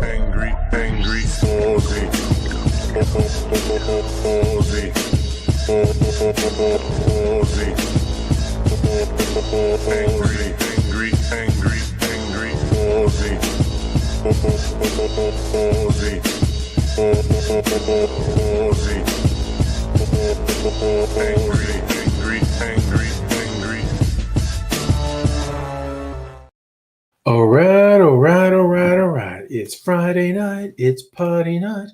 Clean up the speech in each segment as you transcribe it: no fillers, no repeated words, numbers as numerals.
angry, Aussie, Aussie, Aussie, angry, Aussie, Aussie, angry. All right. It's Friday night. It's party night.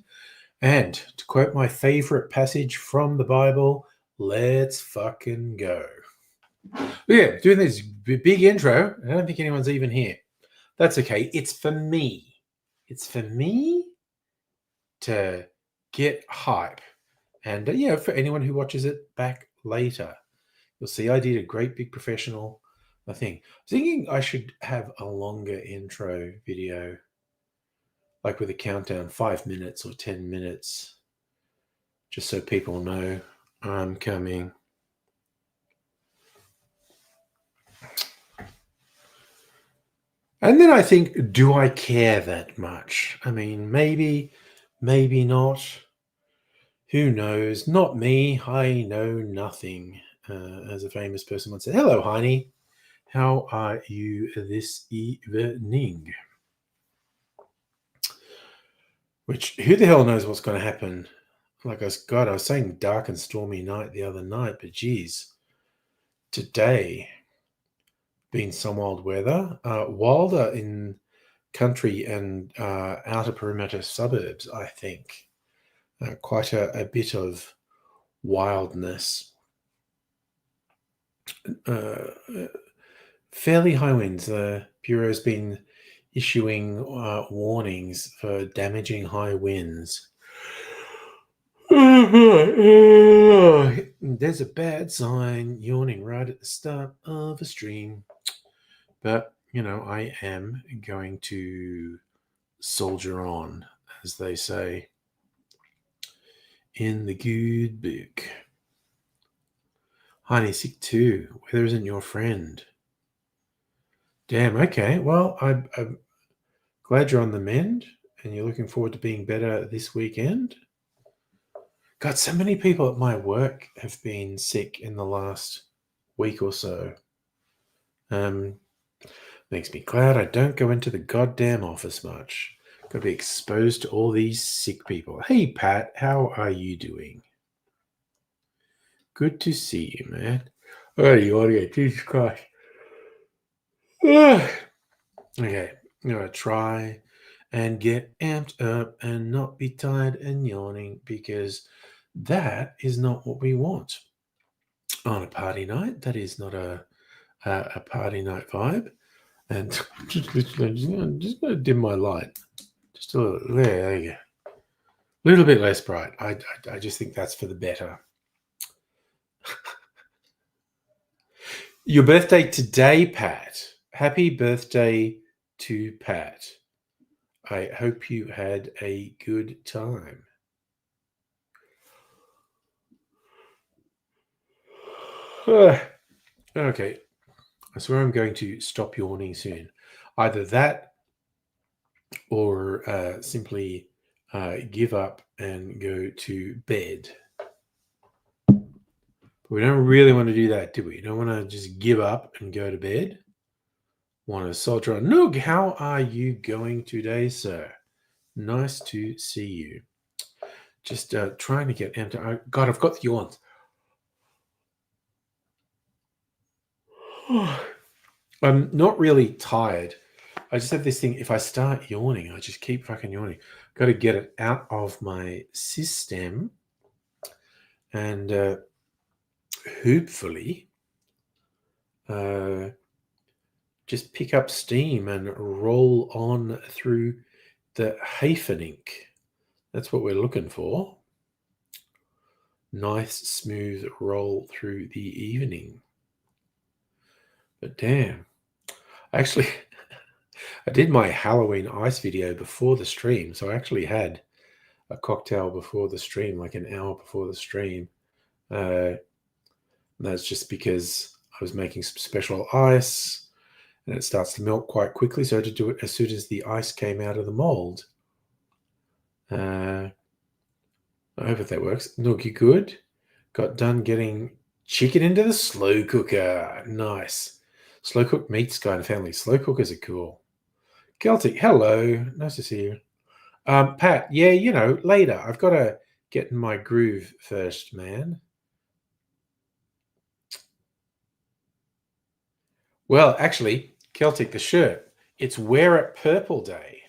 And to quote my favorite passage from the Bible, let's fucking go. Yeah, doing this big intro. I don't think anyone's even here. That's okay. It's for me. It's for me to get hype. And, for anyone who watches it back later, you'll see I did a great big professional thing. I was thinking I should have a longer intro video, like with a countdown, 5 minutes or 10 minutes, just so people know I'm coming. And then I think, do I care that much? I mean, maybe not. Who knows? Not me. I know nothing. As a famous person once said, hello, Heine. How are you this evening? Which, who the hell knows what's going to happen? Like I was saying dark and stormy night the other night, but geez, today been some wild weather. Wilder in country and outer perimeter suburbs, I think. Quite a bit of wildness. Fairly high winds. The Bureau's been issuing warnings for damaging high winds. There's a bad sign yawning right at the start of a stream. But, I am going to soldier on, as they say in the good book. Honey, sick too. Weather isn't your friend. Damn, okay. Well, I'm glad you're on the mend and you're looking forward to being better this weekend. God, so many people at my work have been sick in the last week or so. Makes me glad I don't go into the goddamn office much. Got to be exposed to all these sick people. Hey, Pat, how are you doing? Good to see you, man. Okay, Jesus Christ. Okay, I'm going to try and get amped up and not be tired and yawning, because that is not what we want on a party night. That is not a party night vibe. And just going to dim my light. Just a little, there you go. A little bit less bright. I just think that's for the better. Your birthday today, Pat. Happy birthday to Pat. I hope you had a good time. Okay. I swear I'm going to stop yawning soon. Either that or simply give up and go to bed. But we don't really want to do that, do we? Don't want to just give up and go to bed. Want to soldier on. Noog, how are you going today, sir? Nice to see you. Just trying to get empty. God, I've got the yawns. I'm not really tired. I just have this thing. If I start yawning, I just keep fucking yawning. Got to get it out of my system. And hopefully just pick up steam and roll on through the Haferink. That's what we're looking for. Nice, smooth roll through the evening. But damn, actually, I did my Halloween ice video before the stream. So I actually had a cocktail before the stream, like an hour before the stream. That's just because I was making some special ice and it starts to melt quite quickly. So I had to do it as soon as the ice came out of the mold. I hope that works. Nookie good. Got done getting chicken into the slow cooker. Nice. Slow cooked meats guy and family. Slow cookers are cool. Celtic, hello. Nice to see you. Pat, yeah, later. I've got to get in my groove first, man. Well, actually, Celtic, the shirt, it's Wear It Purple Day.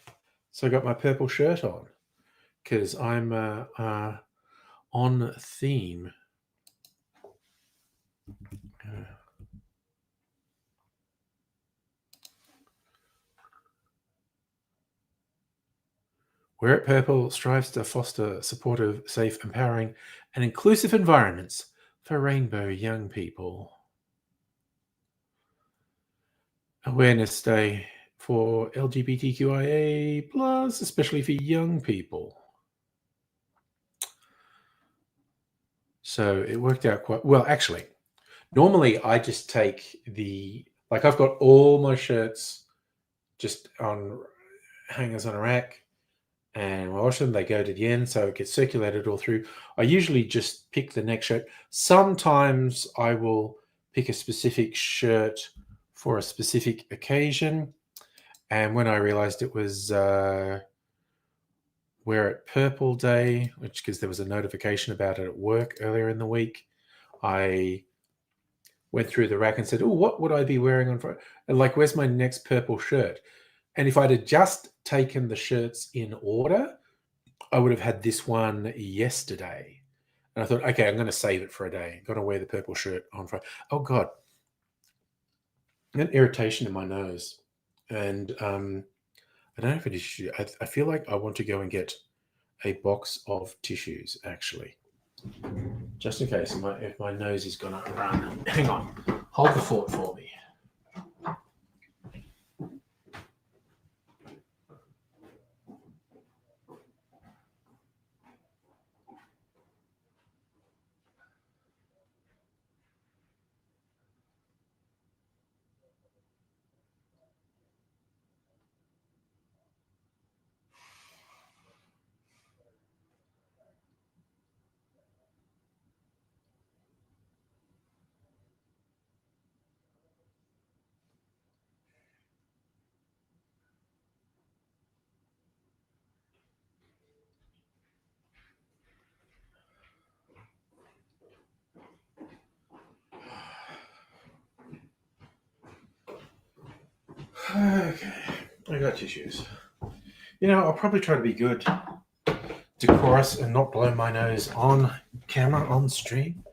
So I got my purple shirt on because I'm on theme. Wear It Purple strives to foster supportive, safe, empowering, and inclusive environments for rainbow young people. Awareness Day for LGBTQIA+, especially for young people. So it worked out quite well. Actually, normally I just take I've got all my shirts just on hangers on a rack, and I wash them, they go to the end, so it gets circulated all through. I usually just pick the next shirt. Sometimes I will pick a specific shirt for a specific occasion, and when I realized it was Wear It Purple Day, because there was a notification about it at work earlier in the week, I went through the rack and said, "Oh, what would I be wearing on Friday? And where's my next purple shirt?" And if I'd have just taken the shirts in order, I would have had this one yesterday. And I thought, okay, I'm going to save it for a day. I'm going to wear the purple shirt on Friday. Oh, God. An irritation in my nose. And I don't know if it is. I feel like I want to go and get a box of tissues, actually. Just in case if my nose is going to run. Hang on. Hold the fort for me. Okay, I got tissues. I'll probably try to be good, decorous, and not blow my nose on camera, on stream.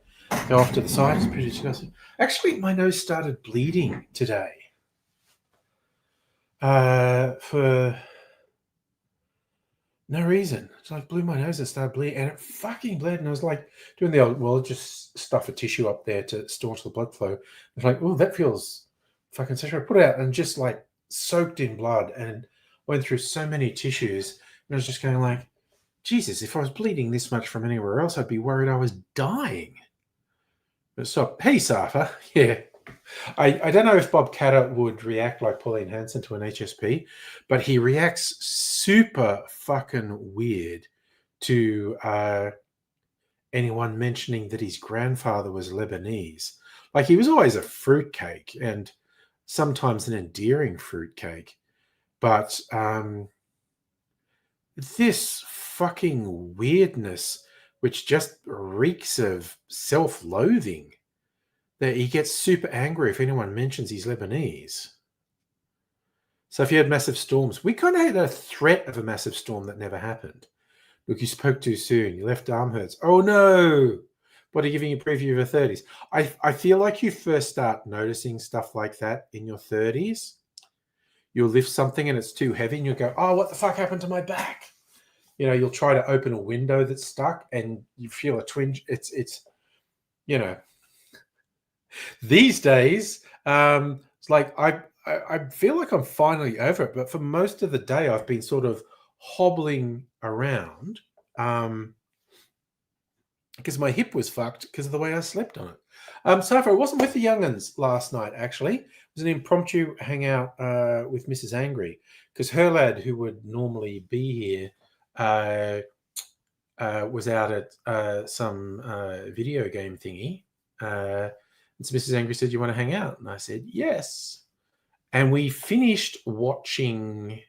Go off to the side. It's pretty disgusting. Actually, my nose started bleeding today. For no reason. So I blew my nose and started bleeding, and it fucking bled. And I was like doing the old, well, just stuff a tissue up there to staunch the blood flow. It's like, oh, that feels fucking so. I put it out and just soaked in blood and went through so many tissues. And I was just going like, Jesus, if I was bleeding this much from anywhere else, I'd be worried I was dying. But stop. Hey, Safa. Yeah. I don't know if Bob Catter would react like Pauline Hanson to an HSP, but he reacts super fucking weird to anyone mentioning that his grandfather was Lebanese. He was always a fruitcake, and sometimes an endearing fruitcake. But this fucking weirdness, which just reeks of self-loathing, that he gets super angry if anyone mentions he's Lebanese. So if you had massive storms, we kind of had a threat of a massive storm that never happened. Look, you spoke too soon. Your left arm hurts. Oh no! What are you giving a preview of your 30s? I feel like you first start noticing stuff like that in your 30s. You'll lift something and it's too heavy and you'll go, oh, what the fuck happened to my back? You'll try to open a window that's stuck and you feel a twinge. It's these days, it's like I feel like I'm finally over it, but for most of the day, I've been sort of hobbling around because my hip was fucked because of the way I slept on it. So far, I wasn't with the young'uns last night, actually. It was an impromptu hangout with Mrs. Angry because her lad, who would normally be here, was out at some video game thingy. And so Mrs. Angry said, "You want to hang out?" And I said, "Yes." And we finished watching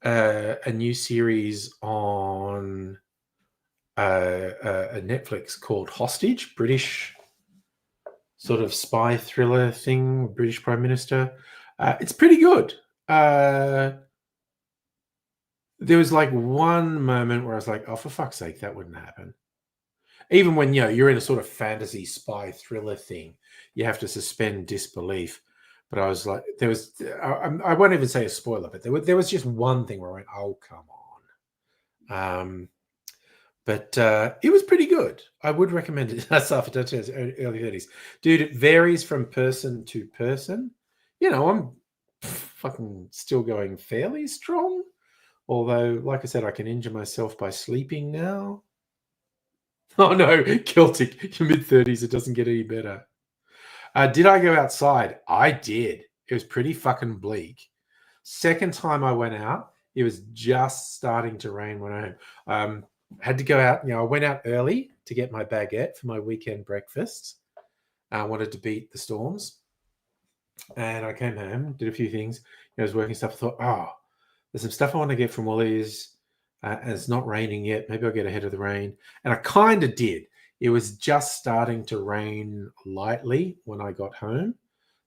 a new series on a Netflix called Hostage, British sort of spy thriller thing, British Prime Minister. It's pretty good. There was like one moment where I was like, "Oh, for fuck's sake, that wouldn't happen." Even when you're in a sort of fantasy spy thriller thing, you have to suspend disbelief. But I was like, there was, I won't even say a spoiler, but there was just one thing where I went, "Oh, come on." But it was pretty good. I would recommend it. Safra Duchess, early 30s. Dude, it varies from person to person. I'm fucking still going fairly strong. Although, like I said, I can injure myself by sleeping now. Oh no, Celtic, your mid-30s, it doesn't get any better. Did I go outside? I did. It was pretty fucking bleak. Second time I went out, it was just starting to rain when I had to go out. I went out early to get my baguette for my weekend breakfast. I wanted to beat the storms. And I came home, did a few things. I was working stuff. I thought, oh, there's some stuff I want to get from Woolies. And it's not raining yet. Maybe I'll get ahead of the rain. And I kind of did. It was just starting to rain lightly when I got home.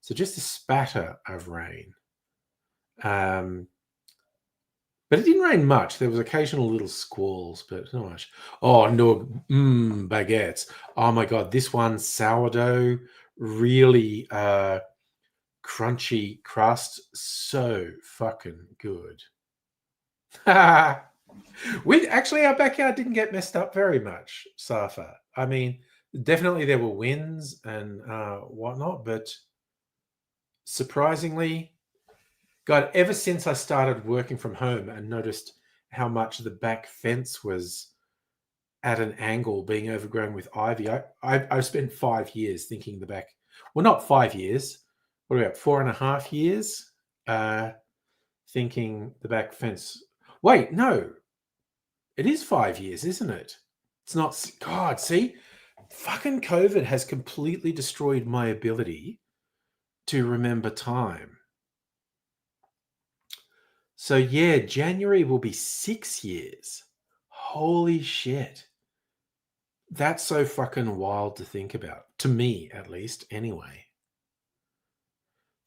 So just a spatter of rain. But it didn't rain much. There was occasional little squalls, but not much. Oh, no, baguettes. Oh my God, this one, sourdough, really crunchy crust. So fucking good. Actually, our backyard didn't get messed up very much, Safa. I mean, definitely there were winds and whatnot, but surprisingly, God, ever since I started working from home and noticed how much the back fence was at an angle, being overgrown with ivy, I've spent 5 years thinking the back. Well, not 5 years. What about 4.5 years? Thinking the back fence. Wait, no, it is 5 years, isn't it? It's not. God, see, fucking COVID has completely destroyed my ability to remember time. So yeah, January will be 6 years. Holy shit. That's so fucking wild to think about. To me, at least, anyway.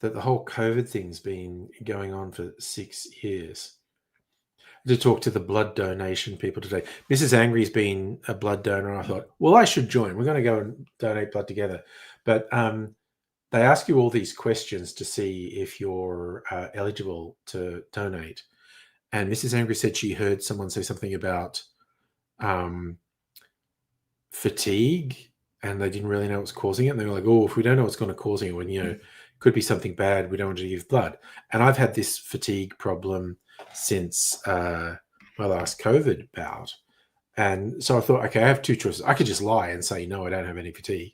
That the whole COVID thing's been going on for 6 years. To talk to the blood donation people today. Mrs. Angry's been a blood donor. I thought, well, I should join. We're going to go and donate blood together. But they ask you all these questions to see if you're eligible to donate. And Mrs. Angry said she heard someone say something about fatigue, and they didn't really know what's causing it. And they were like, "Oh, if we don't know what's going to cause it, when it could be something bad, we don't want to give blood." And I've had this fatigue problem since my last COVID bout, and so I thought, okay, I have two choices. I could just lie and say, "No, I don't have any fatigue,"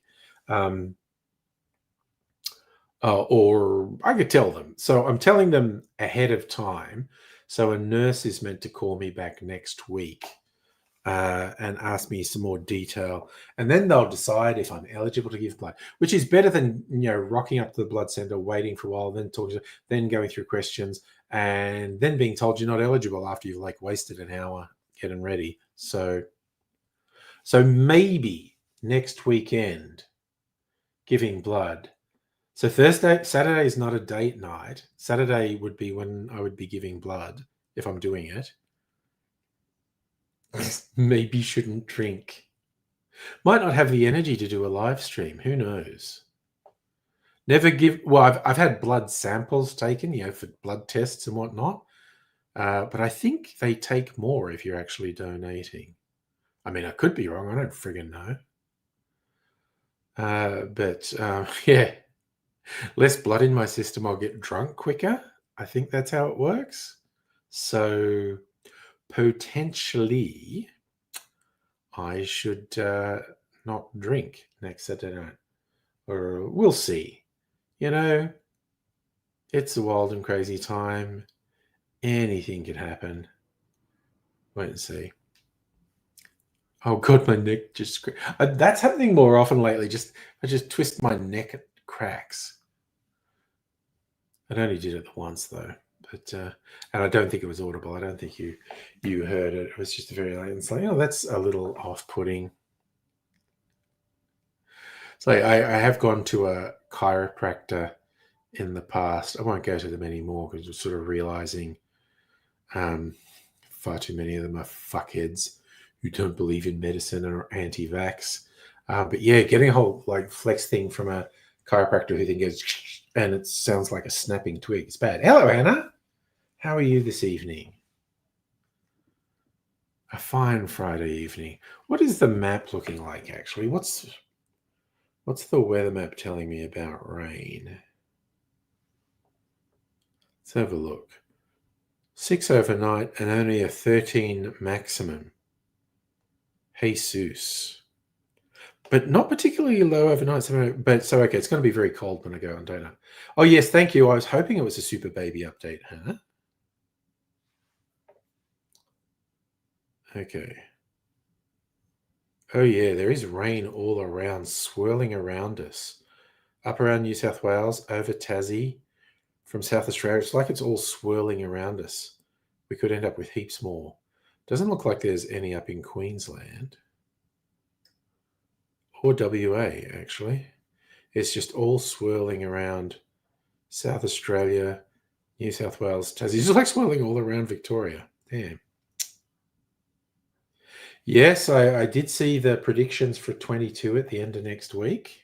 or I could tell them. So I'm telling them ahead of time. So a nurse is meant to call me back next week and ask me some more detail, and then they'll decide if I'm eligible to give blood, which is better than rocking up to the blood center, waiting for a while, then talking, then going through questions, and then being told you're not eligible after you've wasted an hour getting ready. So maybe next weekend giving blood. So Saturday is not a date night. Saturday would be when I would be giving blood if I'm doing it. Maybe shouldn't drink. Might not have the energy to do a live stream. Who knows? Never give. Well, I've had blood samples taken, for blood tests and whatnot. But I think they take more if you're actually donating. I mean, I could be wrong. I don't friggin' know. But yeah, less blood in my system, I'll get drunk quicker. I think that's how it works. So potentially, I should not drink next Saturday night. Or we'll see. It's a wild and crazy time. Anything can happen. Wait and see. Oh god, my neck just that's happening more often lately. I just twist my neck, it cracks. I only did it once though, but and I don't think it was audible. I don't think you heard it. It was just very late. It's like, oh, that's a little off-putting. So I have gone to a chiropractor in the past. I won't go to them anymore because I'm sort of realizing um, far too many of them are fuckheads who don't believe in medicine and are anti-vax. But yeah, getting a whole like flex thing from a chiropractor who then goes and it sounds like a snapping twig. It's bad. Hello, Anna. How are you this evening? A fine Friday evening. What is the map looking like actually? What's the weather map telling me about rain? Let's have a look. 6 overnight and only a 13 maximum. Jesus. But not particularly low overnight. But so, okay, it's going to be very cold when I go on, don't I? Oh, yes, thank you. I was hoping it was a super baby update, huh? Okay. Oh, yeah, there is rain all around, swirling around us. Up around New South Wales, over Tassie, from South Australia. It's like it's all swirling around us. We could end up with heaps more. Doesn't look like there's any up in Queensland or WA, actually. It's just all swirling around South Australia, New South Wales, Tassie. It's like swirling all around Victoria. Damn. Yes, I did see the predictions for 22 at the end of next week.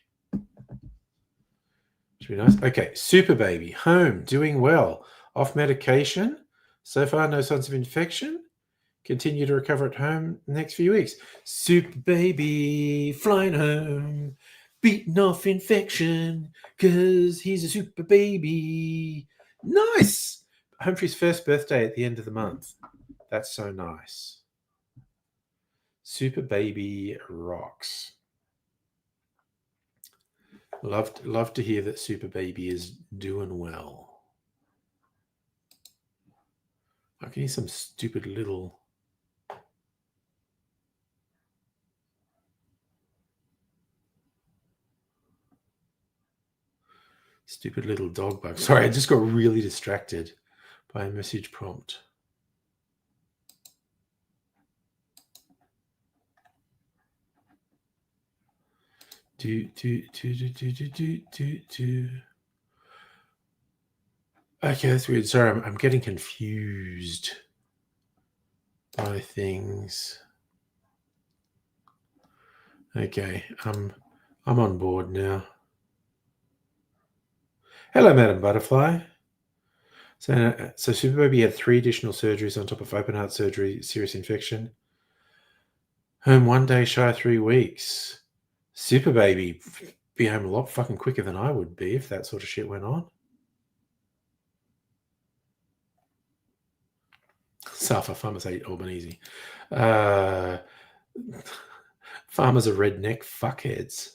Should be nice. Okay, Super Baby, home, doing well. Off medication. So far, no signs of infection. Continue to recover at home the next few weeks. Super Baby, flying home. Beating off infection because he's a super baby. Nice. Home for his first birthday at the end of the month. That's so nice. Super baby rocks. Love to hear that super baby is doing well. I can hear some stupid little dog bug. Sorry, I just got really distracted by a message prompt. Okay, that's weird. Sorry, I'm getting confused by things. Okay, I'm on board now. Hello, Madam Butterfly. So Super Baby had 3 additional surgeries on top of open heart surgery, serious infection. Home 1 day shy of 3 weeks. Super Baby be home a lot fucking quicker than I would be if that sort of shit went on. Suffer, farmers hate Albanese. Farmers are redneck fuckheads.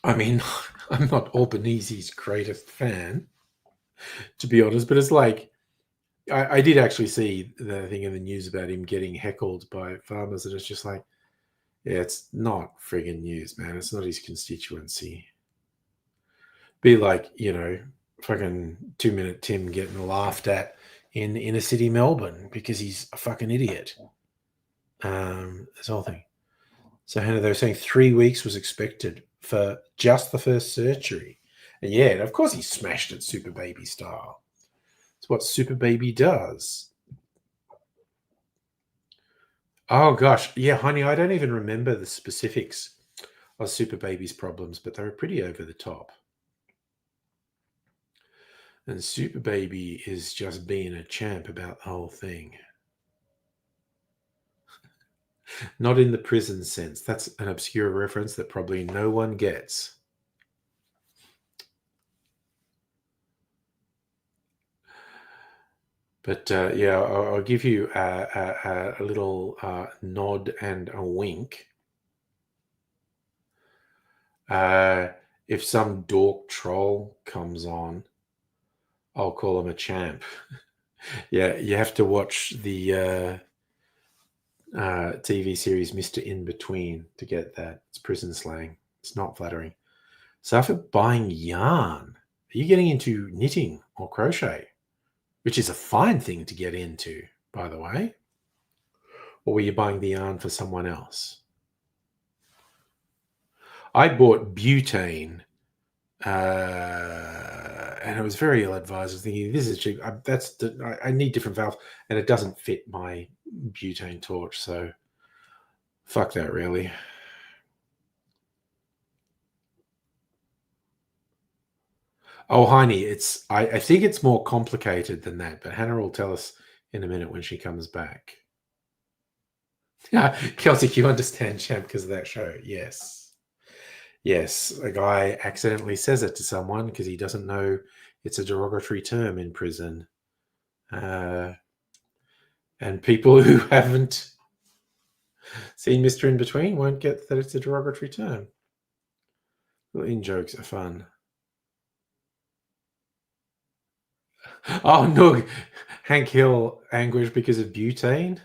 I mean, I'm not Albanese's greatest fan, to be honest, but it's like I did actually see the thing in the news about him getting heckled by farmers, and it's just like, yeah, it's not friggin' news, man. It's not his constituency. Be like, fucking 2 Minute Tim getting laughed at in inner city Melbourne because he's a fucking idiot. This whole thing. So Hannah, they were saying 3 weeks was expected for just the first surgery. And yeah, of course he smashed it Super Baby style. It's what Super Baby does. Oh gosh, yeah, honey, I don't even remember the specifics of Super Baby's problems, but they were pretty over the top. And Super Baby is just being a champ about the whole thing. Not in the prison sense. That's an obscure reference that probably no one gets. But yeah, I'll give you a little nod and a wink. if some dork troll comes on, I'll call him a champ. Yeah, you have to watch the TV series Mr. In Between to get that. It's prison slang. It's not flattering. So after buying yarn, are you getting into knitting or crochet? Which is a fine thing to get into, by the way. Or were you buying the yarn for someone else? I bought butane, and it was very ill advised. I was thinking, this is cheap. I need different valves, and it doesn't fit my butane torch. So fuck that, really. Oh, Heine, I think it's more complicated than that, but Hannah will tell us in a minute when she comes back. Yeah, Celtic, you understand champ because of that show. Yes. Yes. A guy accidentally says it to someone because he doesn't know it's a derogatory term in prison. And people who haven't seen Mr. In Between won't get that it's a derogatory term. Well, in jokes are fun. Oh no, Hank Hill anguish because of butane.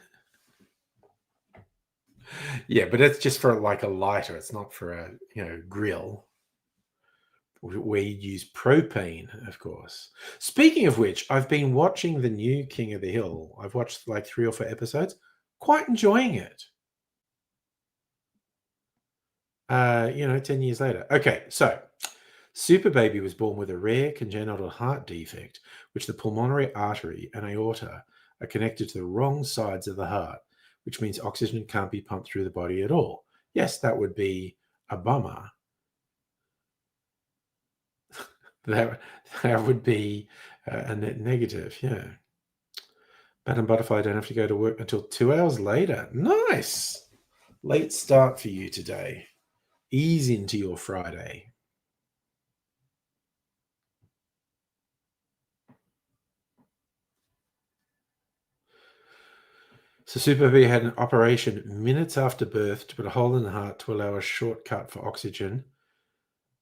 Yeah, but it's just for like a lighter. It's not for a grill. We use propane, of course. Speaking of which, I've been watching the new King of the Hill. I've watched like 3 or 4 episodes. Quite enjoying it. 10 years later. Okay, so Super Baby was born with a rare congenital heart defect, which the pulmonary artery and aorta are connected to the wrong sides of the heart, which means oxygen can't be pumped through the body at all. Yes, that would be a bummer. That would be a net negative, yeah. Bat and Butterfly don't have to go to work until 2 hours later. Nice! Late start for you today. Ease into your Friday. So Super B had an operation minutes after birth to put a hole in the heart to allow a shortcut for oxygen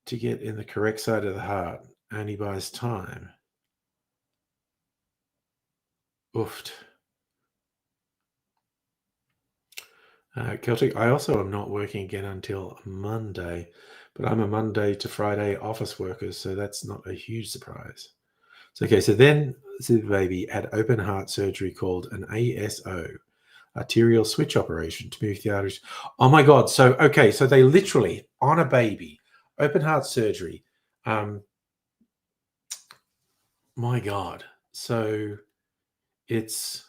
to get in the correct side of the heart. Only buys time. Oofed. Celtic, I also am not working again until Monday, but I'm a Monday to Friday office worker, so that's not a huge surprise. So, okay, so then Super Baby had open heart surgery called an ASO, arterial switch operation, to move the arteries. Oh my God. So, okay, so they literally, on a baby, open heart surgery. My God. So it's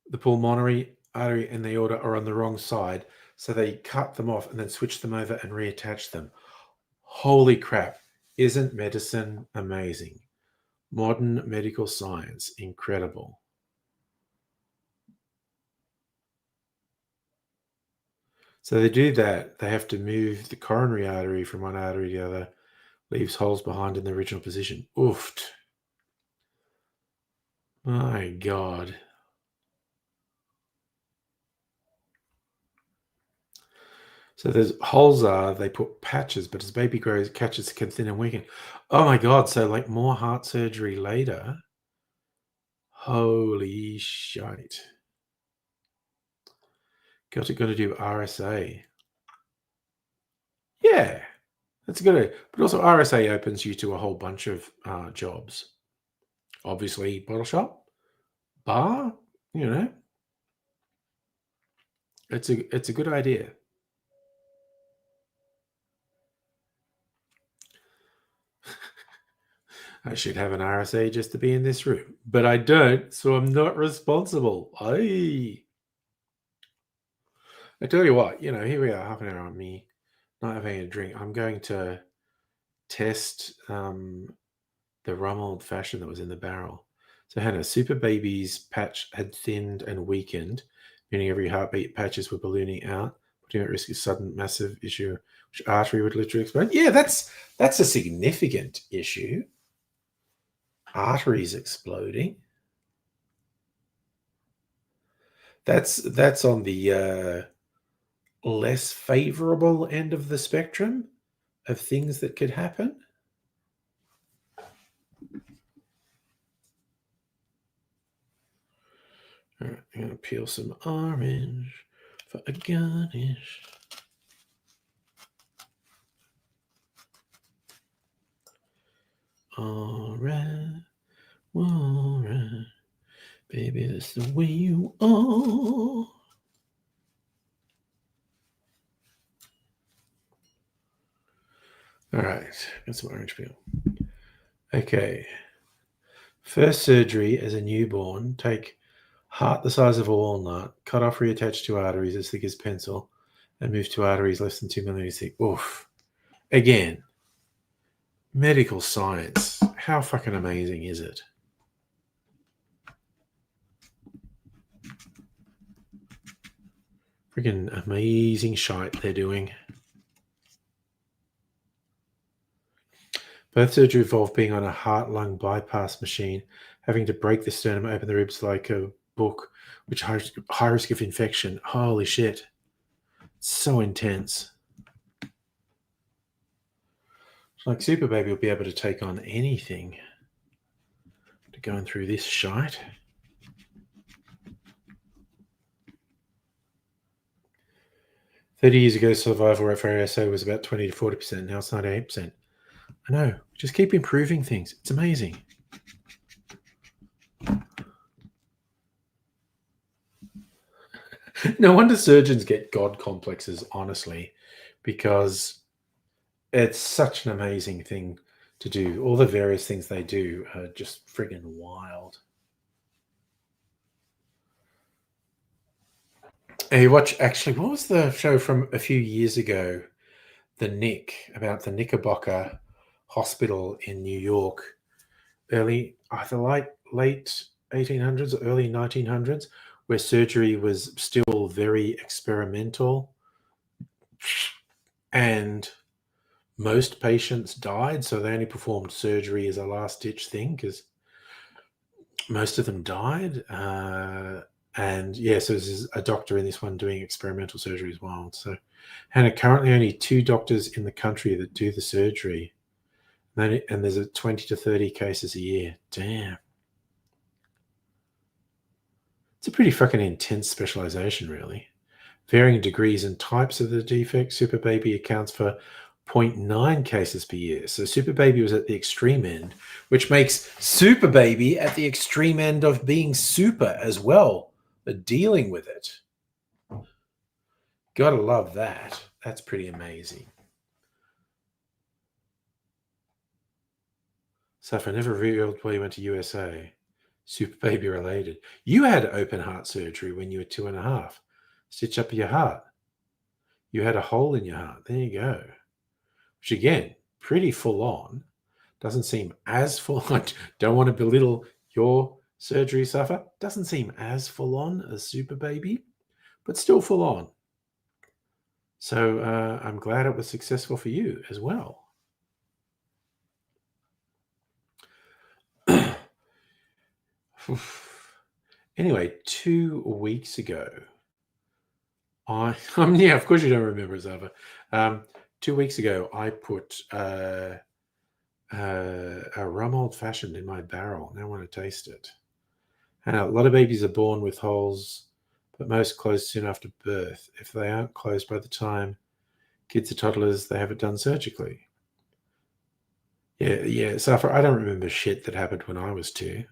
the pulmonary artery and the aorta are on the wrong side. So they cut them off and then switch them over and reattach them. Holy crap. Isn't medicine amazing? Modern medical science, incredible. So they do that. They have to move the coronary artery from one artery to the other, leaves holes behind in the original position. Oofed. My God. So there's holes they put patches, but as baby grows, catches can thin and weaken. Oh my God. So like more heart surgery later. Holy shite. Got to do RSA. Yeah. That's a good idea. But also RSA opens you to a whole bunch of jobs. Obviously, bottle shop, bar, it's a good idea. I should have an RSA just to be in this room, but I don't, so I'm not responsible. I tell you what, here we are, half an hour on me not having a drink. I'm going to test the rum old fashioned that was in the barrel. So Hannah, Super Baby's patch had thinned and weakened, meaning every heartbeat patches were ballooning out, putting at risk a sudden massive issue, which artery would literally explode. Yeah, that's a significant issue. Arteries exploding. That's on the less favorable end of the spectrum. of things that could happen. All right, I'm going to peel some orange for a garnish. All right, baby, that's the way you are. All right, got some orange peel. Okay. First surgery as a newborn, take heart the size of a walnut, cut off, reattach two arteries as thick as pencil, and move two arteries less than 2 millimeters thick. Oof. Again, medical science. How fucking amazing is it? Freaking amazing shite they're doing. Birth surgery involved being on a heart-lung bypass machine, having to break the sternum, open the ribs like a book, which high risk of infection. Holy shit. So intense. Like Super Baby will be able to take on anything to going through this shite. "30 years ago, survival rate for ASA was about 20 to 40%. Now it's 98%. I know. Just keep improving things. It's amazing. No wonder surgeons get God complexes, honestly, because it's such an amazing thing to do. All the various things they do are just friggin' wild. Hey, actually, what was the show from a few years ago? The Nick, about the Knickerbocker Hospital in New York, either late 1800s or early 1900s, where surgery was still very experimental, and most patients died, so they only performed surgery as a last-ditch thing because most of them died. And yeah, so there's a doctor in this one doing experimental surgery as well. So, and currently only 2 doctors in the country that do the surgery. And there's a 20 to 30 cases a year. Damn. It's a pretty fucking intense specialization, really. Varying degrees and types of the defect, Super Baby accounts for 0.9 cases per year. So Super Baby was at the extreme end, which makes Super Baby at the extreme end of being super as well, dealing with it. Gotta love that. That's pretty amazing. So if I never revealed why you went to USA, Super Baby related. You had open heart surgery when you were 2.5. Stitch up your heart. You had a hole in your heart. There you go. Which again, pretty full on. Doesn't seem as full on. Don't want to belittle your surgery suffer. Doesn't seem as full on as Super Baby, but still full on. So I'm glad it was successful for you as well. Anyway, 2 weeks ago, yeah, of course you don't remember, Zava. 2 weeks ago, I put a rum old fashioned in my barrel. Now I want to taste it. And a lot of babies are born with holes, but most close soon after birth. If they aren't closed by the time kids are toddlers, they have it done surgically. Yeah, Zafra, I don't remember shit that happened when I was 2.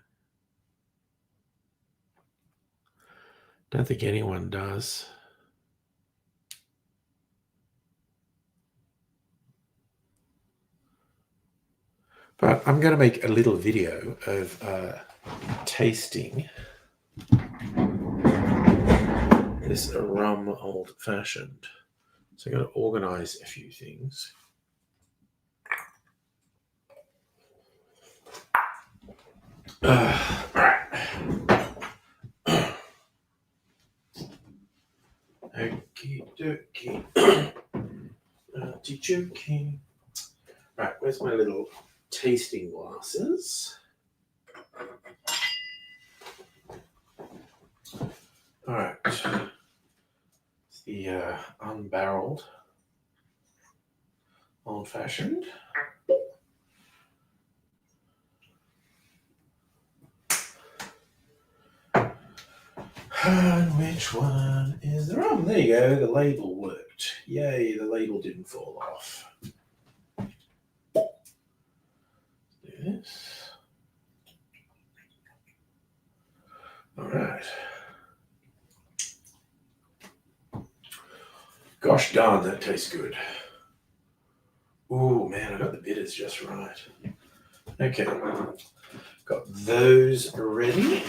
Don't think anyone does. But I'm going to make a little video of tasting this rum old fashioned. So I'm going to organize a few things. All right. Okie dokie. Artichoke. Right, where's my little tasting glasses? All right. It's the unbarreled old-fashioned. And which one is the rum? There you go, the label worked. Yay, the label didn't fall off. This. All right. Gosh darn, that tastes good. Ooh, man, I got the bitters just right. Okay, got those ready.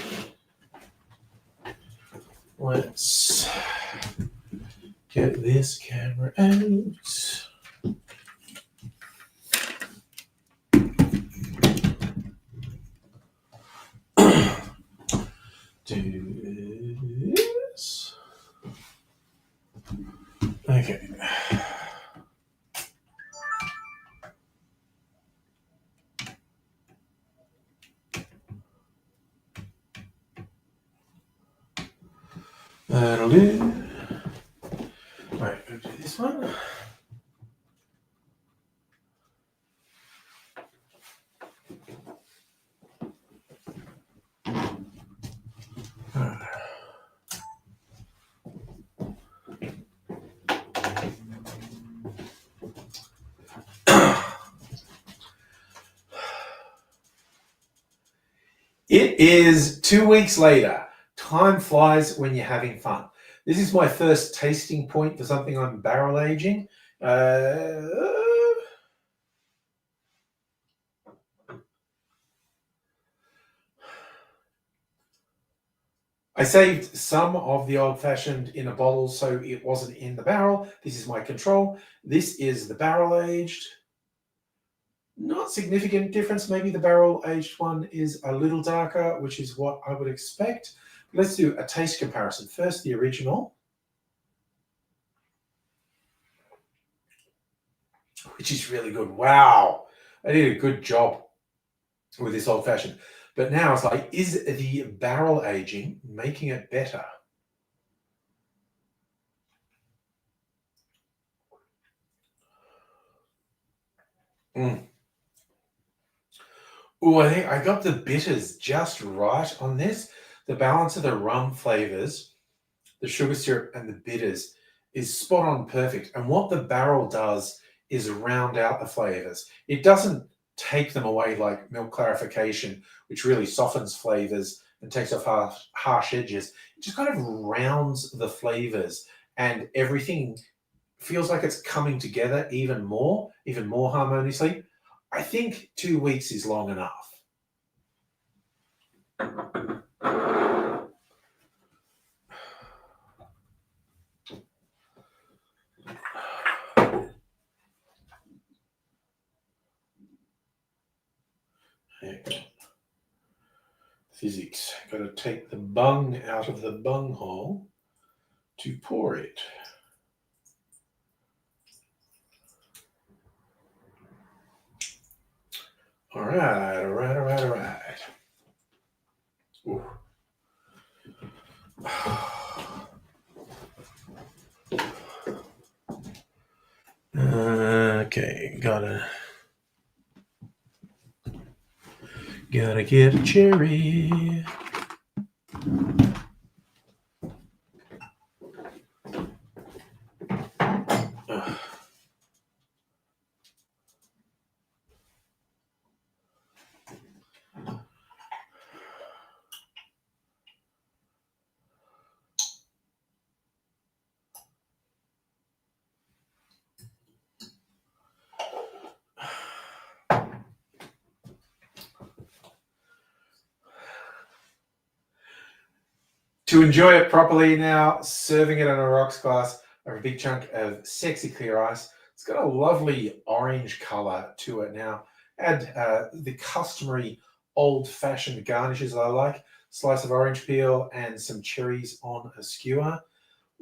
Let's get this camera out. Do this. Okay. That'll do. Right, we'll do this one. It is 2 weeks later. Time flies when you're having fun. This is my first tasting point for something I'm barrel aging. I saved some of the old-fashioned in a bottle so it wasn't in the barrel. This is my control. This is the barrel-aged. Not significant difference. Maybe the barrel-aged one is a little darker, which is what I would expect. Let's do a taste comparison. First, the original, which is really good. Wow, I did a good job with this old-fashioned. But now it's like, is the barrel aging making it better? Oh, I think I got the bitters just right on this. The balance of the rum flavors, the sugar syrup and the bitters is spot on perfect. And what the barrel does is round out the flavors. It doesn't take them away like milk clarification, which really softens flavors and takes off harsh edges. It just kind of rounds the flavors and everything feels like it's coming together even more harmoniously. I think 2 weeks is long enough. Physics. Got to take the bung out of the bung hole to pour it. All right. Ooh. Okay, gotta get a cherry. To enjoy it properly now, serving it in a rocks glass over a big chunk of sexy clear ice. It's got a lovely orange color to it now. Add the customary old-fashioned garnishes I like. Slice of orange peel and some cherries on a skewer.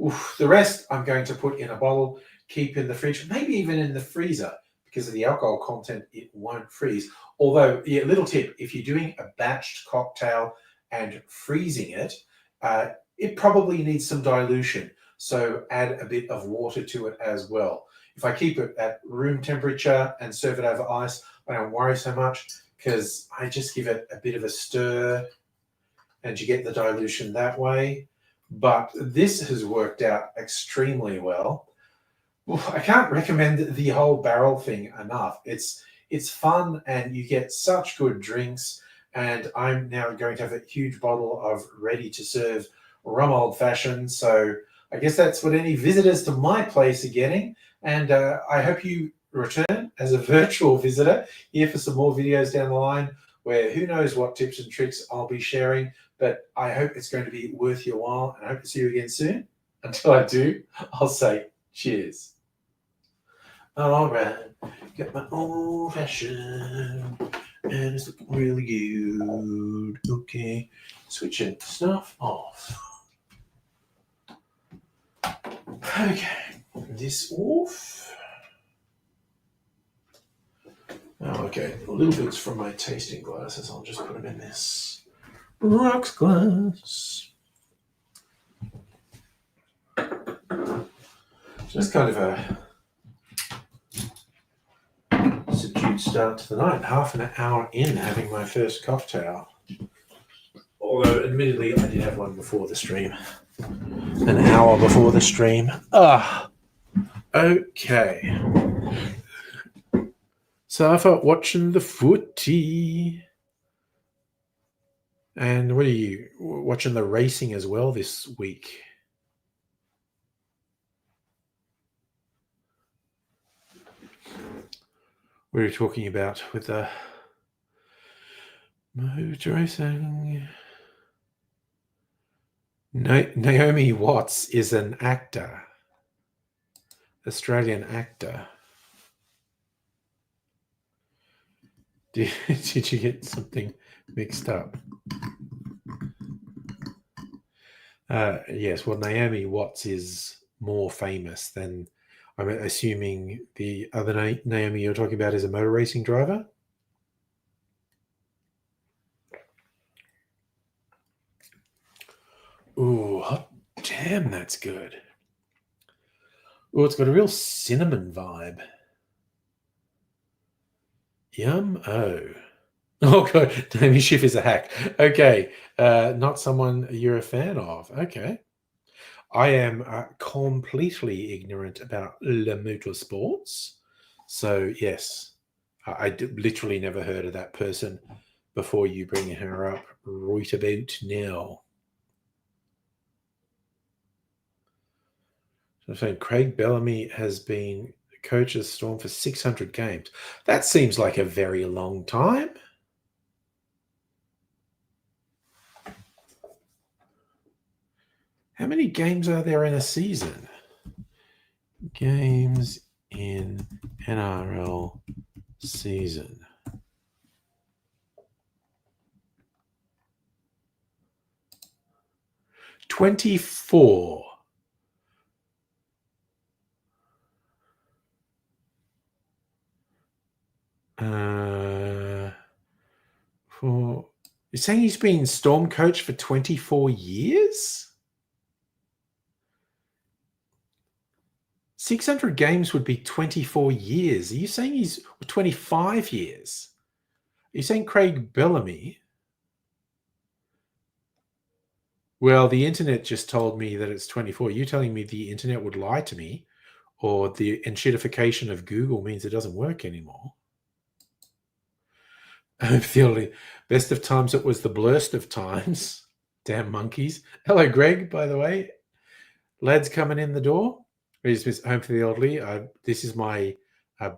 Oof. The rest I'm going to put in a bottle, keep in the fridge, maybe even in the freezer. Because of the alcohol content, it won't freeze. Although, yeah, little tip, if you're doing a batched cocktail and freezing it, it probably needs some dilution. so add a bit of water to it as well. If I keep it at room temperature and serve it over ice, I don't worry so much because I just give it a bit of a stir and you get the dilution that way. But this has worked out extremely well. I can't recommend the whole barrel thing enough. It's fun and you get such good drinks. And I'm now going to have a huge bottle of ready to serve rum old fashioned. So I guess that's what any visitors to my place are getting. And I hope you return as a virtual visitor here for some more videos down the line where who knows what tips and tricks I'll be sharing. But I hope it's going to be worth your while. And I hope to see you again soon. Until I do, I'll say cheers. All right, got my old fashioned, and it's looking really good. Okay, switching stuff off. Okay, this off. Oh, okay, little bits from my tasting glasses. I'll just put them in this rocks glass. Just kind of a subdued start to the night. Half an hour in having my first cocktail. Although, admittedly, I did have one before the stream. An hour before the stream. Okay. So I thought watching the footy. And what are you watching the racing as well this week? What are you talking about with the motor racing? Naomi Watts is an actor, Australian actor. Did you get something mixed up? Yes, well, Naomi Watts is more famous than, I'm assuming the other Naomi you're talking about is a motor racing driver? Ooh, hot damn, that's good. Oh, it's got a real cinnamon vibe. Yum. Oh, God. Naomi Schiff is a hack. Okay. Not someone you're a fan of. Okay. I am completely ignorant about le motorsports. So, yes, I literally never heard of that person before you bring her up right about now. So I'm saying Craig Bellamy has been coach of Storm for 600 games. That seems like a very long time. How many games are there in a season? Games in NRL season. $24. You're saying he's been Storm coach for 24 years? 600 games would be 24 years. Are you saying he's 25 years? Are you saying Craig Bellamy? Well, the internet just told me that it's 24. You're telling me the internet would lie to me, or the enshittification of Google means it doesn't work anymore? The best of times, it was the blurst of times. Damn monkeys. Hello, Greg, by the way. Lads coming in the door. Is home for the elderly. This is my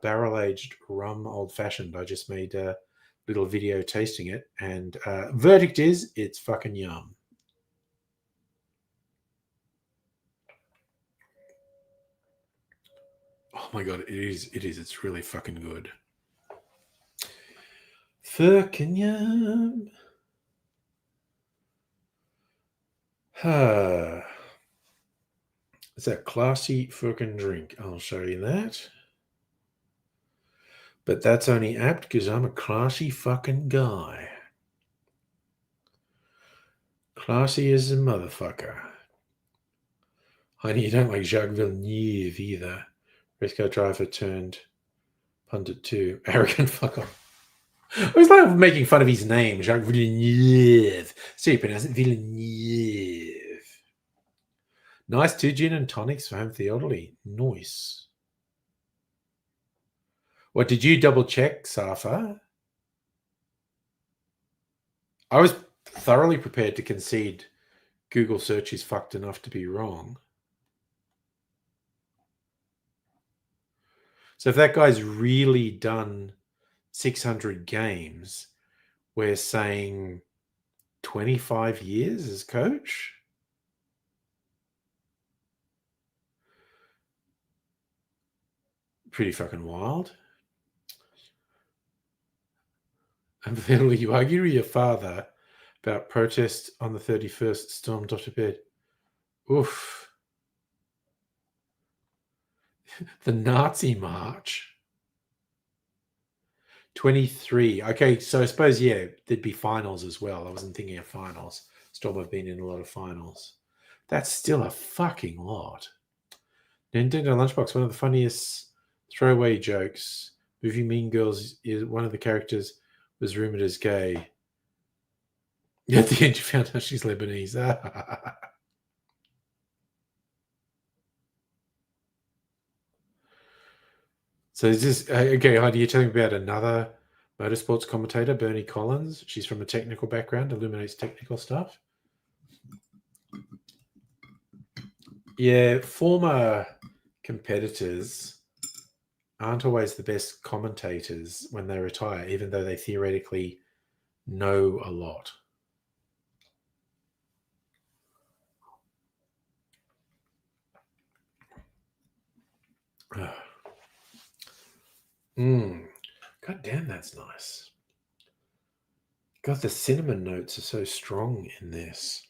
barrel-aged rum old-fashioned. I just made a little video tasting it, and verdict is it's fucking yum. Oh my God, it is. It's really fucking good. Fucking yum. It's a classy fucking drink. I'll show you that. But that's only apt because I'm a classy fucking guy. Classy as a motherfucker. Honey, you don't like Jacques Villeneuve either. Race car driver turned pundit too. Arrogant fuck off. I was like making fun of his name, Jacques Villeneuve. So you pronounce it Villeneuve. Nice 2 gin and tonics for home for the elderly. Nice. What did you double check, Safa? I was thoroughly prepared to concede Google search is fucked enough to be wrong. So if that guy's really done 600 games, we're saying 25 years as coach? Pretty fucking wild. And finally, you argue with your father about protest on the 31st, stormed off to bed. Oof. The Nazi March. 23. Okay, so I suppose, yeah, there'd be finals as well. I wasn't thinking of finals. Storm have been in a lot of finals. That's still a fucking lot. Nintendo Lunchbox, one of the funniest throwaway jokes. Movie Mean Girls is one of the characters was rumored as gay. At the end, you found out she's Lebanese. So is this okay, Heidi? You're telling me about another motorsports commentator, Bernie Collins. She's from a technical background, illuminates technical stuff. Yeah, former competitors aren't always the best commentators when they retire, even though they theoretically know a lot. God damn, that's nice. God, the cinnamon notes are so strong in this.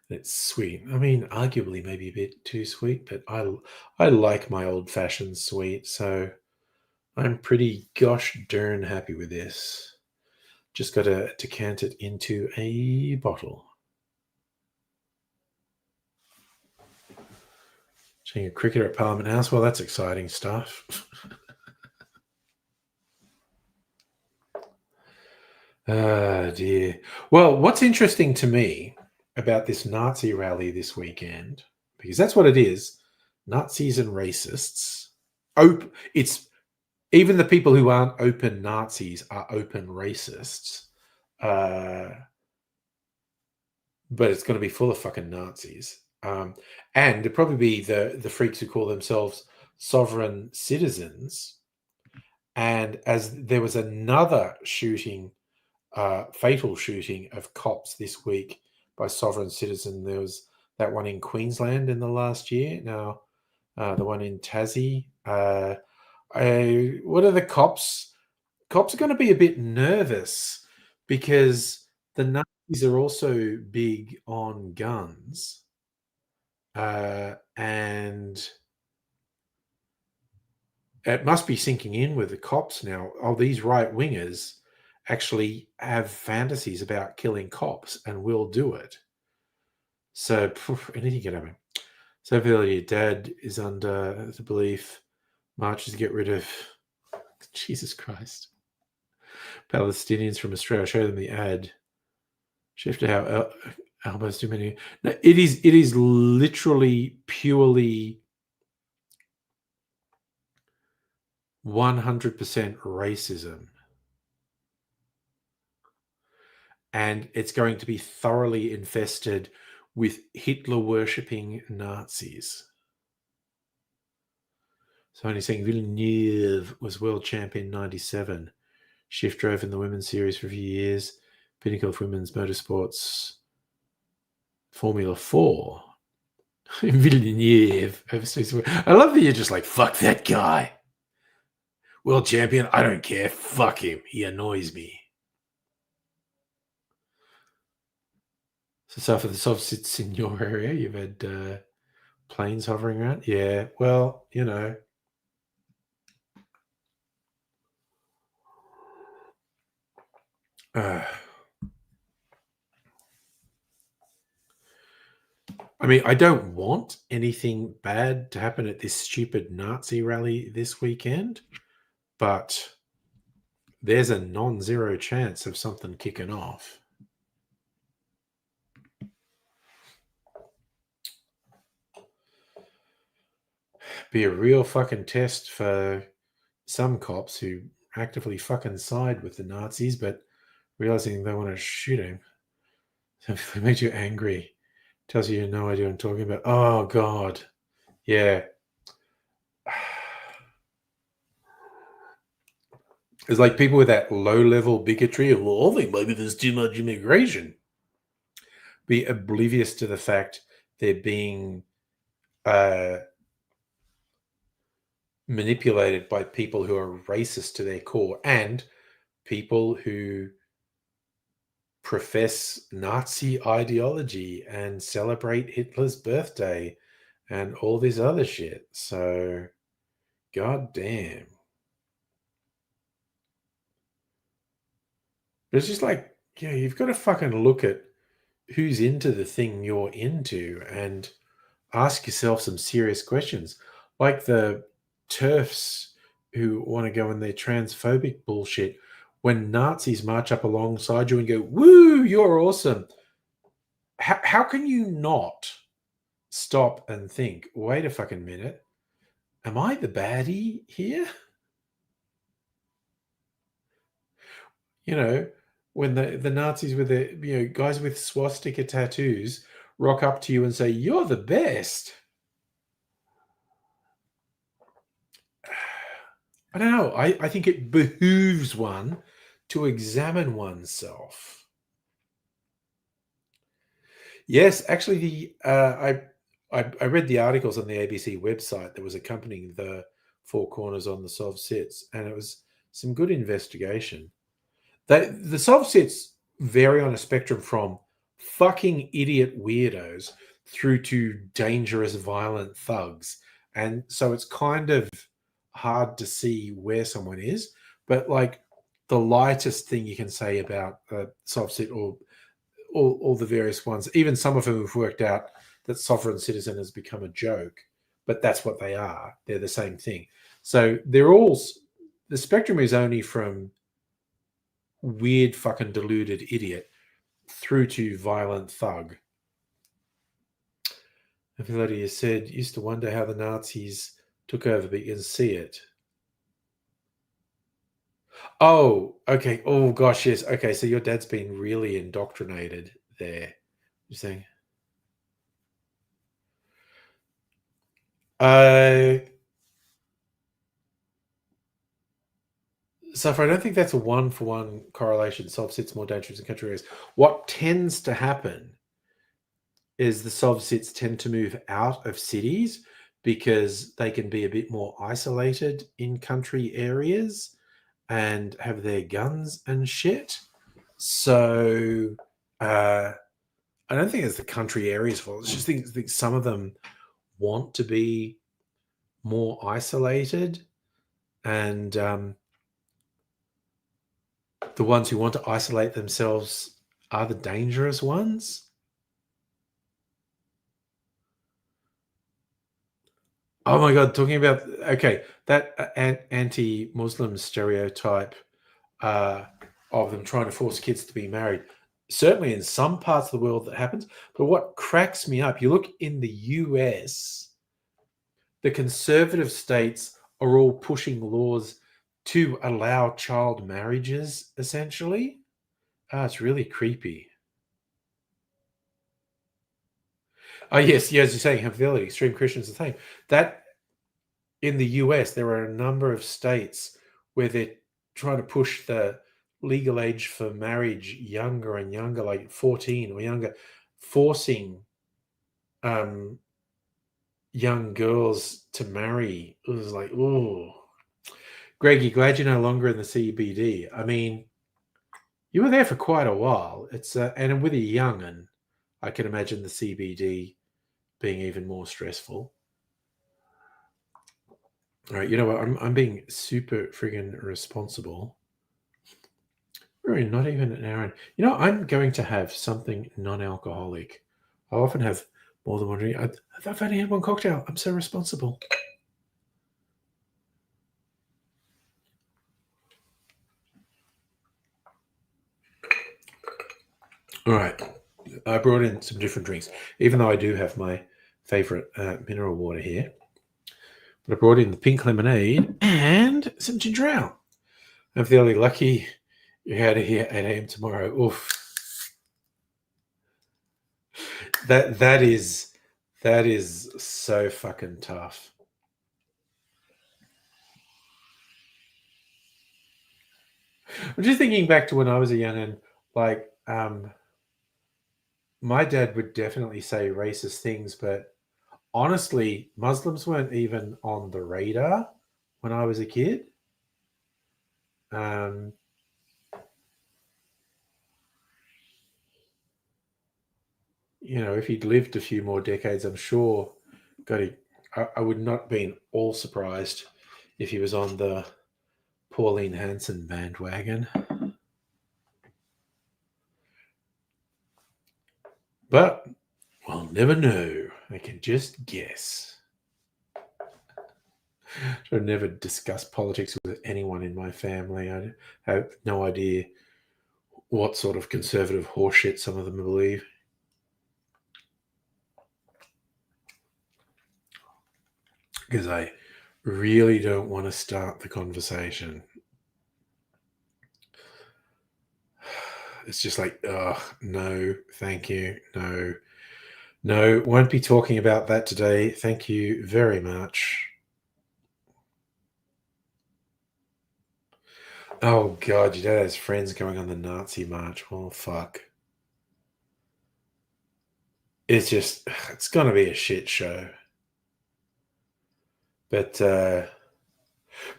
It's sweet. I mean, arguably maybe a bit too sweet, but I like my old fashioned sweet, so I'm pretty gosh darn happy with this. Just got to decant it into a bottle. Seeing a cricketer at Parliament House. Well, that's exciting stuff. Ah, dear. Well, what's interesting to me about this Nazi rally this weekend, because that's what it is, Nazis and racists. It's even the people who aren't open Nazis are open racists. But it's going to be full of fucking Nazis. And it'd probably be the freaks who call themselves sovereign citizens. And as there was another shooting, fatal shooting of cops this week by sovereign citizen. There was that one in Queensland in the last year. Now, the one in Tassie. What are the cops? Cops are going to be a bit nervous because the Nazis are also big on guns. And it must be sinking in with the cops now. Oh, these right wingers actually have fantasies about killing cops and will do it. So anything can happen. So your dad is under the belief marches to get rid of Jesus Christ. Palestinians from Australia. Show them the ad. Shift to how almost too many. No, it is literally purely 100% racism. And it's going to be thoroughly infested with Hitler worshipping Nazis. So only saying Villeneuve was world champion 97. Shift drove in the women's series for a few years. Pinnacle of women's motorsports Formula 4. Villeneuve. I love that you're just like, fuck that guy. World champion, I don't care. Fuck him. He annoys me. So for the soft sits in your area, you've had planes hovering around. Yeah, well, you know. I mean, I don't want anything bad to happen at this stupid Nazi rally this weekend, but there's a non-zero chance of something kicking off. Be a real fucking test for some cops who actively fucking side with the Nazis, but realizing they want to shoot him. If it makes you angry, tells you no idea what I'm talking about. Oh God, yeah. It's like people with that low-level bigotry of, well, I think maybe there's too much immigration. Be oblivious to the fact they're being manipulated by people who are racist to their core and people who profess Nazi ideology and celebrate Hitler's birthday and all this other shit. So, god damn. But it's just like, yeah, you've got to fucking look at who's into the thing you're into and ask yourself some serious questions. Like the TERFs who want to go in their transphobic bullshit when Nazis march up alongside you and go, woo, you're awesome. How can you not stop and think, wait a fucking minute, am I the baddie here? You know, when the Nazis with the guys with swastika tattoos rock up to you and say, you're the best. I don't know. I think it behooves one to examine oneself. Yes, actually, I read the articles on the ABC website that was accompanying the Four Corners on the Sov Sits, and it was some good investigation. The Sov Sits vary on a spectrum from fucking idiot weirdos through to dangerous, violent thugs, and so it's kind of hard to see where someone is. But like the lightest thing you can say about Sov Sit or all the various ones, even some of whom have worked out that sovereign citizen has become a joke, but that's what they are. They're the same thing. So they're all, the spectrum is only from weird fucking deluded idiot through to violent thug. I feel like you said, used to wonder how the Nazis took over, but you can see it. Oh, okay. Oh gosh, yes. Okay, so your dad's been really indoctrinated there. You're saying? So I don't think that's a one-for-one correlation. Sov sits more dangerous in country areas. What tends to happen is the Sov sits tend to move out of cities because they can be a bit more isolated in country areas and have their guns and shit. So I don't think it's the country areas fault. It's just think some of them want to be more isolated, and the ones who want to isolate themselves are the dangerous ones. Oh my god, talking about that anti-Muslim stereotype uh, of them trying to force kids to be married. Certainly, in some parts of the world that happens. But what cracks me up, you look in the US, the conservative states are all pushing laws to allow child marriages. Essentially, it's really creepy. Oh yes, yes, you're saying infidelity, extreme Christians the same. That in the US, there are a number of states where they're trying to push the legal age for marriage younger and younger, like 14 or younger, forcing um, young girls to marry. It was like, oh, Greggy, glad you're no longer in the CBD. I mean, you were there for quite a while. It's and with a young'un, I can imagine the CBD being even more stressful. All right, you know what? I'm being super friggin' responsible. We're not even an hour in. You know, I'm going to have something non-alcoholic. I often have More than one drink. I've only had one cocktail. I'm so responsible. All right. I brought in some different drinks, even though I do have my favorite mineral water here. But I brought in the pink lemonade and some ginger ale. I'm feeling lucky you're out of here at 8 a.m. tomorrow. Oof. That is so fucking tough. I'm just thinking back to when I was a young'un, like my dad would definitely say racist things, but honestly, Muslims weren't even on the radar when I was a kid. Um, if he'd lived a few more decades, I'm sure, God, I would not been all surprised if he was on the Pauline Hanson bandwagon. But we'll never know. I can just guess. I've never discussed politics with anyone in my family. I have no idea what sort of conservative horseshit some of them believe. Because I really don't want to start the conversation. It's just like, oh, no, thank you. No, won't be talking about that today. Thank you very much. Oh, God, your dad has friends going on the Nazi march. Well, fuck. It's going to be a shit show. But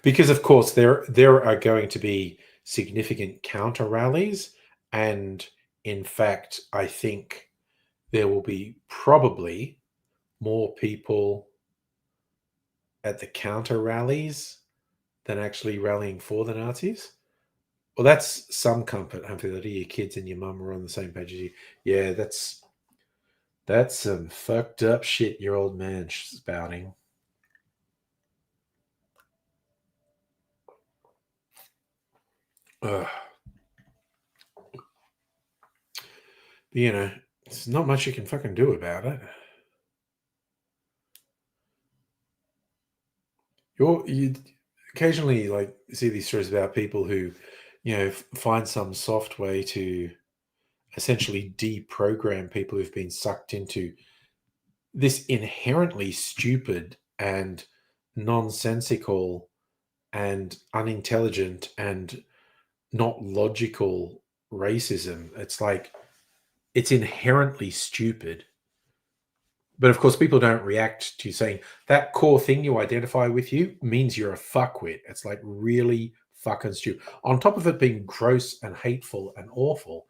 because, of course, there are going to be significant counter rallies. And in fact, I think there will be probably more people at the counter rallies than actually rallying for the Nazis. Well, that's some comfort, Humphrey, that your kids and your mum are on the same page as you. Yeah, that's some fucked up shit your old man spouting. Ugh. There's not much you can fucking do about it. You occasionally like see these stories about people who, find some soft way to essentially deprogram people who've been sucked into this inherently stupid and nonsensical and unintelligent and not logical racism. It's like it's inherently stupid. But of course, people don't react to saying that core thing you identify with you means you're a fuckwit. It's like really fucking stupid. On top of it being gross and hateful and awful,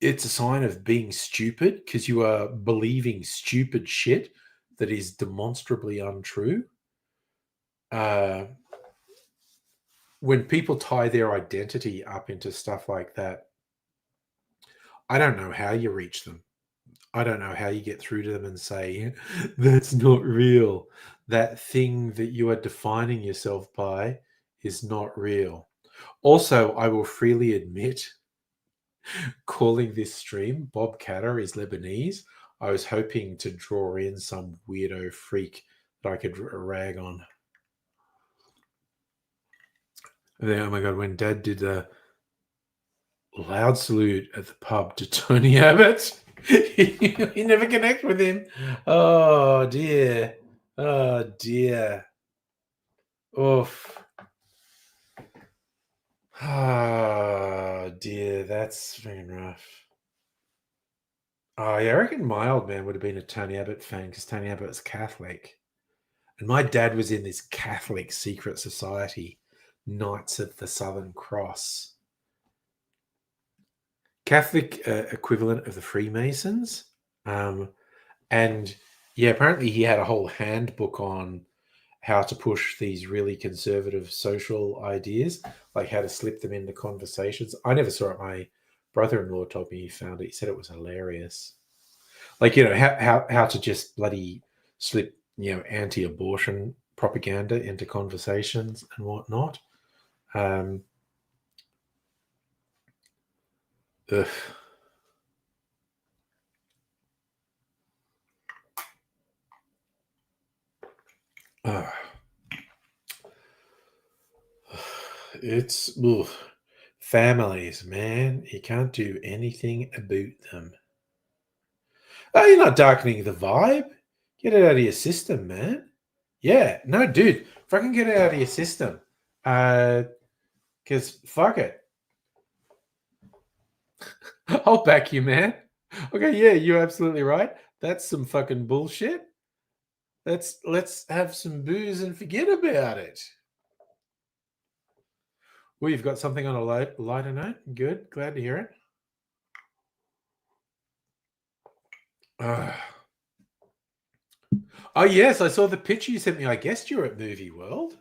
it's a sign of being stupid because you are believing stupid shit that is demonstrably untrue. When people tie their identity up into stuff like that, I don't know how you reach them. I don't know how you get through to them and say, that's not real. That thing that you are defining yourself by is not real. Also, I will freely admit, calling this stream Bob Catter is Lebanese, I was hoping to draw in some weirdo freak that I could rag on. And then, oh my God, when Dad did the loud salute at the pub to Tony Abbott, you never connect with him. Oh dear. Oh dear. Oof. Oh dear, that's very rough. Oh yeah, I reckon my old man would have been a Tony Abbott fan because Tony Abbott was Catholic. And my dad was in this Catholic secret society, Knights of the Southern Cross. Catholic equivalent of the Freemasons. And yeah, apparently he had a whole handbook on how to push these really conservative social ideas, like how to slip them into conversations. I never saw it. My brother-in-law told me he found it. He said it was hilarious. Like, you know, how to just bloody slip, you know, anti-abortion propaganda into conversations and whatnot. Um, ugh. Ugh. It's ugh. Families, man. You can't do anything about them. Oh, you're not darkening the vibe. Get it out of your system, man. Yeah, no, dude, fucking get it out of your system. Because fuck it. I'll back you, man. Okay, yeah, you're absolutely right. That's some fucking bullshit. Let's have some booze and forget about it. Well, you've got something on a lighter note. Good, glad to hear it. Ah. Oh yes, I saw the picture you sent me. I guessed you were at Movie World.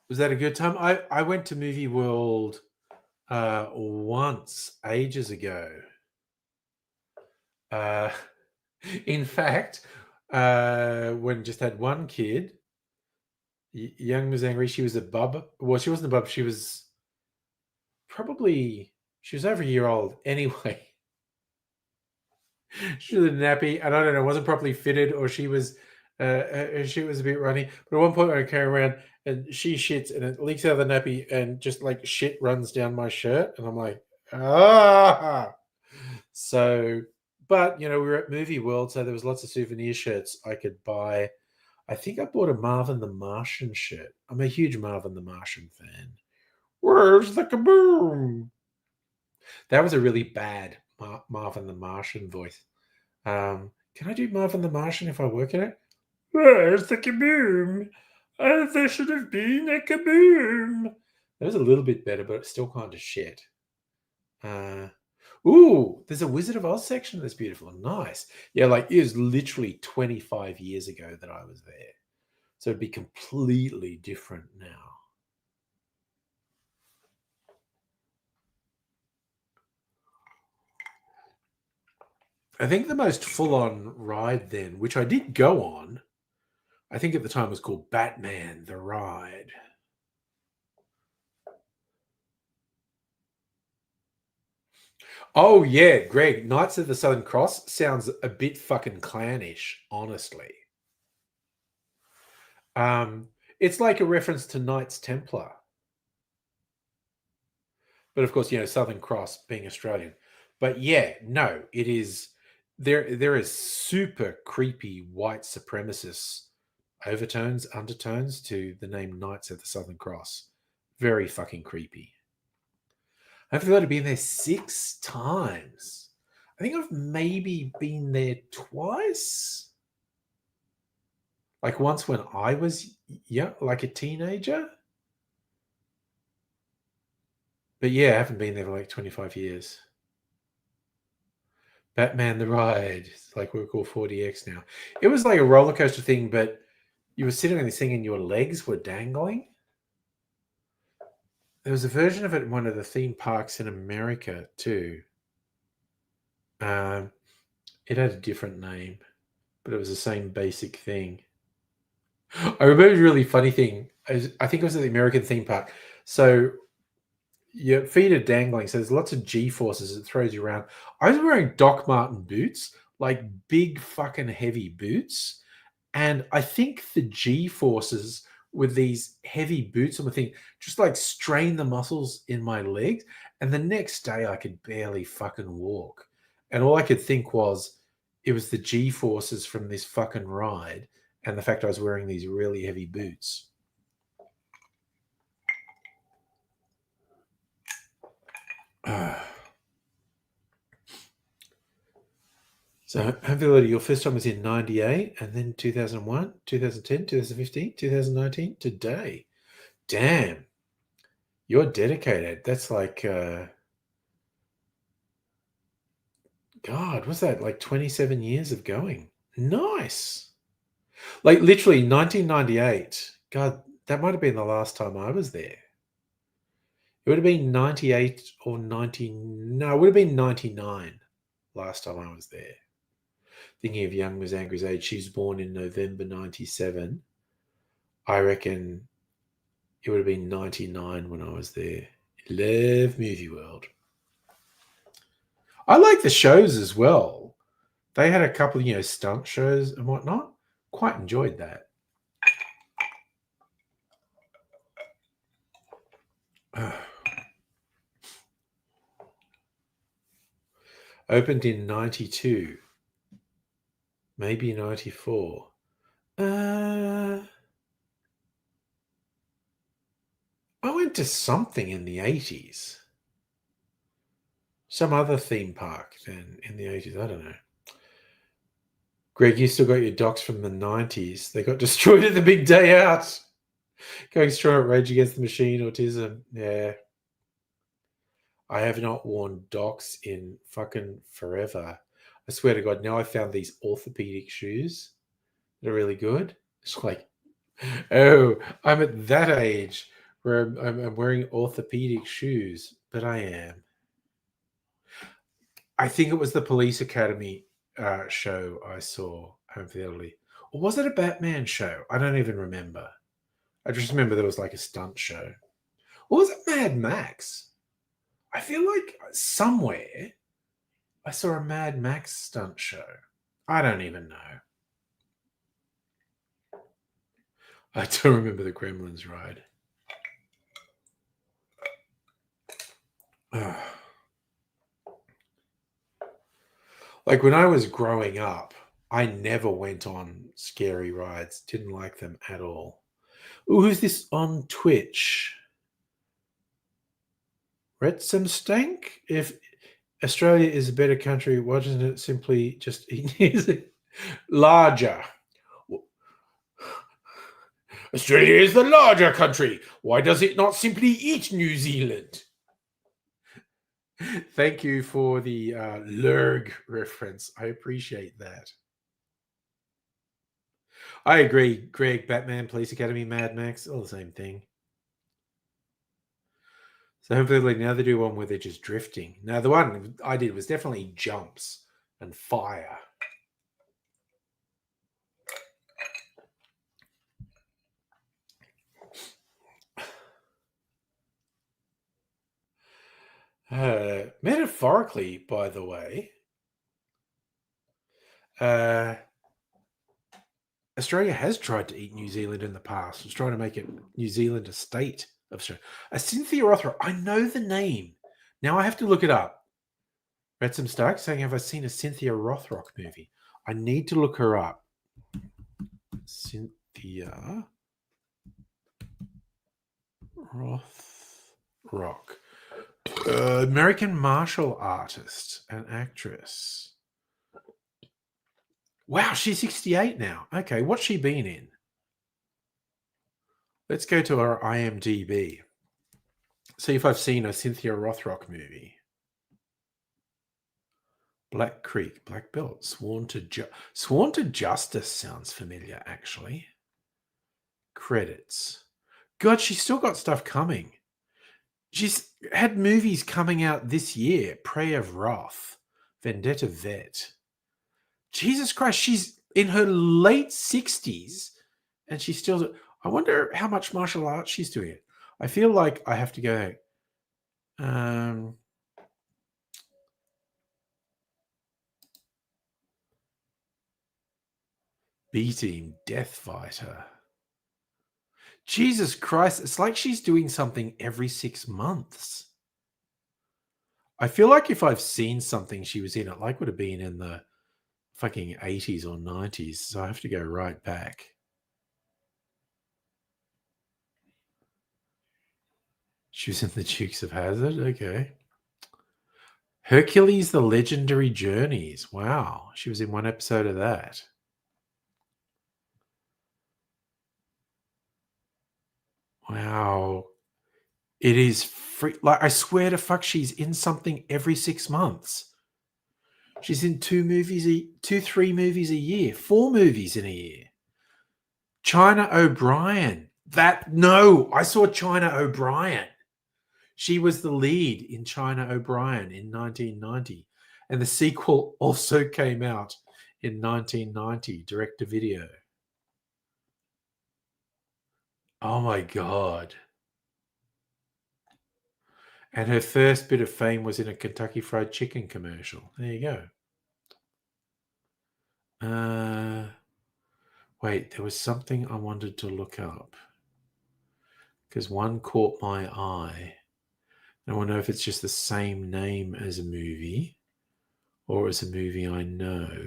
Was that a good time? I went to Movie World once ages ago. Uh, in fact, when just had one kid, young was angry. She was a bub. Well, she wasn't a bub. She was probably she was over a year old anyway. She was a nappy, and I don't know, wasn't properly fitted, or she was a bit runny. But at one point, I came around and she shits, and it leaks out of the nappy, and just like shit runs down my shirt, and I'm like, ah. So, but you know, we were at Movie World, so there was lots of souvenir shirts I could buy. I think I bought a Marvin the Martian shirt. I'm a huge Marvin the Martian fan. Where's the kaboom? That was a really bad Marvin the Martian voice. Can I do Marvin the Martian if I work in it? Where's the kaboom? There should have been a kaboom. That was a little bit better, but it's still kind of shit. Ooh, there's a Wizard of Oz section that's beautiful. Nice. Yeah, like it was literally 25 years ago that I was there. So it'd be completely different now. I think the most full on ride then, which I did go on, I think at the time was called Batman the Ride. Oh yeah, Greg, Knights of the Southern Cross sounds a bit fucking clownish, honestly. It's like a reference to Knights Templar. But of course, you know, Southern Cross being Australian. But yeah, no, it is there is super creepy white supremacist overtones, undertones to the name Knights of the Southern Cross. Very fucking creepy. I've only been there 6 times. I think I've maybe been there twice. Like once when I was like a teenager. But yeah, I haven't been there for like 25 years. Batman the Ride. It's like we're called 40X now. It was like a roller coaster thing, but you were sitting on this thing and your legs were dangling. There was a version of it in one of the theme parks in America too. Um, it had a different name, but it was the same basic thing. I remember a really funny thing. I think it was at the American theme park. So your feet are dangling, so there's lots of G forces that throws you around. I was wearing Doc Marten boots, like big fucking heavy boots, and I think the G forces with these heavy boots on the thing just like strained the muscles in my legs. And the next day, I could barely fucking walk, and all I could think was it was the G forces from this fucking ride, and the fact I was wearing these really heavy boots. So, Hability, your first time was in 98 and then 2001, 2010, 2015, 2019, today. Damn, you're dedicated. That's like, God, what's that? Like 27 years of going. Nice. Like literally 1998. God, that might have been the last time I was there. It would have been 98 or 90. No, it would have been 99 last time I was there. Thinking of Young Miss Angry's age, she was born in November 97. I reckon it would have been 99 when I was there. Love Movie World. I like the shows as well. They had a couple of, stunt shows and whatnot. Quite enjoyed that. Opened in 92. Maybe 94. I went to something in the 80s. Some other theme park then in the 80s. I don't know. Greg, you still got your docs from the 90s. They got destroyed at the big day out. Going strong at Rage Against the Machine, Autism. Yeah. I have not worn docs in fucking forever. I swear to God, now I found these orthopedic shoes. They're really good. It's like, oh, I'm at that age where I'm wearing orthopedic shoes, but I am. I think it was the Police Academy show I saw Home for the Elderly. Or was it a Batman show? I don't even remember. I just remember there was like a stunt show. Or was it Mad Max? I feel like somewhere I saw a Mad Max stunt show. I don't even know. I don't remember the Gremlins ride. Like when I was growing up, I never went on scary rides. Didn't like them at all. Ooh, who's this on Twitch? Retsum Stank? If Australia is a better country, why doesn't it simply just eat larger? Australia is the larger country. Why does it not simply eat New Zealand? Thank you for the Lurg reference. I appreciate that. I agree. Greg, Batman, Police Academy, Mad Max, all the same thing. So hopefully now they do one where they're just drifting. Now, the one I did was definitely jumps and fire. Metaphorically, by the way, Australia has tried to eat New Zealand in the past. It's trying to make it New Zealand a state of Australia. A Cynthia Rothrock. I know the name. Now I have to look it up. Read some Stark saying, have I seen a Cynthia Rothrock movie? I need to look her up. Cynthia Rothrock. American martial artist and actress. Wow, she's 68 now. Okay, what's she been in? Let's go to her IMDb. See if I've seen a Cynthia Rothrock movie. Black Creek, Black Belt, Sworn to Justice sounds familiar, actually. Credits. God, she's still got stuff coming. She's had movies coming out this year. Prey of Wrath, Vendetta Vet. Jesus Christ, she's in her late 60s and she's still... I wonder how much martial arts she's doing it. I feel like I have to go... B-Team, Death Fighter. Jesus Christ, it's like she's doing something every 6 months. I feel like if I've seen something she was in, it like would have been in the fucking 80s or 90s. So I have to go right back. She was in the Dukes of Hazzard. Okay. Hercules, The Legendary Journeys. Wow. She was in one episode of that. Wow. It is free. Like, I swear to fuck, she's in something every 6 months. She's in 3 movies a year, 4 movies in a year. China O'Brien. I saw China O'Brien. She was the lead in China O'Brien in 1990. And the sequel also came out in 1990, direct to video. Oh my God. And her first bit of fame was in a Kentucky Fried Chicken commercial. There you go. Wait, there was something I wanted to look up because one caught my eye. I want to know if it's just the same name as a movie or as a movie I know.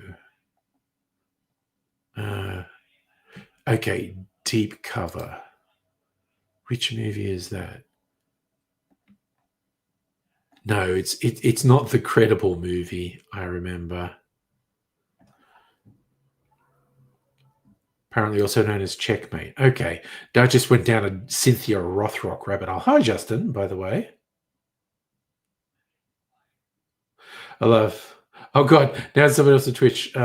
Okay, Deep Cover. Which movie is that? No, it's not the Credible movie, I remember. Apparently also known as Checkmate. Okay, that just went down a Cynthia Rothrock rabbit hole. Hi, Justin, by the way. I love... Oh, God, now someone else on Twitch.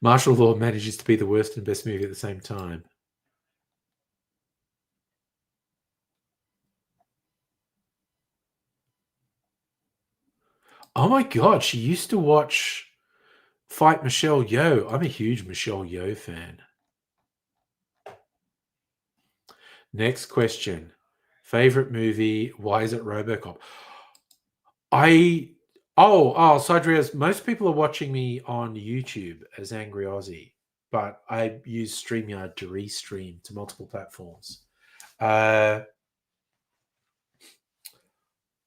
Martial Law manages to be the worst and best movie at the same time. Oh my God, she used to watch Fight Michelle Yeoh. I'm a huge Michelle Yeoh fan. Next question. Favorite movie? Why is it RoboCop? Sidrias, most people are watching me on YouTube as Angry Aussie, but I use StreamYard to restream to multiple platforms.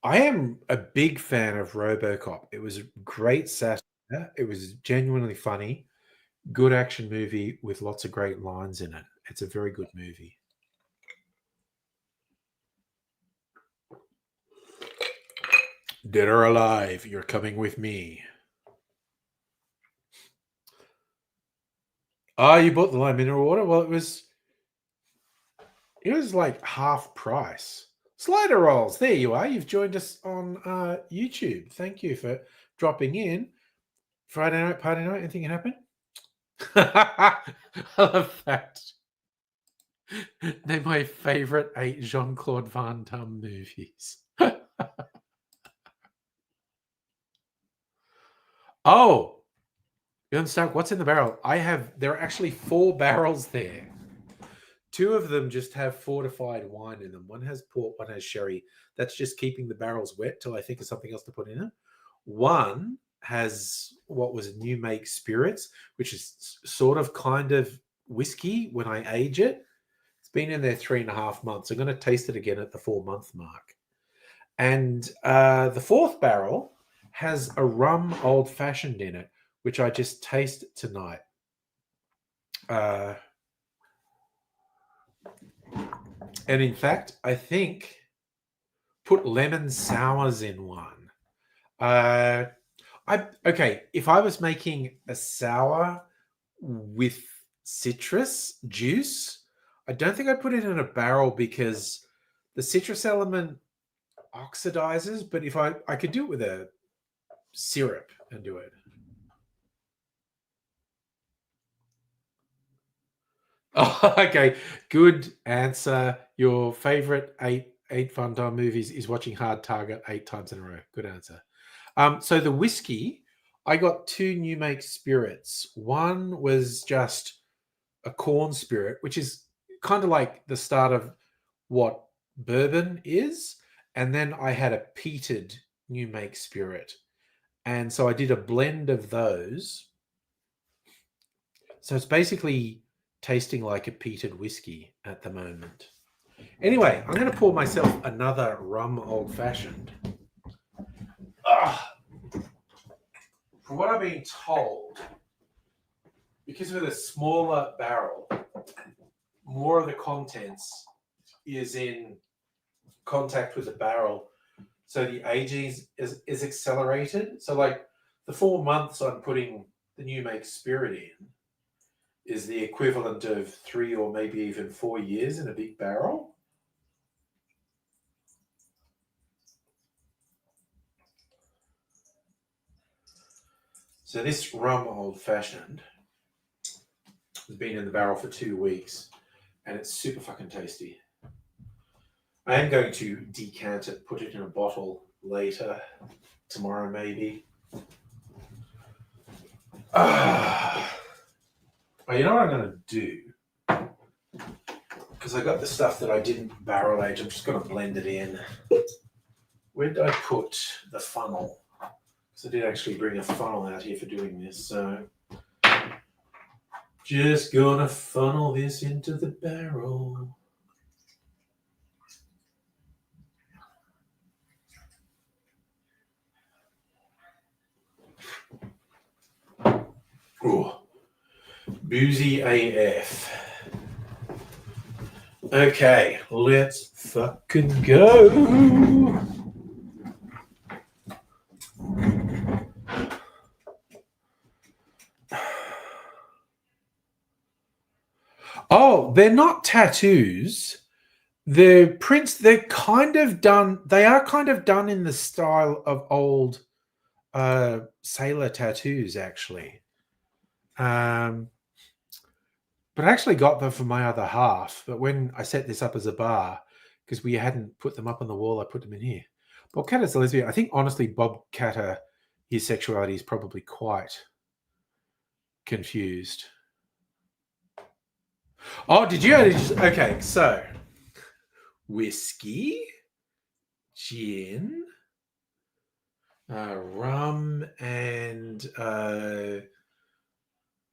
I am a big fan of RoboCop. It was a great satire. It was genuinely funny. Good action movie with lots of great lines in it. It's a very good movie. Dead or alive, you're coming with me. Oh, you bought the lime mineral water? Well, it was like half price. Slider rolls. There you are. You've joined us on YouTube. Thank you for dropping in. Friday night, party night. Anything can happen? I love that. They're my favorite 8 Jean-Claude Van Damme movies. Oh, you understand what's in the barrel? There are actually 4 barrels there. 2 of them just have fortified wine in them. One has port, one has sherry. That's just keeping the barrels wet till I think of something else to put in it. One has what was new make spirits, which is sort of kind of whiskey when I age it. It's been in there 3.5 months. I'm going to taste it again at the 4-month mark. And the 4th barrel has a rum old fashioned in it, which I just taste tonight. And in fact, I think put lemon sours in one. If I was making a sour with citrus juice, I don't think I'd put it in a barrel because the citrus element oxidizes. But if I could do it with a syrup and do it. Oh, okay, good answer. Your favorite eight Van Damme movies is watching Hard Target 8 times in a row. Good answer. So the whiskey, I got 2 new make spirits. One was just a corn spirit, which is kind of like the start of what bourbon is. And then I had a peated new make spirit. And so I did a blend of those. So it's basically tasting like a peated whiskey at the moment. Anyway, I'm going to pour myself another rum old fashioned. From what I've been told, because with a smaller barrel, more of the contents is in contact with the barrel. So the aging is accelerated. So like the 4 months I'm putting the new make spirit in is the equivalent of 3 or maybe even 4 years in a big barrel. So this rum old fashioned has been in the barrel for 2 weeks and it's super fucking tasty. I am going to decant it, put it in a bottle later, tomorrow maybe. Well, you know what I'm going to do? Because I got the stuff that I didn't barrel age. I'm just going to blend it in. Where did I put the funnel? Because I did actually bring a funnel out here for doing this. So just going to funnel this into the barrel. Ooh. Boozy AF. Okay, let's fucking go. Oh, they're not tattoos. The prints, they're kind of done, they are kind of done in the style of old sailor tattoos, actually. But I actually got them from my other half. But when I set this up as a bar, because we hadn't put them up on the wall, I put them in here. Bob Catter's a lesbian. I think, honestly, Bob Catter, his sexuality is probably quite confused. Oh, did you? Okay, so whiskey, gin, rum, and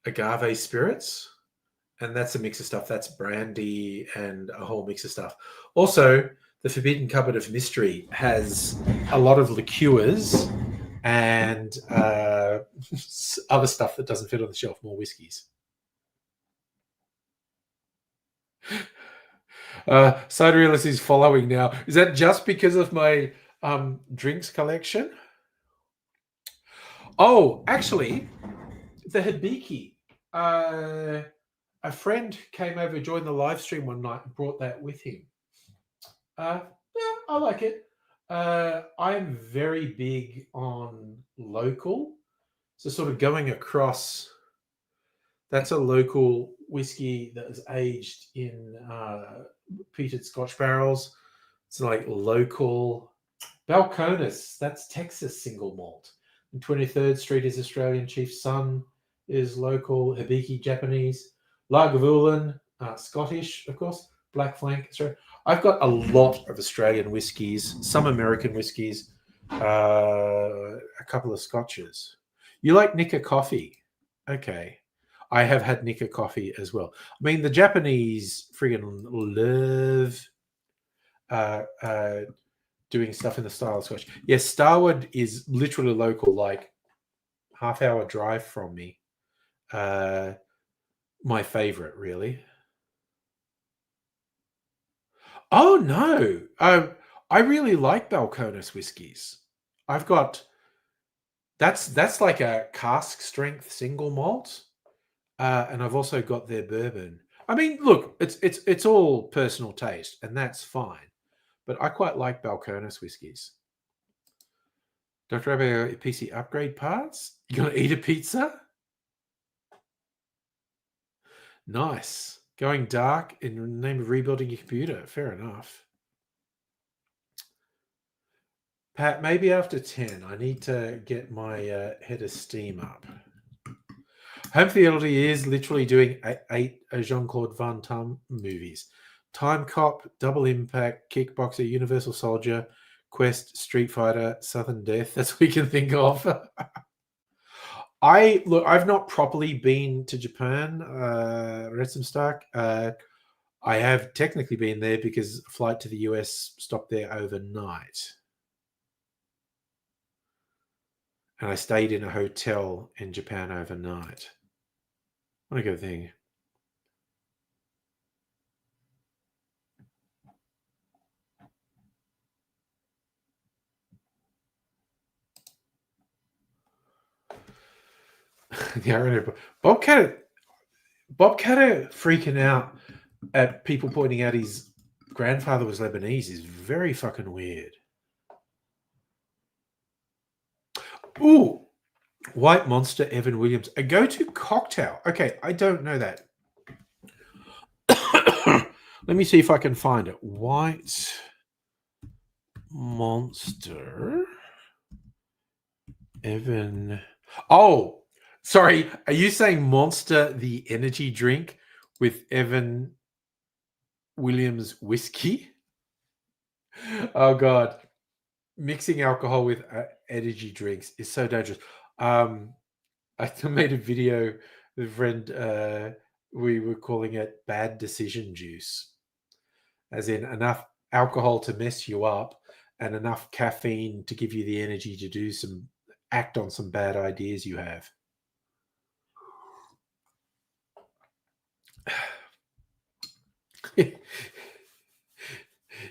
agave spirits. And that's a mix of stuff. That's brandy and a whole mix of stuff. Also, the Forbidden Cupboard of Mystery has a lot of liqueurs and other stuff that doesn't fit on the shelf, more whiskies. Cider Realist is following now. Is that just because of my drinks collection? Oh, actually, the Hibiki. A friend came over, joined the live stream one night, and brought that with him. Yeah, I like it. I'm very big on local. So sort of going across, that's a local whiskey that is aged in peated Scotch barrels. It's like local. Balcones, that's Texas single malt. And 23rd Street is Australian. Chief Sun is local. Hibiki, Japanese. Lagavulin, Scottish, of course. Black Flank, Australia. I've got a lot of Australian whiskies, some American whiskies, a couple of Scotches. You like Nikka coffee? Okay. I have had Nikka coffee as well. I mean, the Japanese friggin' love doing stuff in the style of Scotch. Yes, Starwood is literally local, like half-hour drive from me. My favorite, really. Oh no, I really like Balcones whiskies. I've got that's like a cask strength single malt, and I've also got their bourbon. I mean, look, it's all personal taste, and that's fine. But I quite like Balcones whiskies. Dr. Abbey, PC upgrade parts? You gonna eat a pizza? Nice. Going dark in the name of rebuilding your computer. Fair enough. Pat, maybe after 10, I need to get my head of steam up. Home Theology is literally doing eight Jean-Claude Van Damme movies. Time Cop, Double Impact, Kickboxer, Universal Soldier, Quest, Street Fighter, Southern Death. That's what we can think of. I've not properly been to Japan, Retzenstock. I have technically been there because a flight to the US stopped there overnight. And I stayed in a hotel in Japan overnight. What a good thing. Bob Catter freaking out at people pointing out his grandfather was Lebanese is very fucking weird. Ooh, White Monster, Evan Williams. A go-to cocktail. Okay, I don't know that. Let me see if I can find it. White Monster. Evan. Oh, sorry. Are you saying Monster the energy drink with Evan Williams whiskey? Oh God, mixing alcohol with energy drinks is so dangerous. I made a video with a friend. We were calling it bad decision juice, as in enough alcohol to mess you up and enough caffeine to give you the energy to do some act on some bad ideas you have.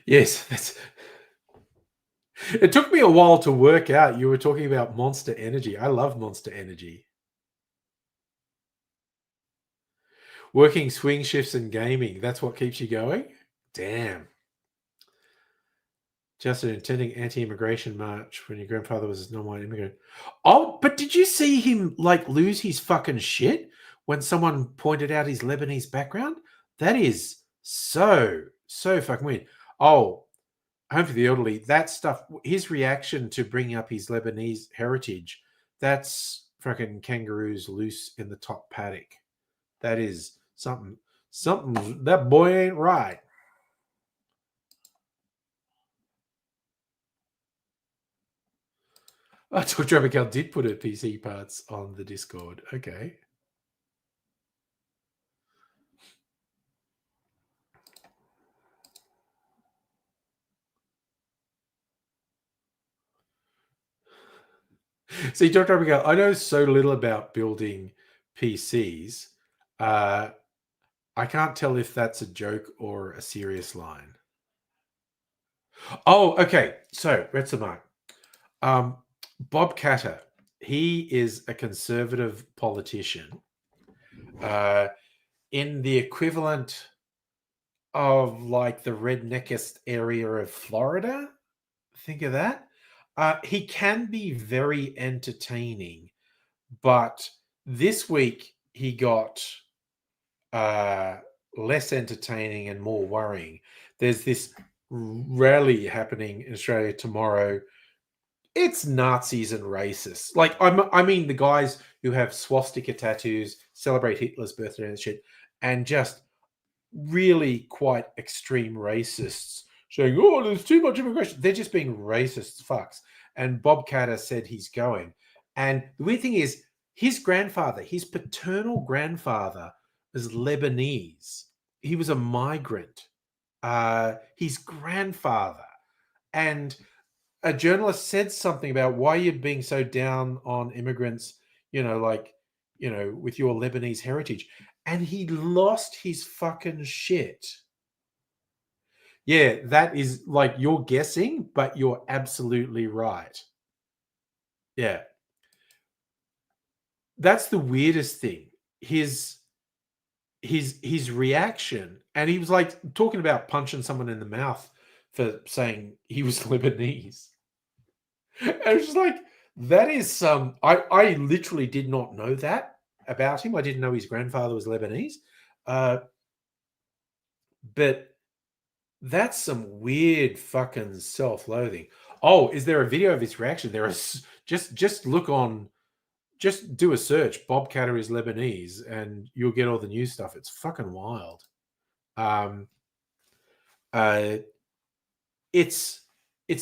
Yes, that's. It took me a while to work out you were talking about Monster Energy. I love Monster Energy. Working swing shifts and gaming, that's what keeps you going? Damn. Just an attending anti-immigration march when your grandfather was a non-white immigrant. Oh, but did you see him like lose his fucking shit when someone pointed out his Lebanese background? That is so fucking weird. Oh, Home for the Elderly, that stuff, his reaction to bringing up his Lebanese heritage, that's fucking kangaroos loose in the top paddock. That is something that boy ain't right. I thought Tropical did put her PC parts on the Discord. Okay. See, Dr. Abigail, I know so little about building PCs. I can't tell if that's a joke or a serious line. Oh, okay. So, Retsamark. Bob Catter, he is a conservative politician in the equivalent of like the redneckest area of Florida. Think of that. He can be very entertaining, but this week he got less entertaining and more worrying. There's this rally happening in Australia tomorrow. It's Nazis and racists. Like I mean, the guys who have swastika tattoos, celebrate Hitler's birthday and shit, and just really quite extreme racists saying, "Oh, there's too much immigration." They're just being racist fucks. And Bob Catter said he's going. And the weird thing is, his grandfather, his paternal grandfather, was Lebanese. He was a migrant. His grandfather, and a journalist said something about why you're being so down on immigrants, with your Lebanese heritage. And he lost his fucking shit. Yeah, that is like you're guessing, but you're absolutely right. Yeah. That's the weirdest thing. His reaction, and he was like talking about punching someone in the mouth for saying he was Lebanese. And I was just like, that is some. I literally did not know that about him. I didn't know his grandfather was Lebanese. But that's some weird fucking self-loathing. Oh, is there a video of his reaction? There is. Just look on. Just do a search. Bob Catter is Lebanese, and you'll get all the new stuff. It's fucking wild. Um, uh, it's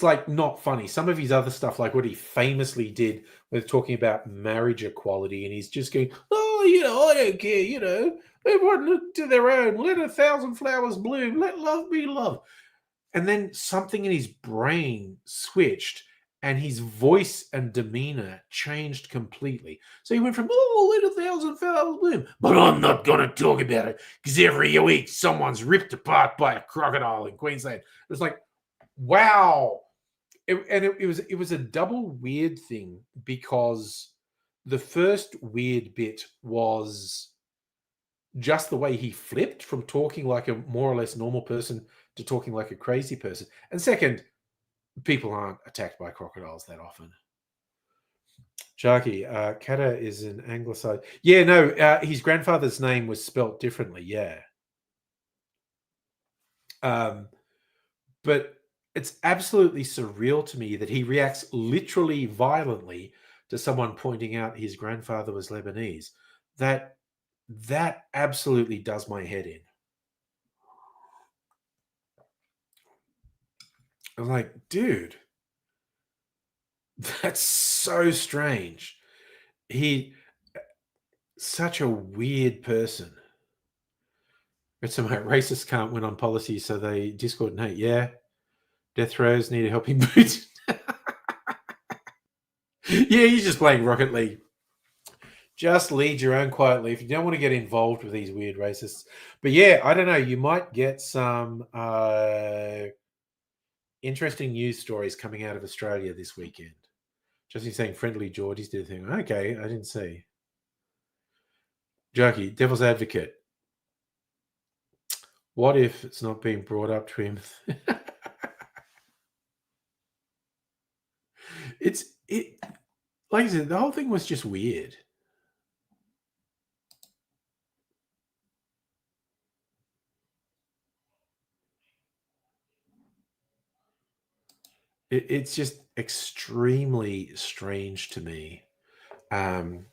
like not funny. Some of his other stuff, like what he famously did with talking about marriage equality, and he's just going, "Oh, I don't care. Everyone look to their own. Let 1,000 flowers bloom. Let love be love." And then something in his brain switched, and his voice and demeanor changed completely. So he went from, "Oh, let 1,000 flowers bloom," but I'm not going to talk about it because every week someone's ripped apart by a crocodile in Queensland. It was like, wow. It was a double weird thing, because the first weird bit was just the way he flipped from talking like a more or less normal person to talking like a crazy person. And second, people aren't attacked by crocodiles that often. Sharky, Kata is an anglicized. Yeah, no, his grandfather's name was spelt differently. Yeah. But it's absolutely surreal to me that he reacts literally violently to someone pointing out his grandfather was Lebanese. That that absolutely does my head in. I'm like, dude, that's so strange. He such a weird person. It's like racists can't win on policy, so they discoordinate. Yeah, death rows need a helping boot. Yeah, he's just playing Rocket League. Just lead your own quietly if you don't want to get involved with these weird racists. But yeah, I don't know. You might get some interesting news stories coming out of Australia this weekend. Just saying, friendly Geordies did a thing. Okay, I didn't see. Jackie, devil's advocate. What if it's not being brought up to him? It like I said, the whole thing was just weird. It's just extremely strange to me. Um,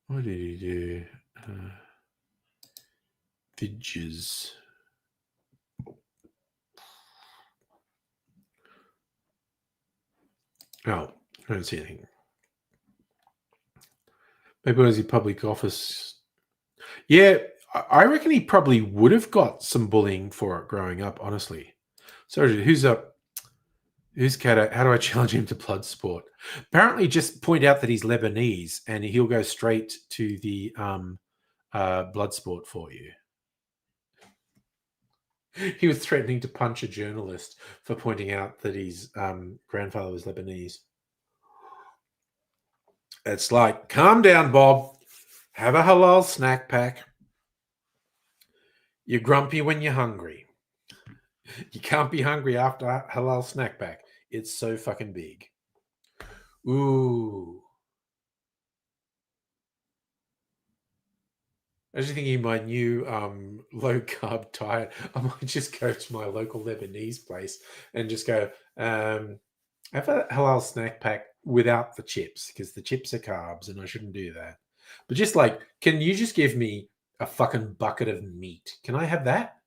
what did he do? Vidges. Oh, I don't see anything. Maybe it was his public office. Yeah, I reckon he probably would have got some bullying for it growing up, honestly. Sorry, who's up? Who's Kato? How do I challenge him to blood sport? Apparently, just point out that he's Lebanese and he'll go straight to the blood sport for you. He was threatening to punch a journalist for pointing out that his grandfather was Lebanese. It's like, calm down, Bob. Have a halal snack pack. You're grumpy when you're hungry. You can't be hungry after halal snack pack. It's so fucking big. Ooh. I was just thinking my new low carb diet. I might just go to my local Lebanese place and just go, have a halal snack pack without the chips because the chips are carbs and I shouldn't do that. But just like, can you just give me a fucking bucket of meat? Can I have that?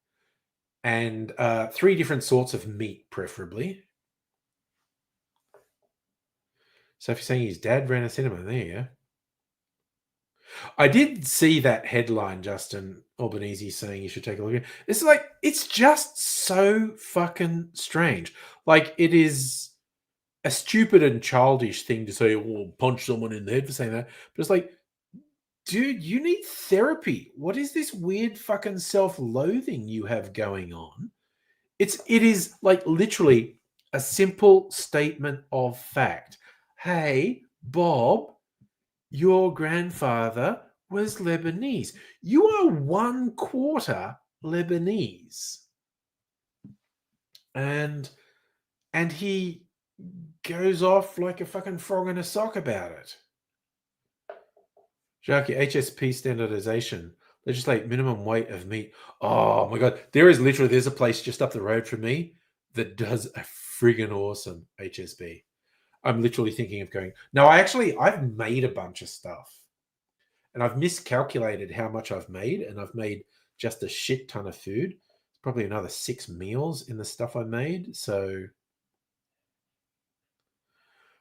And 3 different sorts of meat, preferably. So if you're saying his dad ran a cinema, there you go. I did see that headline, Justin Albanese saying you should take a look at it. It's like, it's just so fucking strange. Like, it is a stupid and childish thing to say, well, punch someone in the head for saying that. But it's like, dude, you need therapy. What is this weird fucking self-loathing you have going on? It is like literally a simple statement of fact. Hey, Bob, your grandfather was Lebanese. You are 1/4 Lebanese. And he goes off like a fucking frog in a sock about it. Jackie, HSP standardization. Legislate minimum weight of meat. Oh my god. There's a place just up the road from me that does a friggin' awesome HSP. I'm literally thinking of going. No, I've made a bunch of stuff. And I've miscalculated how much I've made, and I've made just a shit ton of food. It's probably another 6 meals in the stuff I made. So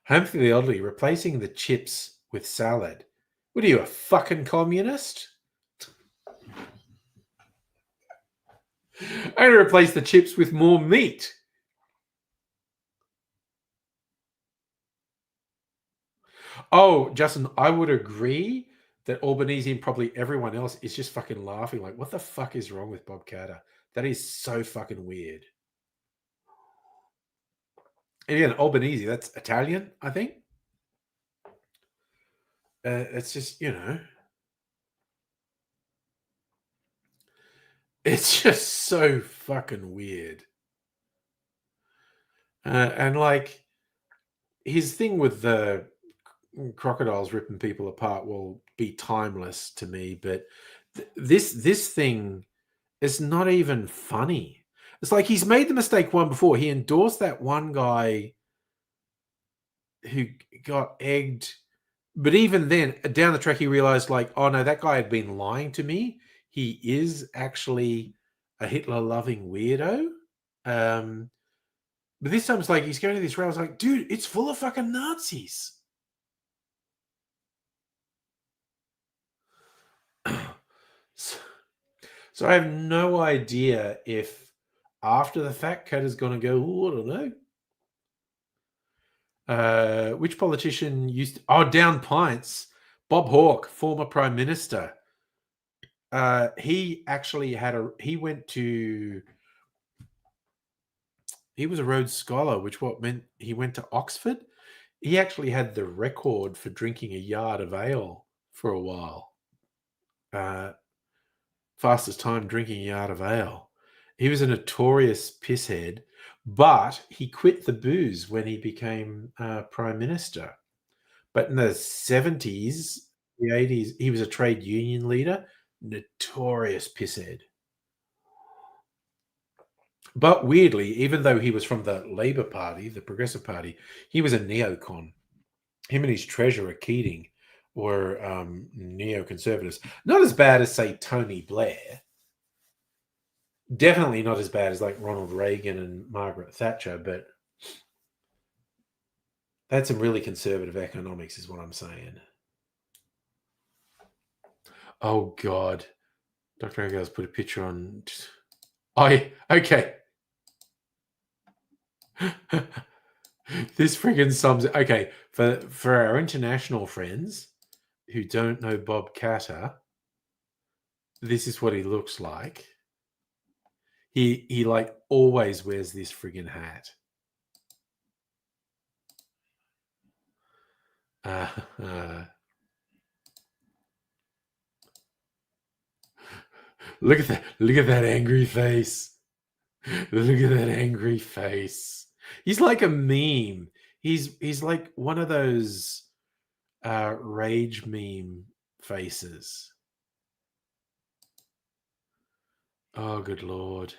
home for the elderly, replacing the chips with salad. What are you, a fucking communist? I'm going to replace the chips with more meat. Oh, Justin, I would agree that Albanese and probably everyone else is just fucking laughing. Like, what the fuck is wrong with Bob Carter? That is so fucking weird. And again, Albanese, that's Italian, I think. It's just, it's just so fucking weird. And like, his thing with the crocodiles ripping people apart will be timeless to me, but this thing is not even funny. It's like he's made the mistake one before. He endorsed that one guy who got egged, but even then, down the track, he realized, like, oh no, that guy had been lying to me. He is actually a Hitler-loving weirdo. Um, but this time, it's like he's going to this rally. I was like, dude, it's full of fucking Nazis. so, so I have no idea if after the fact Cut is going to go, oh, I don't know. Which politician used to, down pints? Bob Hawke, former prime minister. He actually he was a Rhodes Scholar, which what meant he went to Oxford. He actually had the record for drinking a yard of ale for a while. Fastest time drinking a yard of ale. He was a notorious pisshead, but he quit the booze when he became prime minister. But in the 70s, the 80s, he was a trade union leader, notorious pisshead. But weirdly, even though he was from the Labour Party, the Progressive Party, he was a neocon. Him and his treasurer, Keating, were neoconservatives. Not as bad as, say, Tony Blair. Definitely not as bad as, like, Ronald Reagan and Margaret Thatcher, but that's some really conservative economics is what I'm saying. Oh, God. Dr. Agar's put a picture on... okay. This friggin' sums it. Okay, for our international friends who don't know Bob Catter, this is what he looks like. He like always wears this friggin' hat. Look at that! Look at that angry face! Look at that angry face! He's like a meme. He's like one of those rage meme faces. Oh, good lord!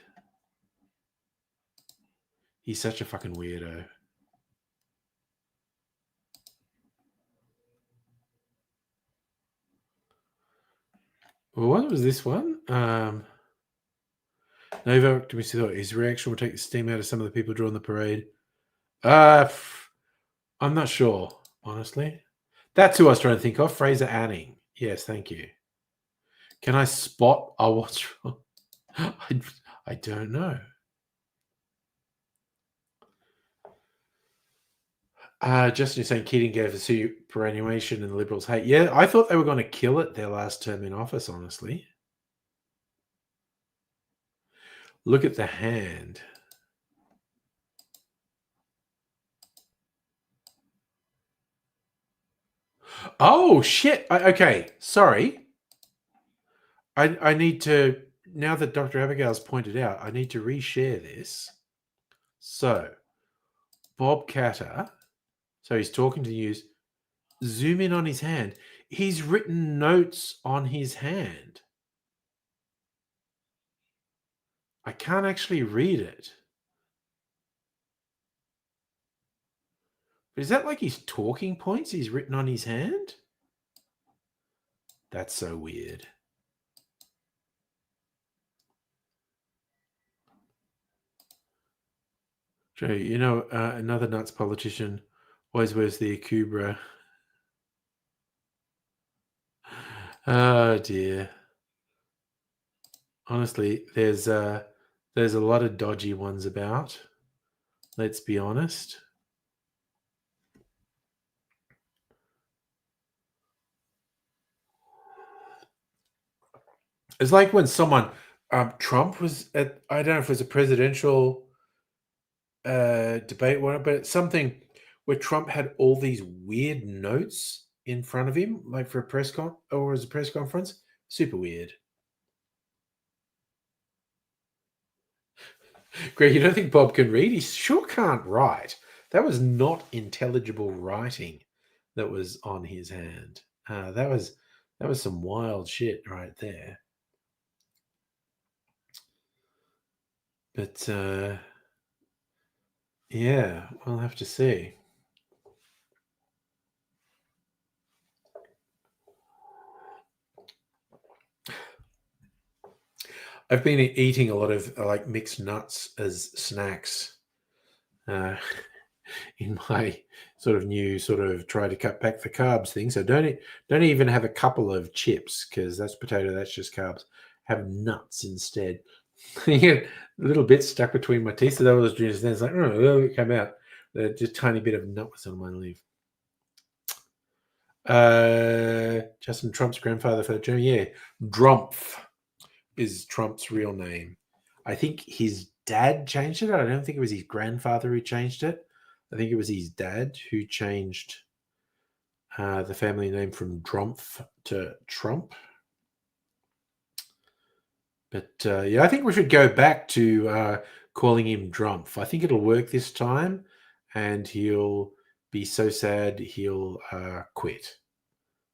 He's such a fucking weirdo. Well, what was this one? Nova optimistic thought his reaction will take the steam out of some of the people drawing the parade. I'm not sure, honestly. That's who I was trying to think of. Fraser Anning. Yes, thank you. Can I spot? Oh, what's wrong? I don't know. Justin is saying Keating gave a superannuation and the Liberals hate. Yeah, I thought they were going to kill it their last term in office, honestly. Look at the hand. Oh, shit. Okay, sorry. I need to, now that Dr. Abigail's pointed out, I need to reshare this. So, Bob Catter, so he's talking to the news. Zoom in on his hand. He's written notes on his hand. I can't actually read it. But is that like his talking points he's written on his hand? That's so weird. Joe, you know, another nuts politician always wears the Akubra. Oh dear. Honestly, there's a lot of dodgy ones about. Let's be honest. It's like when someone, Trump was at, I don't know if it was a presidential debate, but it's something where Trump had all these weird notes in front of him, like for a press or as a press conference. Super weird. Greg, you don't think Bob can read? He sure can't write. That was not intelligible writing that was on his hand. That was some wild shit right there. But yeah, we'll have to see. I've been eating a lot of like mixed nuts as snacks uh, in my sort of new sort of try to cut back the carbs thing. So don't even have a couple of chips because that's potato, that's just carbs. Have nuts instead. You get a little bit stuck between my teeth. So that was just then it's like, oh, it came out. Just tiny bit of nut was on my leaf. Justin Trump's grandfather for Germany. Yeah, Drumpf is Trump's real name. I think his dad changed it. I don't think it was his grandfather who changed it. I think it was his dad who changed the family name from Drumpf to Trump. But yeah, I think we should go back to calling him Drumpf. I think it'll work this time, and he'll be so sad he'll quit.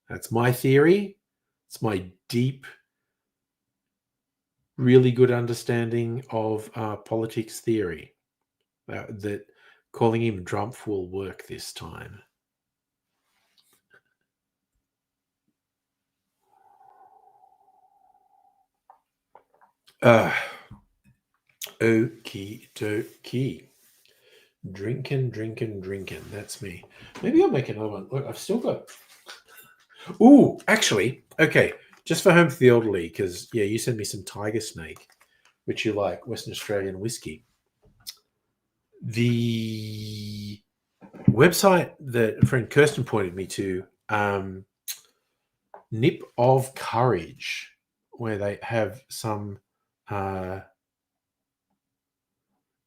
That's my theory. It's my deep, really good understanding of politics theory that calling him Drumpf will work this time. Okie dokie. Drinking. That's me. Maybe I'll make another one. Look, I've still got. Ooh, actually, okay. Just for home for the elderly, because yeah, you sent me some Tiger Snake, which you like, Western Australian whiskey. The website that friend Kirsten pointed me to, Nip of Courage, where they have some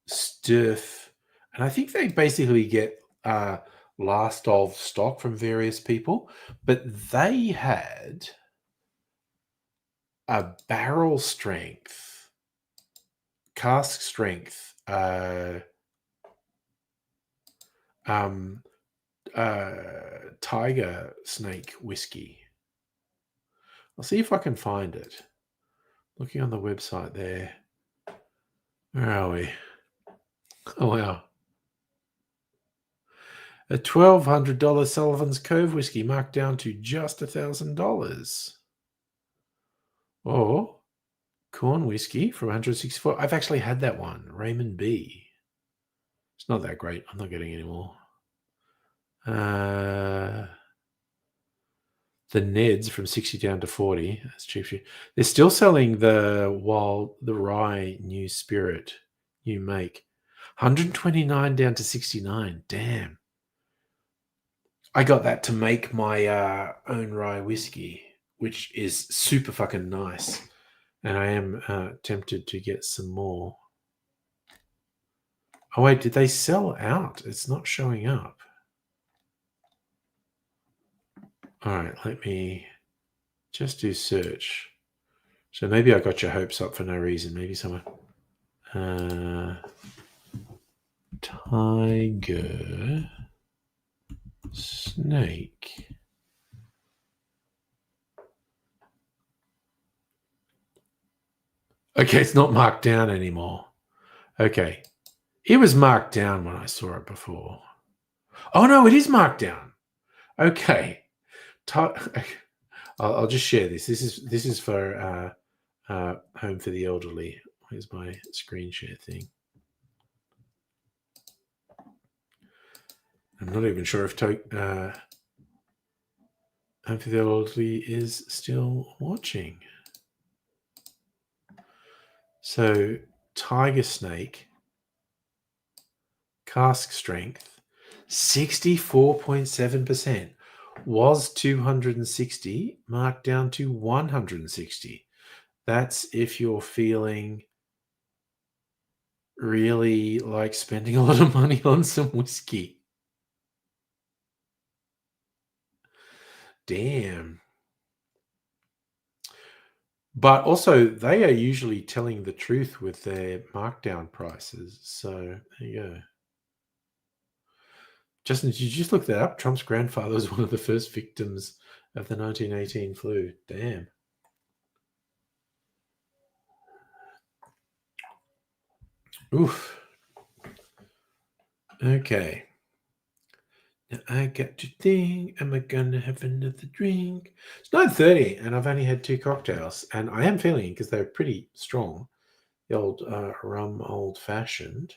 stuff, and I think they basically get last of stock from various people, but they had a barrel strength, cask strength, Tiger Snake whiskey. I'll see if I can find it. Looking on the website there. Where are we? Oh, wow. A $1,200 Sullivan's Cove whiskey marked down to just $1,000. Or corn whiskey for 164. I've actually had that one. Raymond B. It's not that great. I'm not getting any more. The Neds from 60 down to 40. That's cheap. They're still selling the rye new spirit, new make. 129 down to 69. Damn. I got that to make my own rye whiskey, which is super fucking nice. And I am tempted to get some more. Oh, wait, did they sell out? It's not showing up. All right, let me just do search. So maybe I got your hopes up for no reason. Maybe someone. Tiger Snake. Okay, it's not marked down anymore. Okay. It was marked down when I saw it before. Oh, no, it is marked down. Okay. I'll just share this. This is for Home for the Elderly. Where's my screen share thing? I'm not even sure if Home for the Elderly is still watching. So Tiger Snake, cask strength, 64.7%, was 260, marked down to 160. That's if you're feeling really like spending a lot of money on some whiskey. Damn. But also, they are usually telling the truth with their markdown prices. So there you go. Justin, did you just look that up? Trump's grandfather was one of the first victims of the 1918 flu. Damn. Oof. Okay. Now I got to think, am I gonna have another drink? It's 9:30 and I've only had 2 cocktails, and I am feeling, because they're pretty strong, the old rum old fashioned.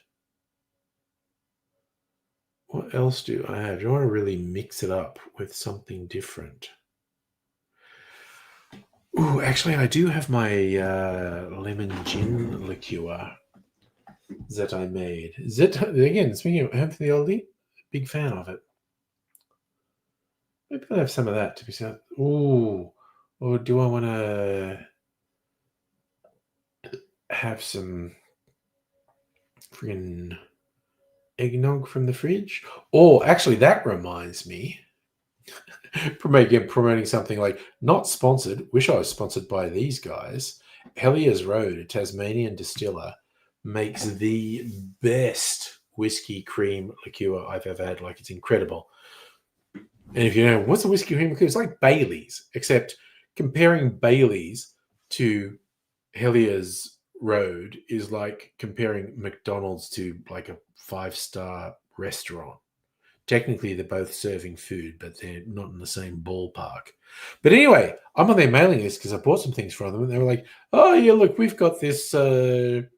What else do I have? Do I want to really mix it up with something different? Ooh, actually, I do have my lemon gin liqueur that I made. Again, speaking of Anthony Oldie, big fan of it. Maybe I'll have some of that to be said. Ooh, or do I want to have some friggin' eggnog from the fridge? Or actually, that reminds me, promoting something like not sponsored. Wish I was sponsored by these guys. Hellier's Road, a Tasmanian distiller, makes the best whiskey cream liqueur I've ever had. Like, it's incredible. And if you know what's a whiskey cream liqueur, it's like Bailey's, except comparing Bailey's to Hellier's Road is like comparing McDonald's to like a 5-star restaurant. Technically, they're both serving food, but they're not in the same ballpark. But anyway, I'm on their mailing list because I bought some things from them, and they were like, "Oh yeah, look, we've got this double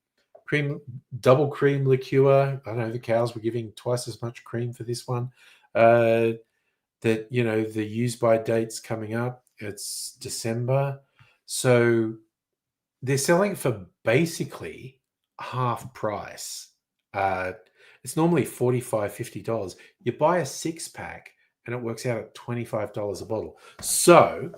cream liqueur. I don't know, the cows were giving twice as much cream for this one. That, you know, the use by date's coming up. It's December, so they're selling for basically half price. It's normally $45-$50. You buy a 6-pack and it works out at $25 a bottle. So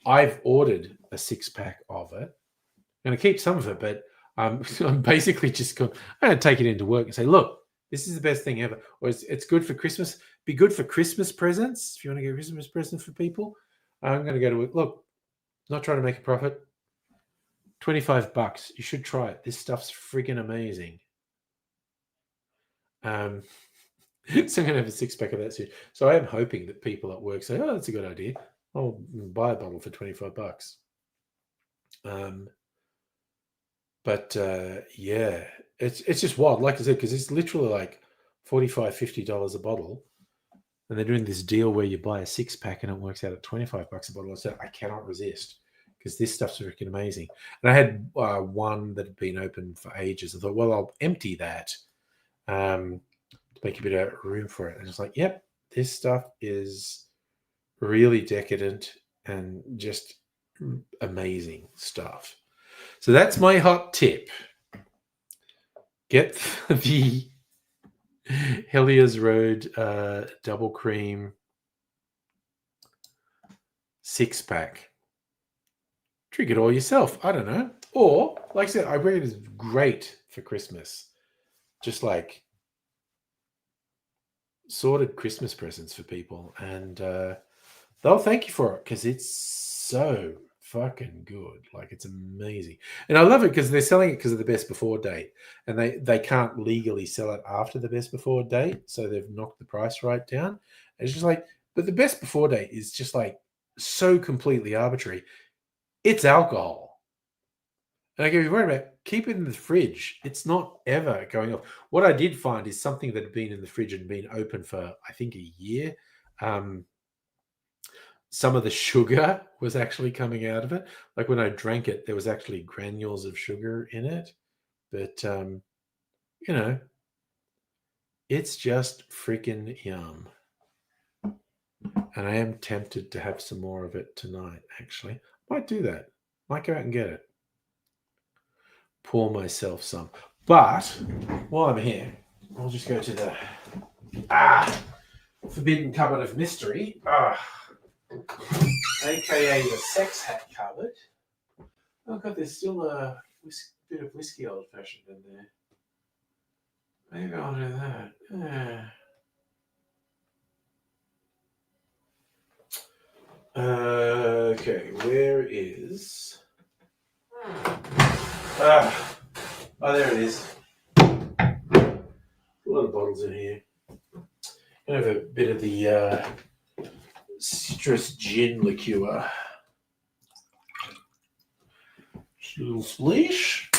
I've ordered a 6-pack of it. I'm going to keep some of it, but I'm basically just going to take it into work and say, look, this is the best thing ever. Or it's good for Christmas. Be good for Christmas presents. If you want to get Christmas presents for people, I'm going to go to it. Look, not trying to make a profit. $25. You should try it. This stuff's friggin' amazing. So I'm going to have a 6-pack of that soon. So I am hoping that people at work say, "Oh, that's a good idea. I'll buy a bottle for $25." But yeah, it's just wild. Like I said, because it's literally like $45-$50 a bottle, and they're doing this deal where you buy a 6-pack and it works out at $25 a bottle. So I cannot resist, because this stuff's freaking amazing. And I had one that had been open for ages. I thought, well, I'll empty that to make a bit of room for it. And it's like, yep, this stuff is really decadent and just amazing stuff. So that's my hot tip. Get the Hellier's Road double cream 6-pack. Drink it all yourself. I don't know. Or, like I said, I reckon it's great for Christmas. Just like sorted Christmas presents for people. And they'll thank you for it, because it's so fucking good. Like, it's amazing. And I love it because they're selling it because of the best before date. And they can't legally sell it after the best before date. So they've knocked the price right down. And it's just like, but the best before date is just like so completely arbitrary. It's alcohol. And I go, you're worried about, keep it in the fridge. It's not ever going off. What I did find is something that had been in the fridge and been open for, I think, a year. Some of the sugar was actually coming out of it. Like when I drank it, there was actually granules of sugar in it. But, you know, it's just freaking yum. And I am tempted to have some more of it tonight, actually. Might do that. Might go out and get it. Pour myself some. But while I'm here, I'll just go to the forbidden cupboard of mystery, aka the sex hat cupboard. Oh god, there's still a bit of whiskey old fashioned in there. Maybe I'll do that. Okay, where is? Oh, there it is. A lot of bottles in here. I have a bit of the citrus gin liqueur. Just a little splish.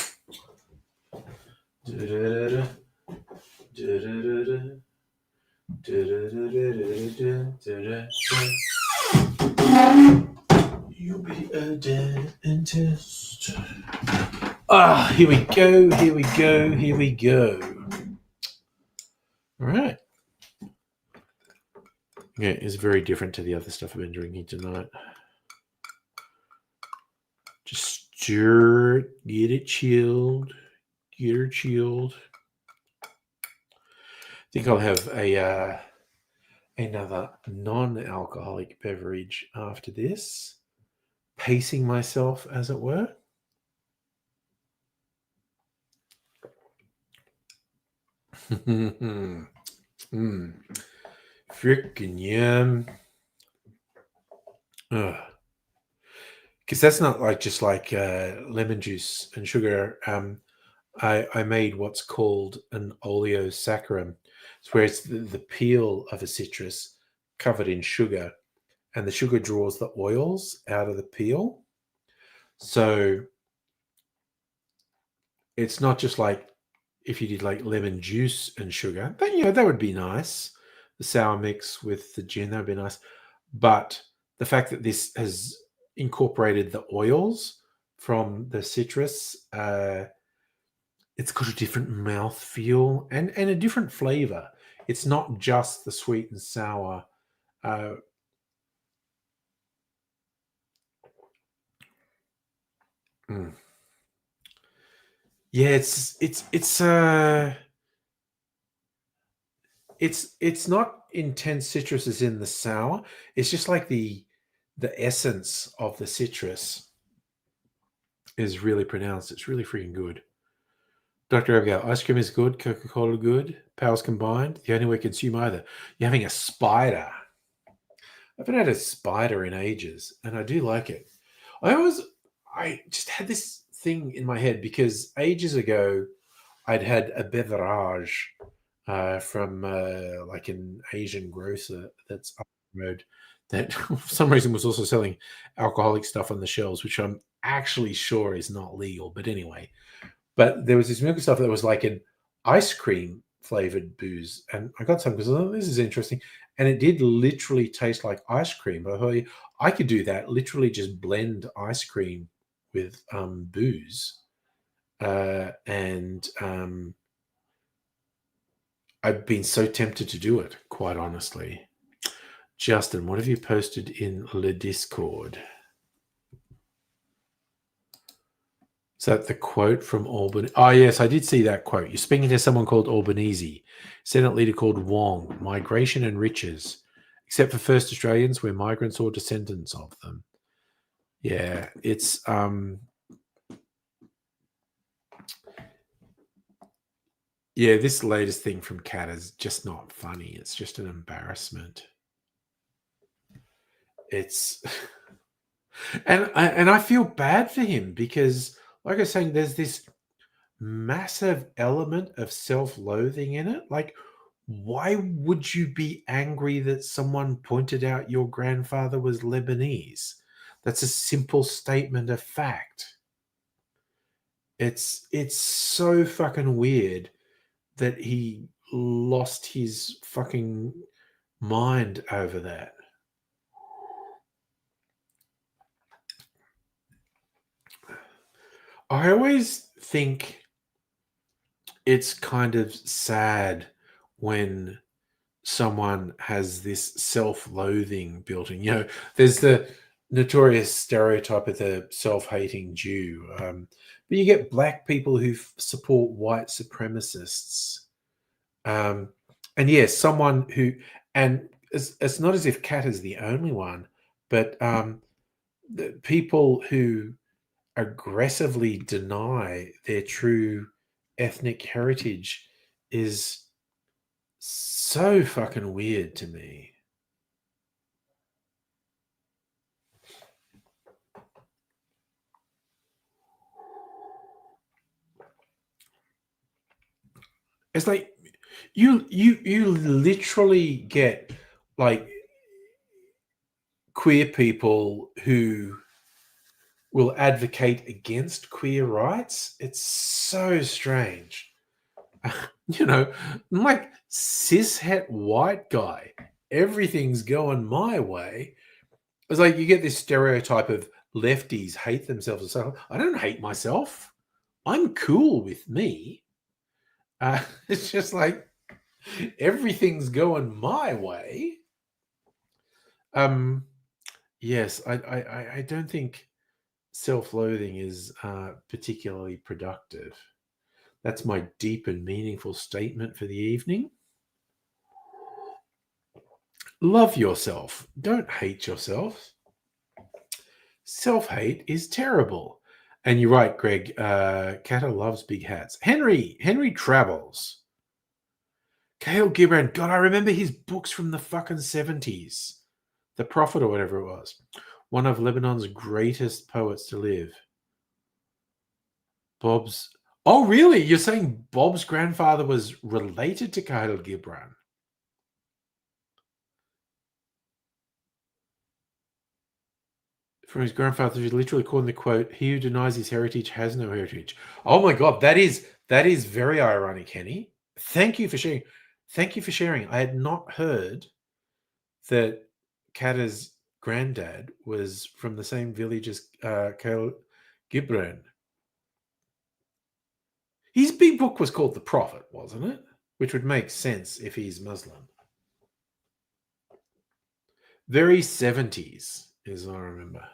Da-da-da-da. Da-da-da-da. Da-da-da-da-da-da-da-da. You'll be a dentist. Ah, here we go, here we go, here we go. All right. Yeah, it's very different to the other stuff I've been drinking tonight. Just stir it, get it chilled, get her chilled. I think I'll have a another non-alcoholic beverage after this, pacing myself, as it were. mm. Frickin' yum. Because that's not like just like lemon juice and sugar. I made what's called an oleosaccharum. It's where it's the peel of a citrus covered in sugar, and the sugar draws the oils out of the peel. So it's not just like if you did like lemon juice and sugar, then that would be nice. The sour mix with the gin, that would be nice. But the fact that this has incorporated the oils from the citrus, it's got a different mouth feel and a different flavor. It's not just the sweet and sour. Uh, mm. Yeah, it's not intense citrus as in the sour. It's just like the essence of the citrus is really pronounced. It's really freaking good. Dr. Abigail, ice cream is good, Coca-Cola good, powers combined. The only way to consume either. You're having a spider. I haven't had a spider in ages, and I do like it. I just had this thing in my head because ages ago I'd had a beverage from like an Asian grocer that's up the road that for some reason was also selling alcoholic stuff on the shelves, which I'm actually sure is not legal. But anyway, there was this milk stuff that was like an ice cream flavored booze, and I got some because this is interesting, and it did literally taste like ice cream. I thought I could do that, literally just blend ice cream with booze, and I've been so tempted to do it, quite honestly. Justin, what have you posted in the Discord? Is that the quote from Albany? Oh, yes, I did see that quote. You're speaking to someone called Albanese, Senate leader called Wong, migration and riches, except for first Australians, we're migrants or descendants of them. Yeah, it's yeah, this latest thing from Cat is just not funny. It's just an embarrassment. It's and I feel bad for him because, like I was saying, there's this massive element of self-loathing in it. Like, why would you be angry that someone pointed out your grandfather was Lebanese? That's a simple statement of fact. It's so fucking weird that he lost his fucking mind over that. I always think it's kind of sad when someone has this self-loathing built in. There's the notorious stereotype of the self-hating Jew, but you get black people who support white supremacists, and yes, someone who, and it's not as if Kat is the only one, but the people who aggressively deny their true ethnic heritage is so fucking weird to me. It's like You literally get like queer people who will advocate against queer rights. It's so strange. I'm like cishet white guy. Everything's going my way. It's like you get this stereotype of lefties hate themselves. So I don't hate myself. I'm cool with me. It's just like everything's going my way. Yes, I don't think self-loathing is particularly productive. That's my deep and meaningful statement for the evening. Love yourself. Don't hate yourself. Self-hate is terrible. And you're right, Greg. Kata loves big hats. Henry travels. Kale Gibran. God, I remember his books from the fucking 70s. The Prophet or whatever it was. One of Lebanon's greatest poets to live. Bob's... Oh, really? You're saying Bob's grandfather was related to Khalil Gibran? From his grandfather, who's literally calling the quote, "He who denies his heritage has no heritage." Oh my God, that is very ironic, Henny. Thank you for sharing. Thank you for sharing. I had not heard that Kata's granddad was from the same village as Khalil Gibran. His big book was called The Prophet, wasn't it? Which would make sense if he's Muslim. Very 70s, as I remember.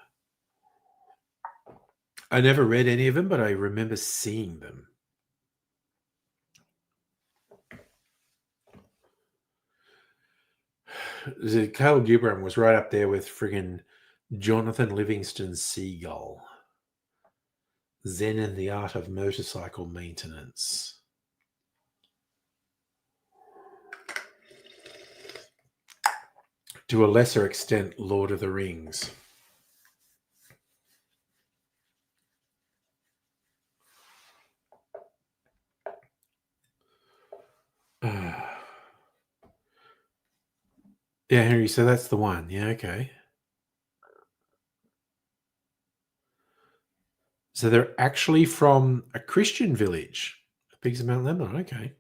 I never read any of them, but I remember seeing them. Khalil Gibran was right up there with friggin' Jonathan Livingston Seagull. Zen and the Art of Motorcycle Maintenance. To a lesser extent, Lord of the Rings. Yeah, Henry, so that's the one. Yeah, okay. So they're actually from a Christian village. Pigs of Mount Lebanon, okay.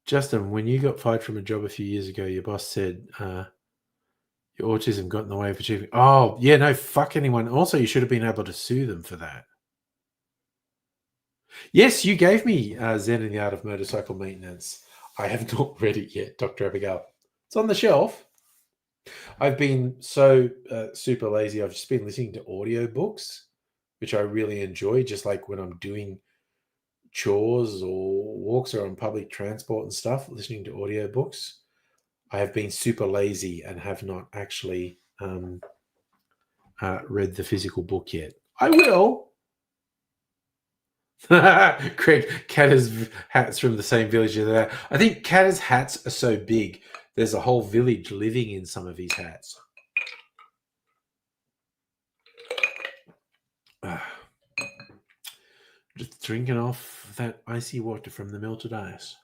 Justin, when you got fired from a job a few years ago, your boss said your autism got in the way of achieving. Oh, yeah, no, fuck anyone. Also, you should have been able to sue them for that. Yes, you gave me Zen and the Art of Motorcycle Maintenance. I have not read it yet, Dr. Abigail. It's on the shelf. I've been so super lazy. I've just been listening to audiobooks, which I really enjoy, just like when I'm doing chores or walks or on public transport and stuff, listening to audiobooks. I have been super lazy and have not actually read the physical book yet. I will. Craig, Kata's hats from the same village as that. I think Kata's hats are so big, there's a whole village living in some of his hats. Just drinking off that icy water from the melted ice.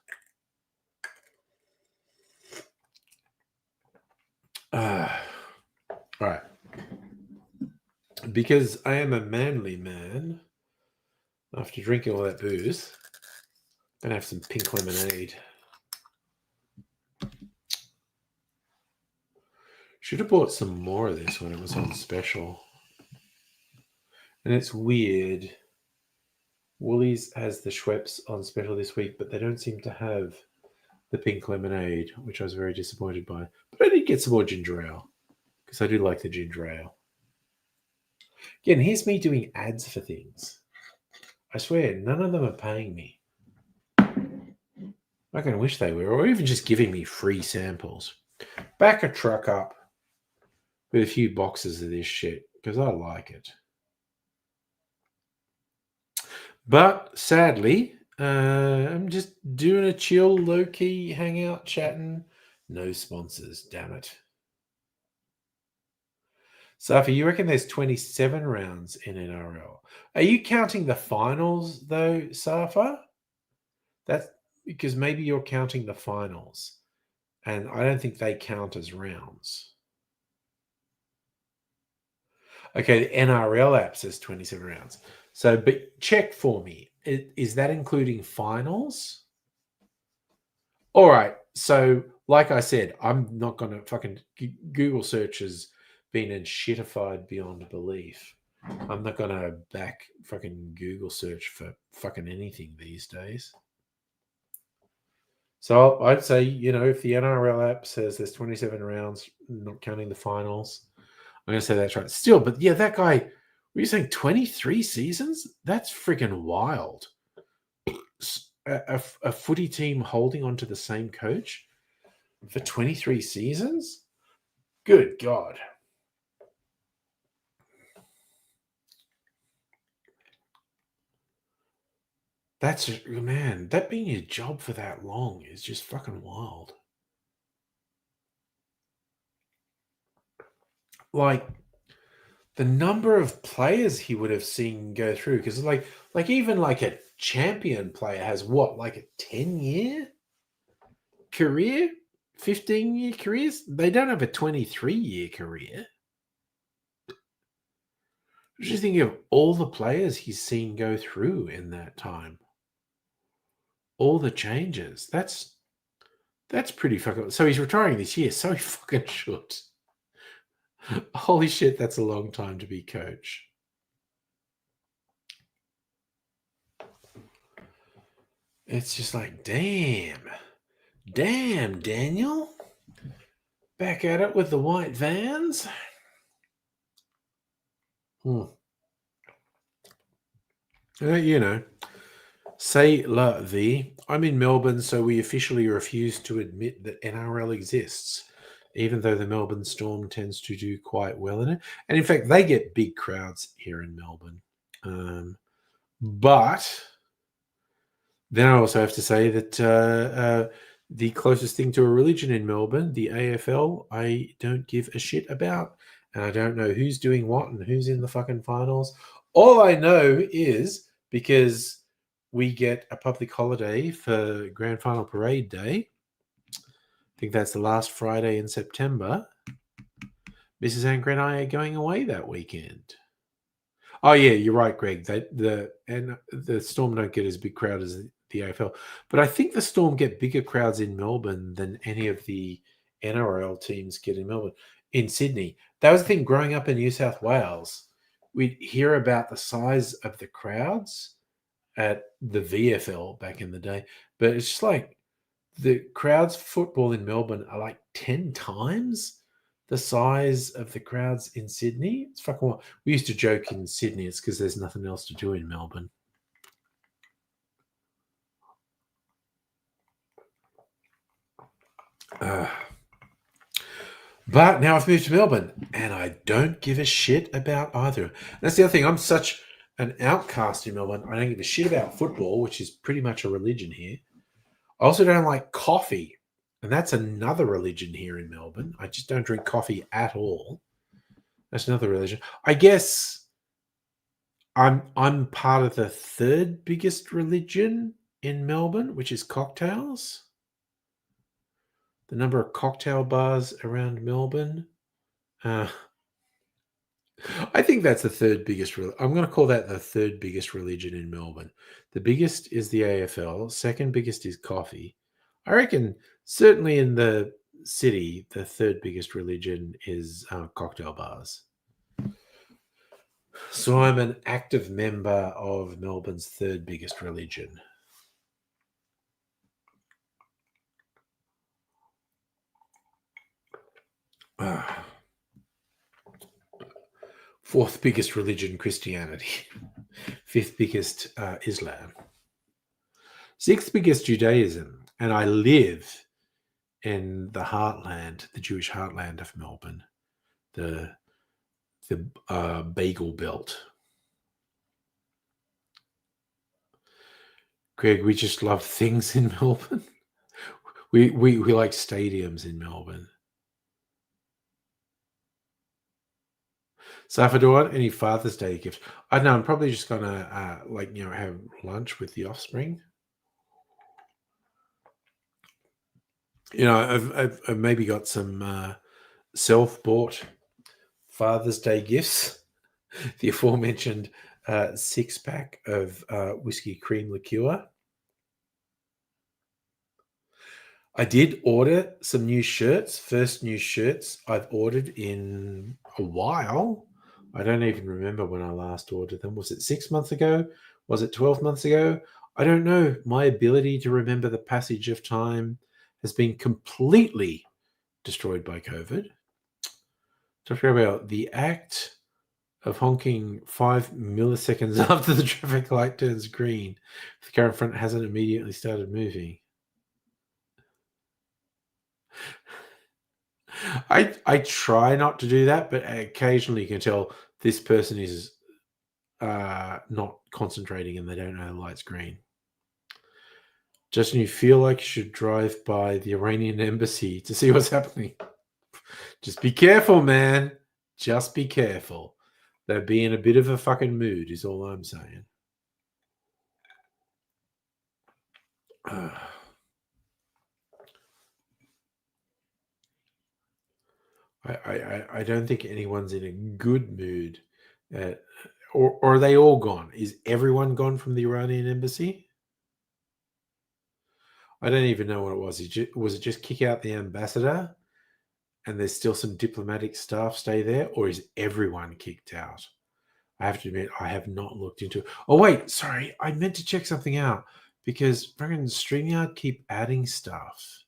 All right. Because I am a manly man, after drinking all that booze, I'm going to have some pink lemonade. Should have bought some more of this when it was on special. And it's weird. Woolies has the Schweppes on special this week, but they don't seem to have the pink lemonade, which I was very disappointed by. But I did get some more ginger ale, because I do like the ginger ale. Again, here's me doing ads for things. I swear, none of them are paying me. I can wish they were, or even just giving me free samples. Back a truck up with a few boxes of this shit, because I like it. But sadly, I'm just doing a chill, low-key hangout, chatting. No sponsors, damn it. Safi, you reckon there's 27 rounds in NRL? Are you counting the finals, though, Safa? because maybe you're counting the finals, and I don't think they count as rounds. Okay, the NRL app says 27 rounds. So, but check for me. Is that including finals? All right. So, like I said, I'm not going to fucking Google search has been shitified beyond belief. I'm not going to back fucking Google search for fucking anything these days. So I'd say, if the NRL app says there's 27 rounds, not counting the finals, I'm going to say that's right. Still, but yeah, that guy, were you saying 23 seasons? That's freaking wild. A footy team holding on to the same coach for 23 seasons? Good God. That's, man, that being your job for that long is just fucking wild. Like, the number of players he would have seen go through, because like even like a champion player has what, like a 10-year career, 15-year careers? They don't have a 23-year career. Just think of all the players he's seen go through in that time. All the changes. That's pretty fucking. So he's retiring this year. So he fucking should. Holy shit, that's a long time to be coach. It's just like, damn, Daniel, back at it with the white vans. Say la vie. I'm in Melbourne, so we officially refuse to admit that NRL exists, even though the Melbourne Storm tends to do quite well in it. And in fact, they get big crowds here in Melbourne. But then I also have to say that the closest thing to a religion in Melbourne, the AFL, I don't give a shit about. And I don't know who's doing what and who's in the fucking finals. All I know is because we get a public holiday for Grand Final Parade Day. I think that's the last Friday in September. Mrs. Anchor and I are going away that weekend. Oh yeah, you're right, Greg. The Storm don't get as big crowd as the AFL, but I think the Storm get bigger crowds in Melbourne than any of the NRL teams get in Melbourne. In Sydney, that was the thing. Growing up in New South Wales, we'd hear about the size of the crowds at the VFL back in the day, but it's just like the crowds for football in Melbourne are like 10 times the size of the crowds in Sydney. It's fucking wild. We used to joke in Sydney, it's because there's nothing else to do in Melbourne. But now I've moved to Melbourne, and I don't give a shit about either. That's the other thing. I'm such an outcast in Melbourne. I don't give a shit about football, which is pretty much a religion here. I also don't like coffee, and that's another religion here in Melbourne. I just don't drink coffee at all. That's another religion. I guess I'm part of the third biggest religion in Melbourne, which is cocktails. The number of cocktail bars around Melbourne. I think that's the third biggest. I'm going to call that the third biggest religion in Melbourne. The biggest is the AFL. Second biggest is coffee. I reckon certainly in the city, the third biggest religion is cocktail bars. So I'm an active member of Melbourne's third biggest religion. Fourth biggest religion, Christianity. Fifth biggest, Islam. Sixth biggest, Judaism. And I live in the heartland, the Jewish heartland of Melbourne, the Bagel Belt. Greg, we just love things in Melbourne. We like stadiums in Melbourne. So if I do want any Father's Day gifts, I know I'm probably just gonna have lunch with the offspring. You know, I've maybe got some self-bought Father's Day gifts. The aforementioned 6-pack of whiskey cream liqueur. I did order some new shirts. First new shirts I've ordered in a while. I don't even remember when I last ordered them. Was it 6 months ago? Was it 12 months ago? I don't know. My ability to remember the passage of time has been completely destroyed by COVID. Talking about the act of honking 5 milliseconds after the traffic light turns green. The car in front hasn't immediately started moving. I try not to do that, but occasionally you can tell this person is not concentrating and they don't know the light's green. Just when you feel like you should drive by the Iranian embassy to see what's happening. Just be careful, man. Just be careful. They'll be in a bit of a fucking mood, is all I'm saying. I don't think anyone's in a good mood. Or are they all gone? Is everyone gone from the Iranian embassy? I don't even know what it was. Was it just kick out the ambassador and there's still some diplomatic staff stay there? Or is everyone kicked out? I have to admit, I have not looked into it. Oh, wait, sorry. I meant to check something out because fucking StreamYard keep adding stuff.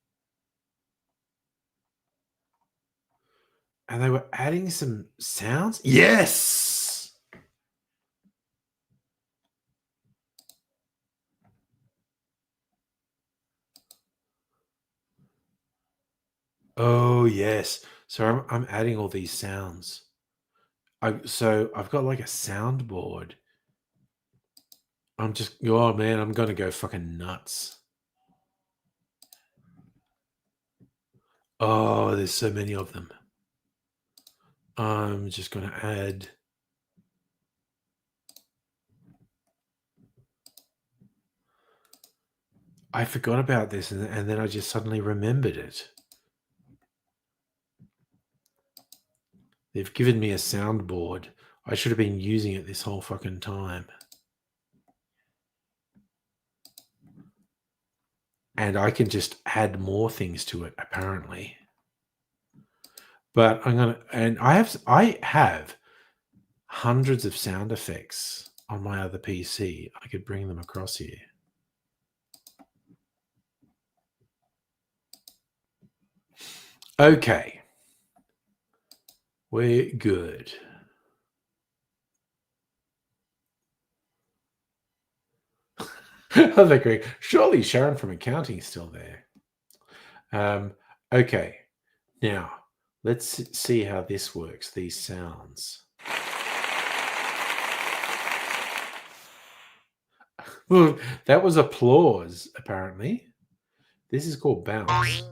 And they were adding some sounds. Yes! Oh, yes. So I'm adding all these sounds. So I've got like a soundboard. Oh man, I'm gonna go fucking nuts. Oh, there's so many of them. I'm just gonna add. I forgot about this and then I just suddenly remembered it. They've given me a soundboard. I should have been using it this whole fucking time. And I can just add more things to it, apparently. But I have hundreds of sound effects on my other PC. I could bring them across here. Okay. We're good. Oh, they're great. Surely Sharon from accounting is still there. Okay. Now, let's see how this works, these sounds. Well, that was applause, apparently. This is called bounce.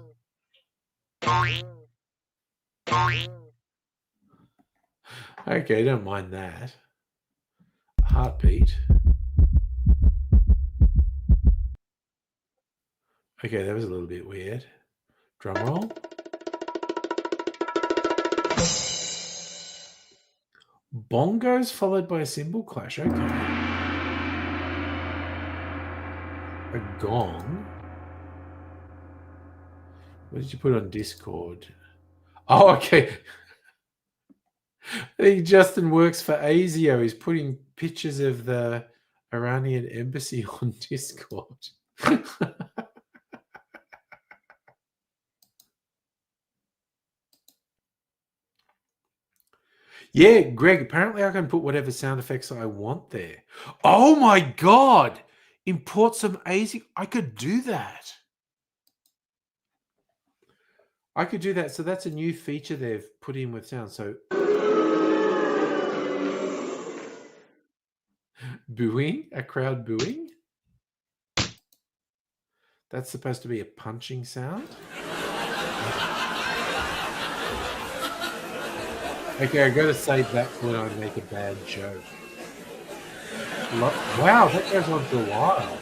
Okay, don't mind that. Heartbeat. Okay, that was a little bit weird. Drum roll. Bongos followed by a cymbal clash. Okay. A gong. What did you put on Discord? Oh, okay. I think Justin works for ASIO. He's putting pictures of the Iranian embassy on Discord. Yeah, Greg, apparently I can put whatever sound effects I want there. Oh my God. Import some ASIO. I could do that. I could do that. So that's a new feature they've put in with sound. So booing, a crowd booing. That's supposed to be a punching sound. Okay, I gotta save that for when I make a bad joke. Wow, that goes on for a while.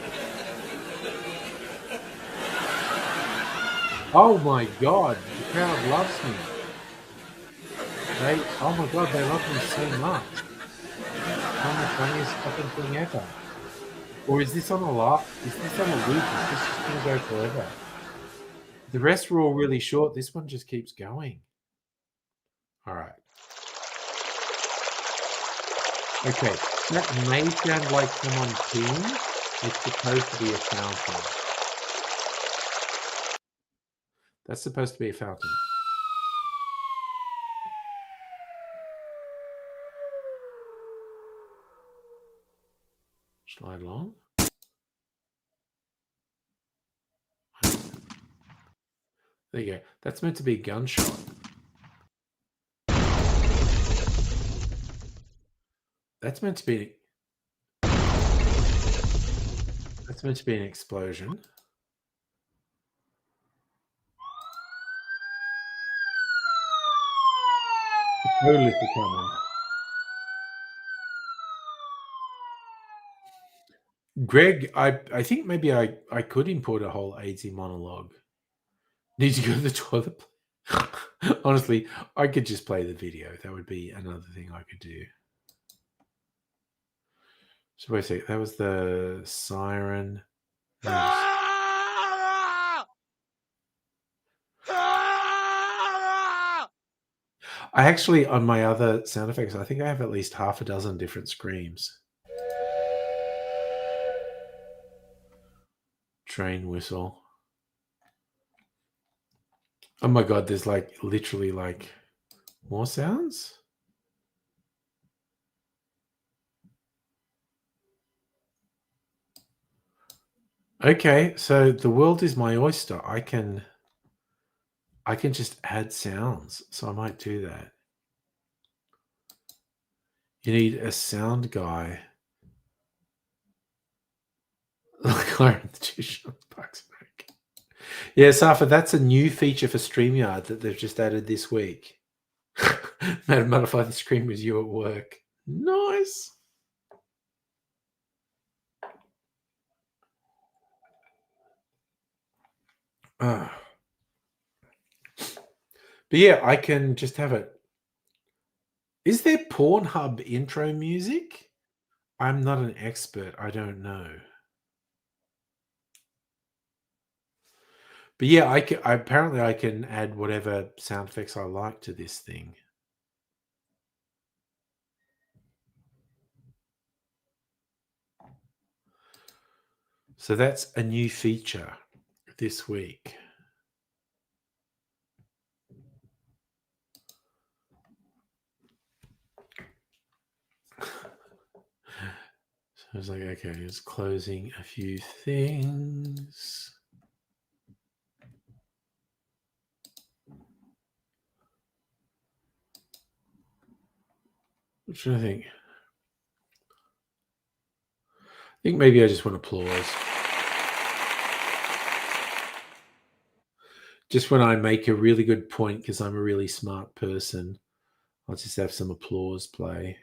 Oh my god, the crowd loves me. Oh my god, they love me so much. I'm the funniest fucking thing ever. Or is this on a lot? Is this on a loop? Is this just gonna go forever? The rest were all really short. This one just keeps going. All right. Okay, that may sound like someone peeing. It's supposed to be a fountain. That's supposed to be a fountain. Slide along. There you go. That's meant to be a gunshot. That's meant to be. That's meant to be an explosion. Totally coming. Greg, I think maybe I could import a whole AIDS monologue. Need to go to the toilet. Honestly, I could just play the video. That would be another thing I could do. So wait a sec. That was the siren. I actually, on my other sound effects, I think I have at least half a dozen different screams. Train whistle. Oh my god, there's like literally like more sounds? Okay, so the world is my oyster. I can just add sounds. So I might do that. You need a sound guy. Like Iron the Magician, Parks and Rec. Yeah, Safa, that's a new feature for StreamYard that they've just added this week. Modify the screen with you at work. Nice. But yeah, I can just have it. Is there Pornhub intro music? I'm not an expert. I don't know. But yeah, apparently I can add whatever sound effects I like to this thing. So that's a new feature this week. So I was like, okay, just closing a few things. What should I think? I think maybe I just want applause. Just when I make a really good point because I'm a really smart person, I'll just have some applause play.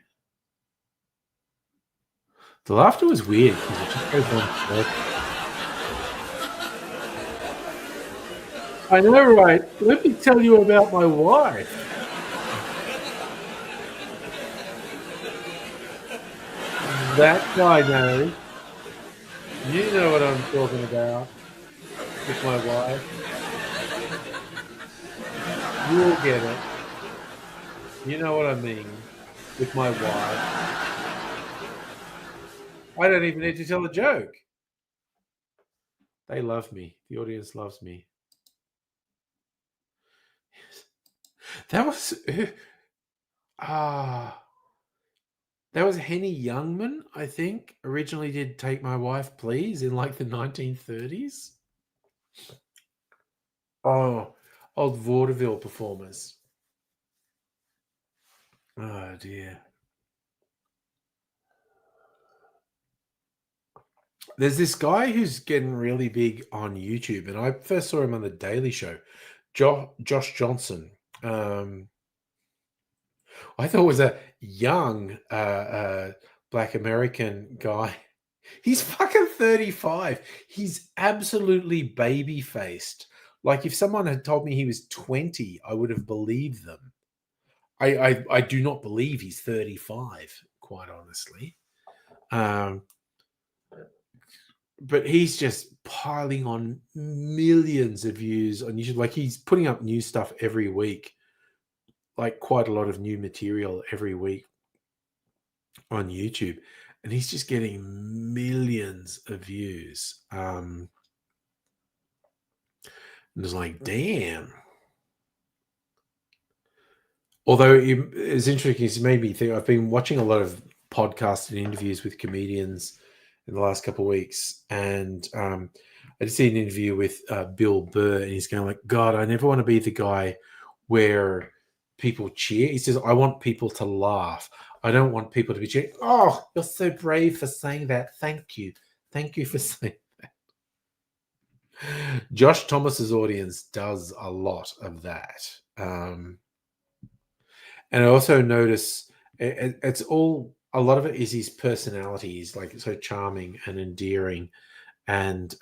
The laughter was weird because it just goes on forever. I know, right? Let me tell you about my wife. That guy knows. You know what I'm talking about with my wife. You'll get it. You know what I mean with my wife. I don't even need to tell a joke. They love me. The audience loves me. That was that was Henny Youngman, I think, originally did Take My Wife Please in like the 1930s. Oh, old vaudeville performers. Oh dear. There's this guy who's getting really big on YouTube, and I first saw him on The Daily Show, Josh Johnson. I thought it was a young Black American guy. He's fucking 35. He's absolutely baby faced, Like if someone had told me he was 20, I would have believed them. I do not believe he's 35, quite honestly. But he's just piling on millions of views on YouTube. Like he's putting up new stuff every week, like quite a lot of new material every week on YouTube, and he's just getting millions of views. And it's like, damn. Although it's interesting, it's made me think. I've been watching a lot of podcasts and interviews with comedians in the last couple of weeks, and I did see an interview with Bill Burr, and he's going like, "God, I never want to be the guy where people cheer." He says, "I want people to laugh. I don't want people to be cheering." Oh, you're so brave for saying that. Thank you for saying. Josh Thomas's audience does a lot of that. And I also notice it's all a lot of it is his personality. He's like so charming and endearing, and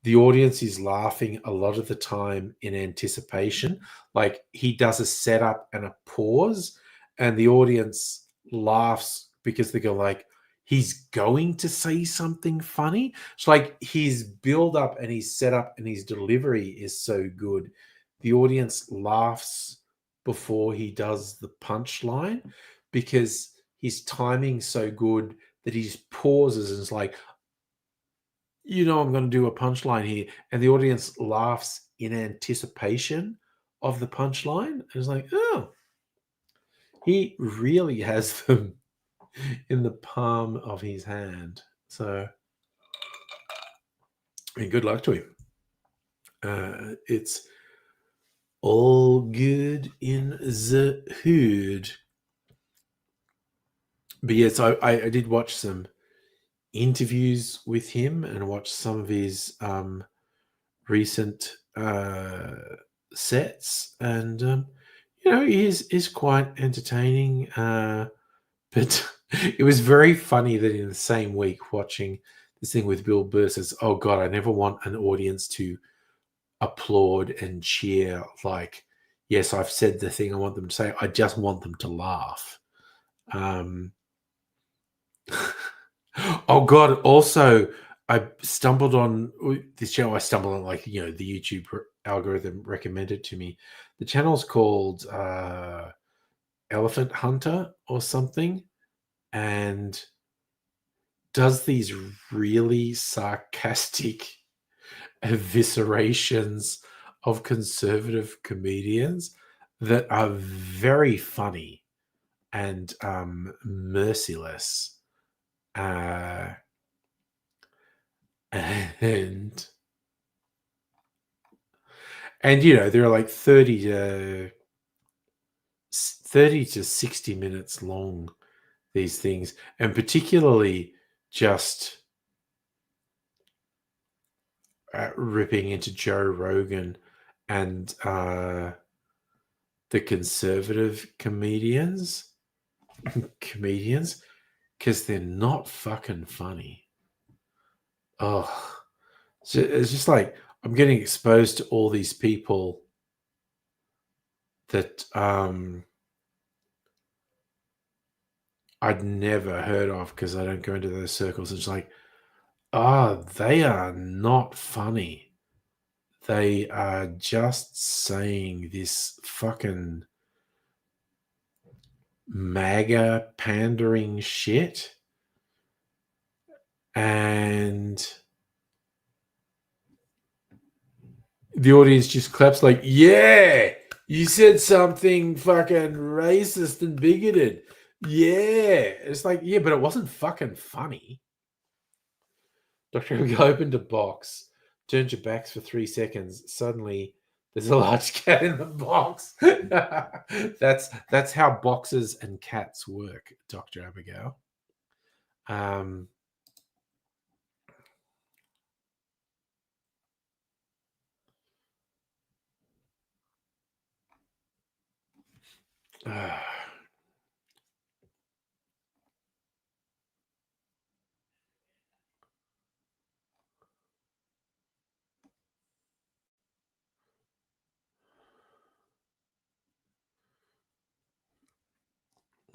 the audience is laughing a lot of the time in anticipation. Like he does a setup and a pause, and the audience laughs because they go like, he's going to say something funny. It's like his build up and his setup and his delivery is so good. The audience laughs before he does the punchline because his timing's so good that he just pauses and is like, I'm going to do a punchline here. And the audience laughs in anticipation of the punchline. It's like, oh, he really has them in the palm of his hand. So, I mean, good luck to him. It's all good in the hood. But yes, I did watch some interviews with him and watch some of his recent sets, and he is quite entertaining. But it was very funny that in the same week watching this thing with Bill Burr says, "Oh God, I never want an audience to applaud and cheer. Like, yes, I've said the thing I want them to say. I just want them to laugh." Um, oh God! Also, I stumbled on this channel. I stumbled on the YouTube algorithm recommended to me. The channel's called Elephant Hunter or something, and does these really sarcastic eviscerations of conservative comedians that are very funny and merciless. And they're like 30 to 60 minutes long, these things, and particularly just ripping into Joe Rogan and the conservative comedians because they're not fucking funny. Oh, it's just like I'm getting exposed to all these people that I'd never heard of because I don't go into those circles. It's like, they are not funny. They are just saying this fucking MAGA pandering shit. And the audience just claps like, yeah, you said something fucking racist and bigoted. Yeah. It's like, yeah, but it wasn't fucking funny. Dr. Abigail opened a box, turned your backs for 3 seconds. Suddenly, there's a large cat in the box. That's how boxes and cats work, Dr. Abigail.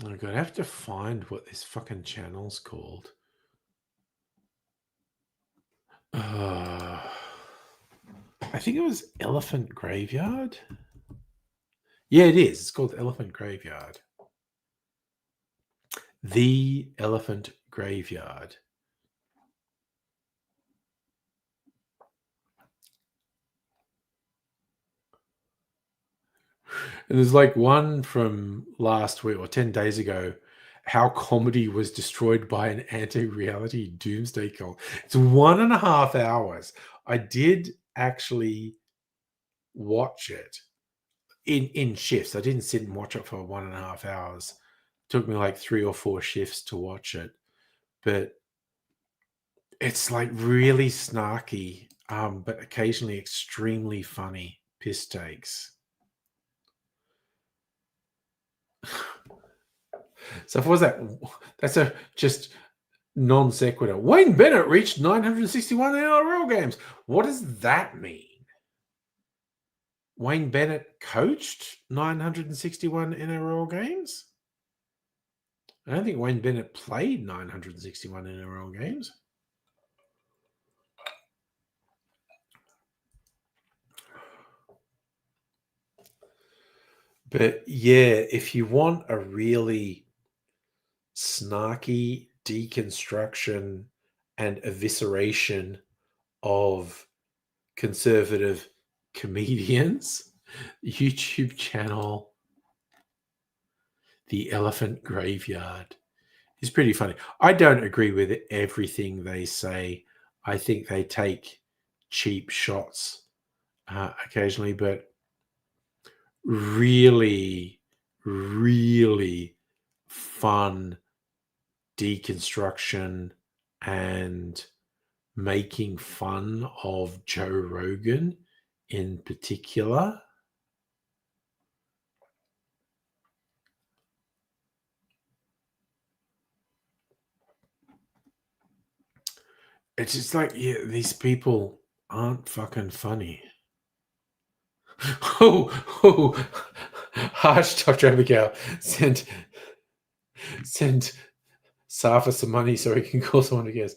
Oh god, I have to find what this fucking channel's called. I think it was Elephant Graveyard. Yeah, it is. It's called Elephant Graveyard. The Elephant Graveyard. And there's like one from last week or 10 days ago, how comedy was destroyed by an anti-reality doomsday cult. It's 1.5 hours. I did actually watch it in shifts. I didn't sit and watch it for 1.5 hours. It took me like 3 or 4 shifts to watch it. But it's like really snarky, but occasionally extremely funny piss takes. So what was that? That's a just non sequitur. Wayne Bennett reached 961 NRL games. What does that mean? Wayne Bennett coached 961 NRL games? I don't think Wayne Bennett played 961 NRL games. But yeah, if you want a really snarky deconstruction and evisceration of conservative comedians, YouTube channel The Elephant Graveyard is pretty funny. I don't agree with everything they say. I think they take cheap shots occasionally, but really, really fun deconstruction and making fun of Joe Rogan in particular. It's just like, yeah, these people aren't fucking funny. Oh, harsh Dr. Abigail, send Safa some money so he can call someone to guess.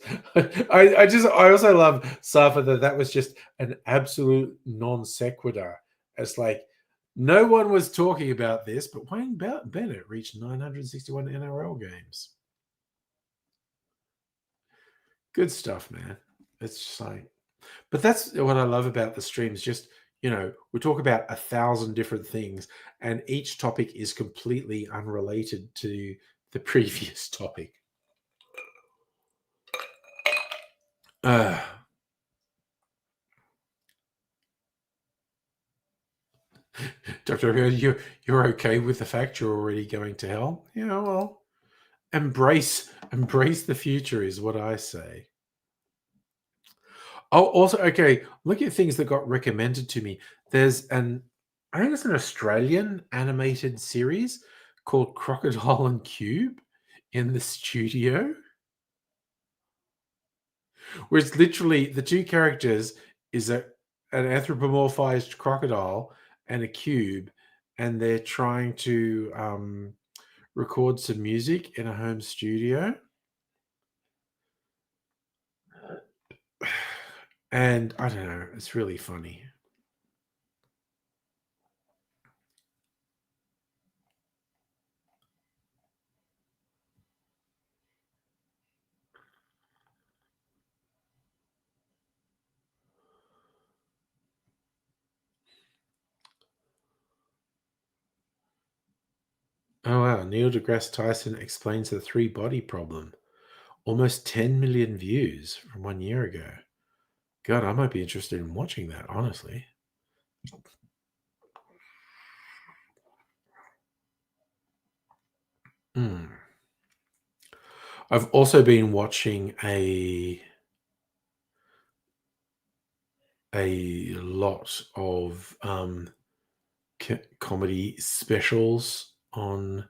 I also love Safa that was just an absolute non sequitur. It's like no one was talking about this, but Wayne Bennett reached 961 NRL games. Good stuff, man. It's just like, but that's what I love about the streams. Just, we talk about 1,000 different things, and each topic is completely unrelated to the previous topic. Dr. You're okay with the fact you're already going to hell? Yeah, well, embrace the future is what I say. Oh, also, okay, look at things that got recommended to me. There's I think it's an Australian animated series called Crocodile and Cube in the studio, where it's literally the two characters is an anthropomorphized crocodile and a cube, and they're trying to record some music in a home studio. And I don't know, it's really funny. Oh wow, Neil deGrasse Tyson explains the three body problem. Almost 10 million views from 1 year ago. God, I might be interested in watching that, honestly. I've also been watching a lot of comedy specials on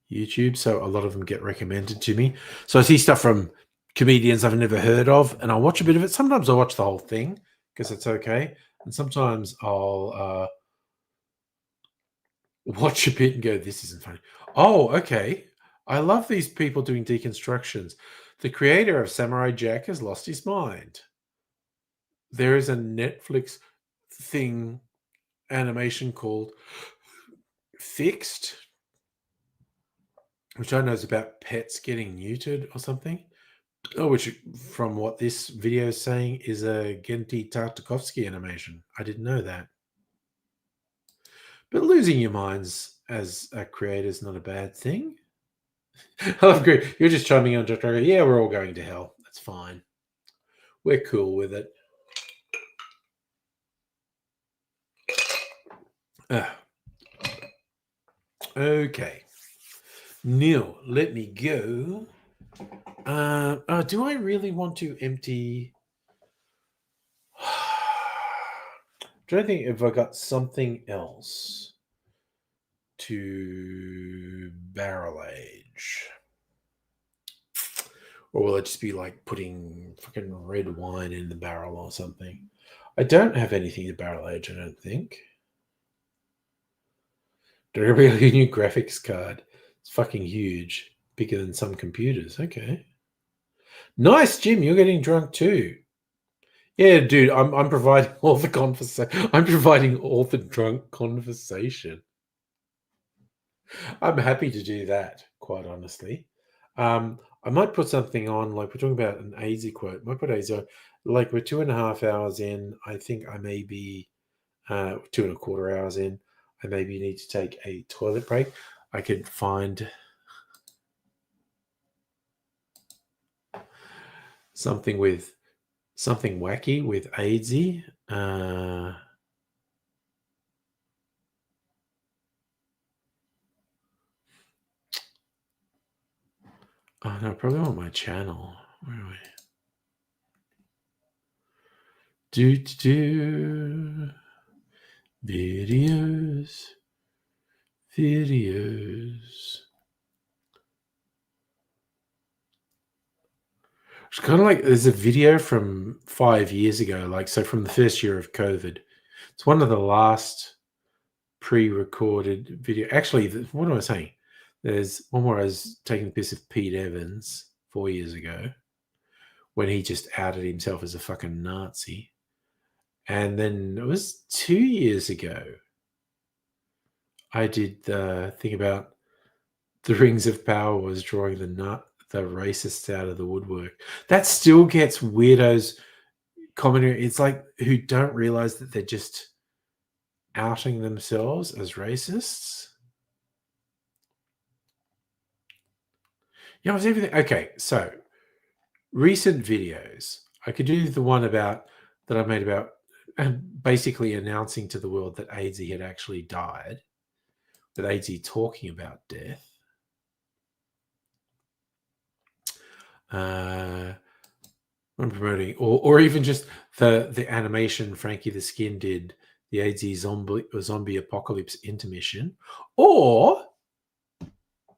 YouTube, so a lot of them get recommended to me. So I see stuff from comedians I've never heard of, and I'll watch a bit of it. Sometimes I'll watch the whole thing because it's okay, and sometimes I'll watch a bit and go, "This isn't funny." Oh, okay. I love these people doing deconstructions. The creator of Samurai Jack has lost his mind. There is a Netflix thing animation called Fixed, which I know is about pets getting neutered or something. Oh, which, from what this video is saying, is a Genndy Tartakovsky animation. I didn't know that. But losing your minds as a creator is not a bad thing. I love great. You're just chiming on, Dr. Yeah, we're all going to hell. That's fine. We're cool with it. Okay. Neil, let me go. Do I really want to empty? Trying to think if I got something else to barrel age. Or will it just be like putting fucking red wine in the barrel or something? I don't have anything to barrel age, I don't think. There'll be a new graphics card. It's fucking huge. Bigger than some computers. Okay. Nice, Jim. You're getting drunk too. Yeah, dude, I'm providing all the conversation. I'm providing all the drunk conversation. I'm happy to do that, quite honestly. I might put something on, like we're talking about an AZ quote. I might put AZ on, like we're 2.5 hours in. I think I may be 2.25 hours in. I maybe need to take a toilet break. I could find something wacky with AZ. Oh no, probably on my channel. Where are we? Videos. It's kind of like there's a video from 5 years ago, like so from the first year of COVID. It's one of the last pre-recorded video. Actually, what am I saying? There's one where I was taking the piss of Pete Evans 4 years ago when he just outed himself as a fucking Nazi. And then it was 2 years ago I did the thing about the Rings of Power was drawing the racists out of the woodwork. That still gets weirdos commenting. It's like who don't realize that they're just outing themselves as racists. Yeah, I was everything. Okay, so recent videos. I could do the one about that I made about basically announcing to the world that AIDS had actually died, with AIDS talking about death. I'm promoting, or even just the animation Frankie the Skin did, the AIDS zombie apocalypse intermission, or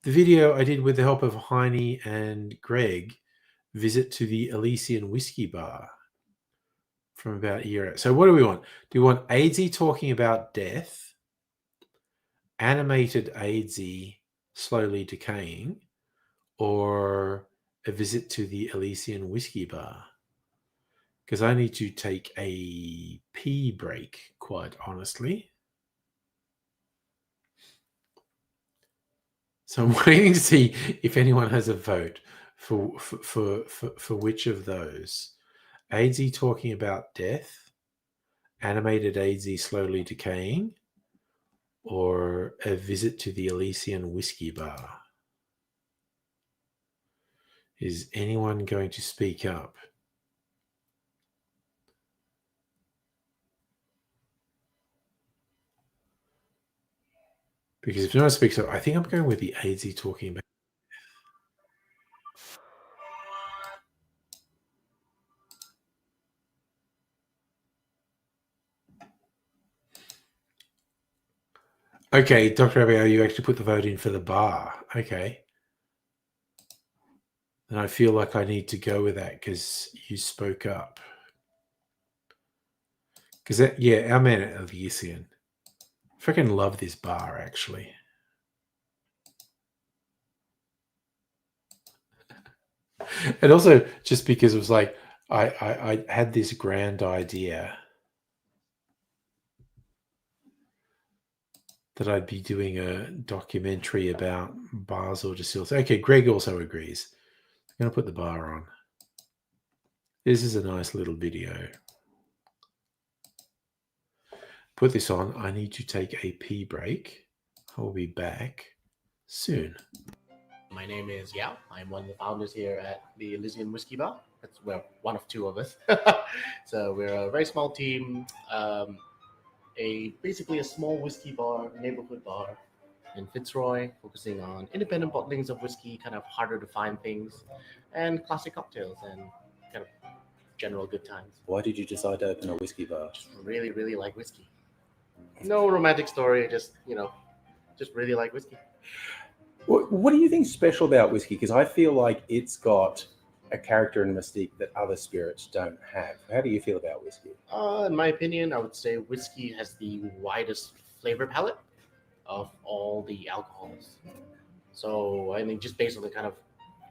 the video I did with the help of Heine and Greg, visit to the Elysian whiskey bar from about a year ago. So what do we want? Do we want AIDS talking about death, animated AIDS slowly decaying, or a visit to the Elysian whiskey bar? Because I need to take a pee break, quite honestly. So I'm waiting to see if anyone has a vote for which of those. AIDS talking about death, animated AIDS slowly decaying, or a visit to the Elysian whiskey bar. Is anyone going to speak up? Because if no one speaks up, I think I'm going with the AIDS talking about. Okay, Dr. Abigail, you actually put the vote in for the bar. Okay. And I feel like I need to go with that because you spoke up. Because, our man at Elysian. Freaking love this bar, actually. And also just because it was like I had this grand idea that I'd be doing a documentary about Basel distillers. Okay, Greg also agrees. I'm going to put the bar on. This is a nice little video. Put this on. I need to take a pee break. I'll be back soon. My name is Yao. I'm one of the founders here at the Elysian Whiskey Bar. We're one of two of us. So we're a very small team, basically a small whiskey bar, neighborhood bar in Fitzroy, focusing on independent bottlings of whiskey, kind of harder to find things, and classic cocktails and kind of general good times. Why did you decide to open a whiskey bar? Just really, really like whiskey. No romantic story, just really like whiskey. What do you think's special about whiskey? Because I feel like it's got a character and mystique that other spirits don't have. How do you feel about whiskey? In my opinion, I would say whiskey has the widest flavor palette of all the alcohols. So I think just based on the kind of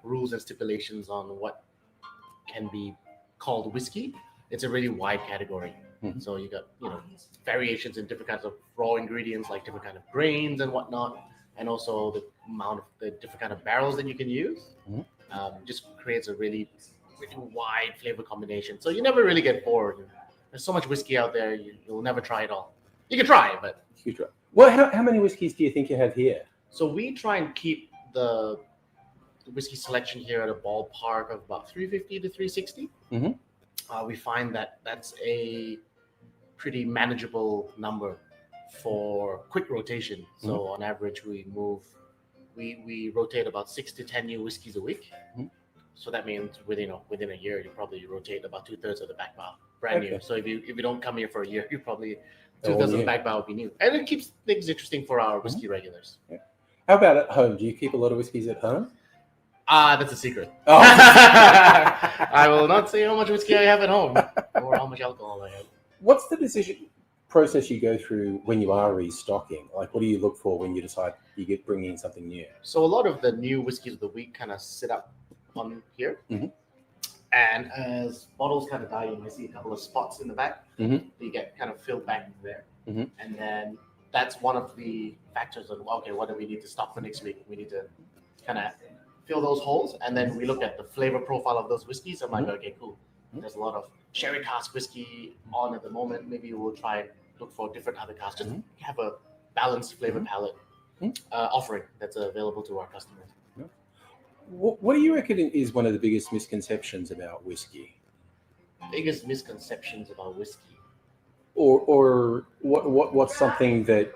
rules and stipulations on what can be called whiskey, it's a really wide category. Mhm. So you got variations in different kinds of raw ingredients, like different kind of grains and whatnot, and also the amount of the different kind of barrels that you can use. Mhm. Just creates a really wide flavor combination. So you never really get bored. There's so much whiskey out there, you'll never try it all. You can try it, but You try. Well, how many whiskeys do you think you have here? so we try and keep the whiskey selection here at a ballpark of about 350 to 360. Mhm. We find that that's a pretty manageable number for quick rotation. So on average, we rotate about 6 to 10 new whiskeys a week. Mhm. So that means within a year, you probably rotate about 2/3 of the back barrel, brand new. Okay. So if you don't come here for a year, you probably They're all 2/3 of the new. back barrel will be new, and it keeps things interesting for our whiskey regulars. How about at home? Do you keep a lot of whiskeys at home? That's a secret. Oh. I will not say how much whiskey I have at home or how much alcohol I have. What's the decision process you go through when you are restocking? Like, what do you look for when you decide you bring in something new? So a lot of the new whiskeys of the week kind of sit up on here. Mhm. And as bottles kind of die, you might see a couple of spots in the back. Mhm. They get kind of filled back there. Mhm. And then that's one of the factors of, okay, what do we need to stock for next week? We need to kind of fill those holes. And then we look at the flavor profile of those whiskeys. I'm like, okay, cool. There's a lot of sherry cask whiskey on at the moment. Maybe we'll try and look for different other casks. Just have a balanced flavor palette offering that's available to our customers. What do you reckon is one of the biggest misconceptions about whiskey? Biggest misconceptions about whiskey. Or what's something that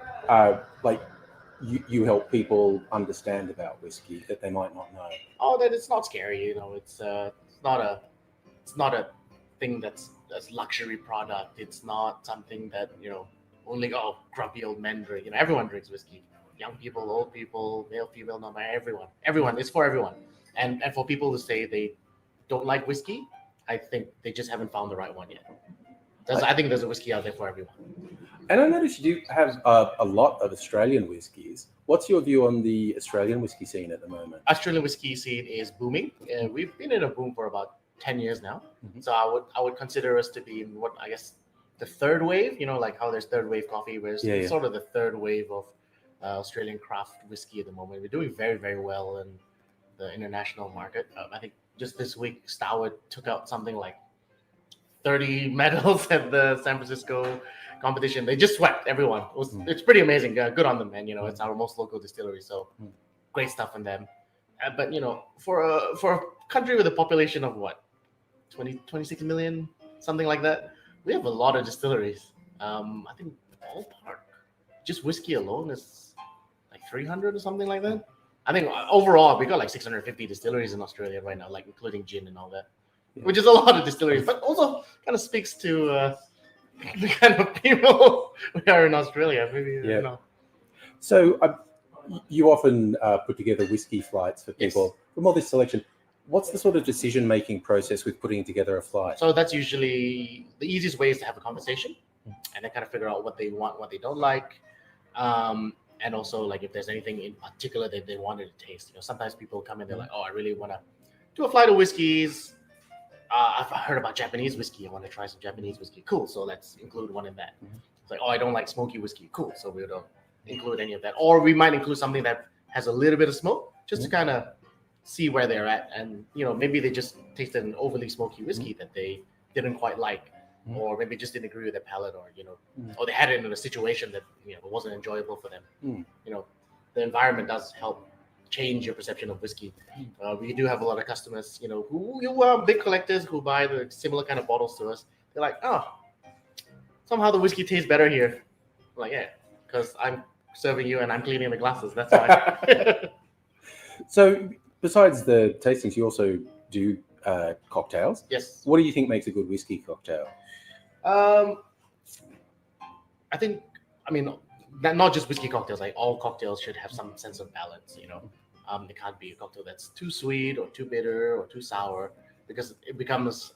like you help people understand about whiskey that they might not know? Oh, that it's not scary. It's not a thing that's luxury product. It's not something that only grumpy old men drink. Everyone drinks whiskey. Young people, old people, male, female, no matter everyone. It's for everyone. And for people to say they don't like whiskey, I think they just haven't found the right one yet. I think there's a whiskey out there for everyone. And I noticed you do have a lot of Australian whiskies. What's your view on the Australian whiskey scene at the moment? Australian whiskey scene is booming. We've been in a boom for about 10 years now. Mhm. So I would consider us to be in what I guess the third wave. Like how there's third wave coffee, whereas it's sort of the third wave of Australian craft whiskey at the moment. We're doing very, very well in the international market. I think just this week, Stoward took out something like 30 medals at the San Francisco competition. They just swept everyone. It's pretty amazing. Good on them, man. It's our most local distillery, so great stuff in them. But for a country with a population of what, 26 million, something like that, we have a lot of distilleries. I think ballpark, just whiskey alone is like 300 or something like that. I think overall we got like 650 distilleries in Australia right now, like including gin and all that, which is a lot of distilleries, but also kind of speaks to the kind of people we are in Australia. Maybe So you often put together whiskey flights for people. From all this selection, what's the sort of decision-making process with putting together a flight? So that's usually the easiest way is to have a conversation and then kind of figure out what they want, what they don't like. And also, like, if there's anything in particular that they wanted to taste. Sometimes people come in, they're like, oh, I really want to do a flight of whiskeys. I've heard about Japanese whiskey. I want to try some Japanese whiskey. Cool. So let's include one in that. It's like, oh, I don't like smoky whiskey. Cool. So we don't include any of that. Or we might include something that has a little bit of smoke, just to kind of see where they're at. And, maybe they just tasted an overly smoky whiskey that they didn't quite like, or maybe just didn't agree with their palate, or, or they had it in a situation that, it wasn't enjoyable for them. The environment does help change your perception of whiskey. We do have a lot of customers, who are big collectors who buy the similar kind of bottles to us. They're like, oh, somehow the whiskey tastes better here. I'm like, yeah, because I'm serving you and I'm cleaning the glasses. That's why. So, besides the tastings, you also do cocktails. Yes. What do you think makes a good whiskey cocktail? Not just whiskey cocktails. Like all cocktails should have some sense of balance. There can't be a cocktail that's too sweet or too bitter or too sour, because it becomes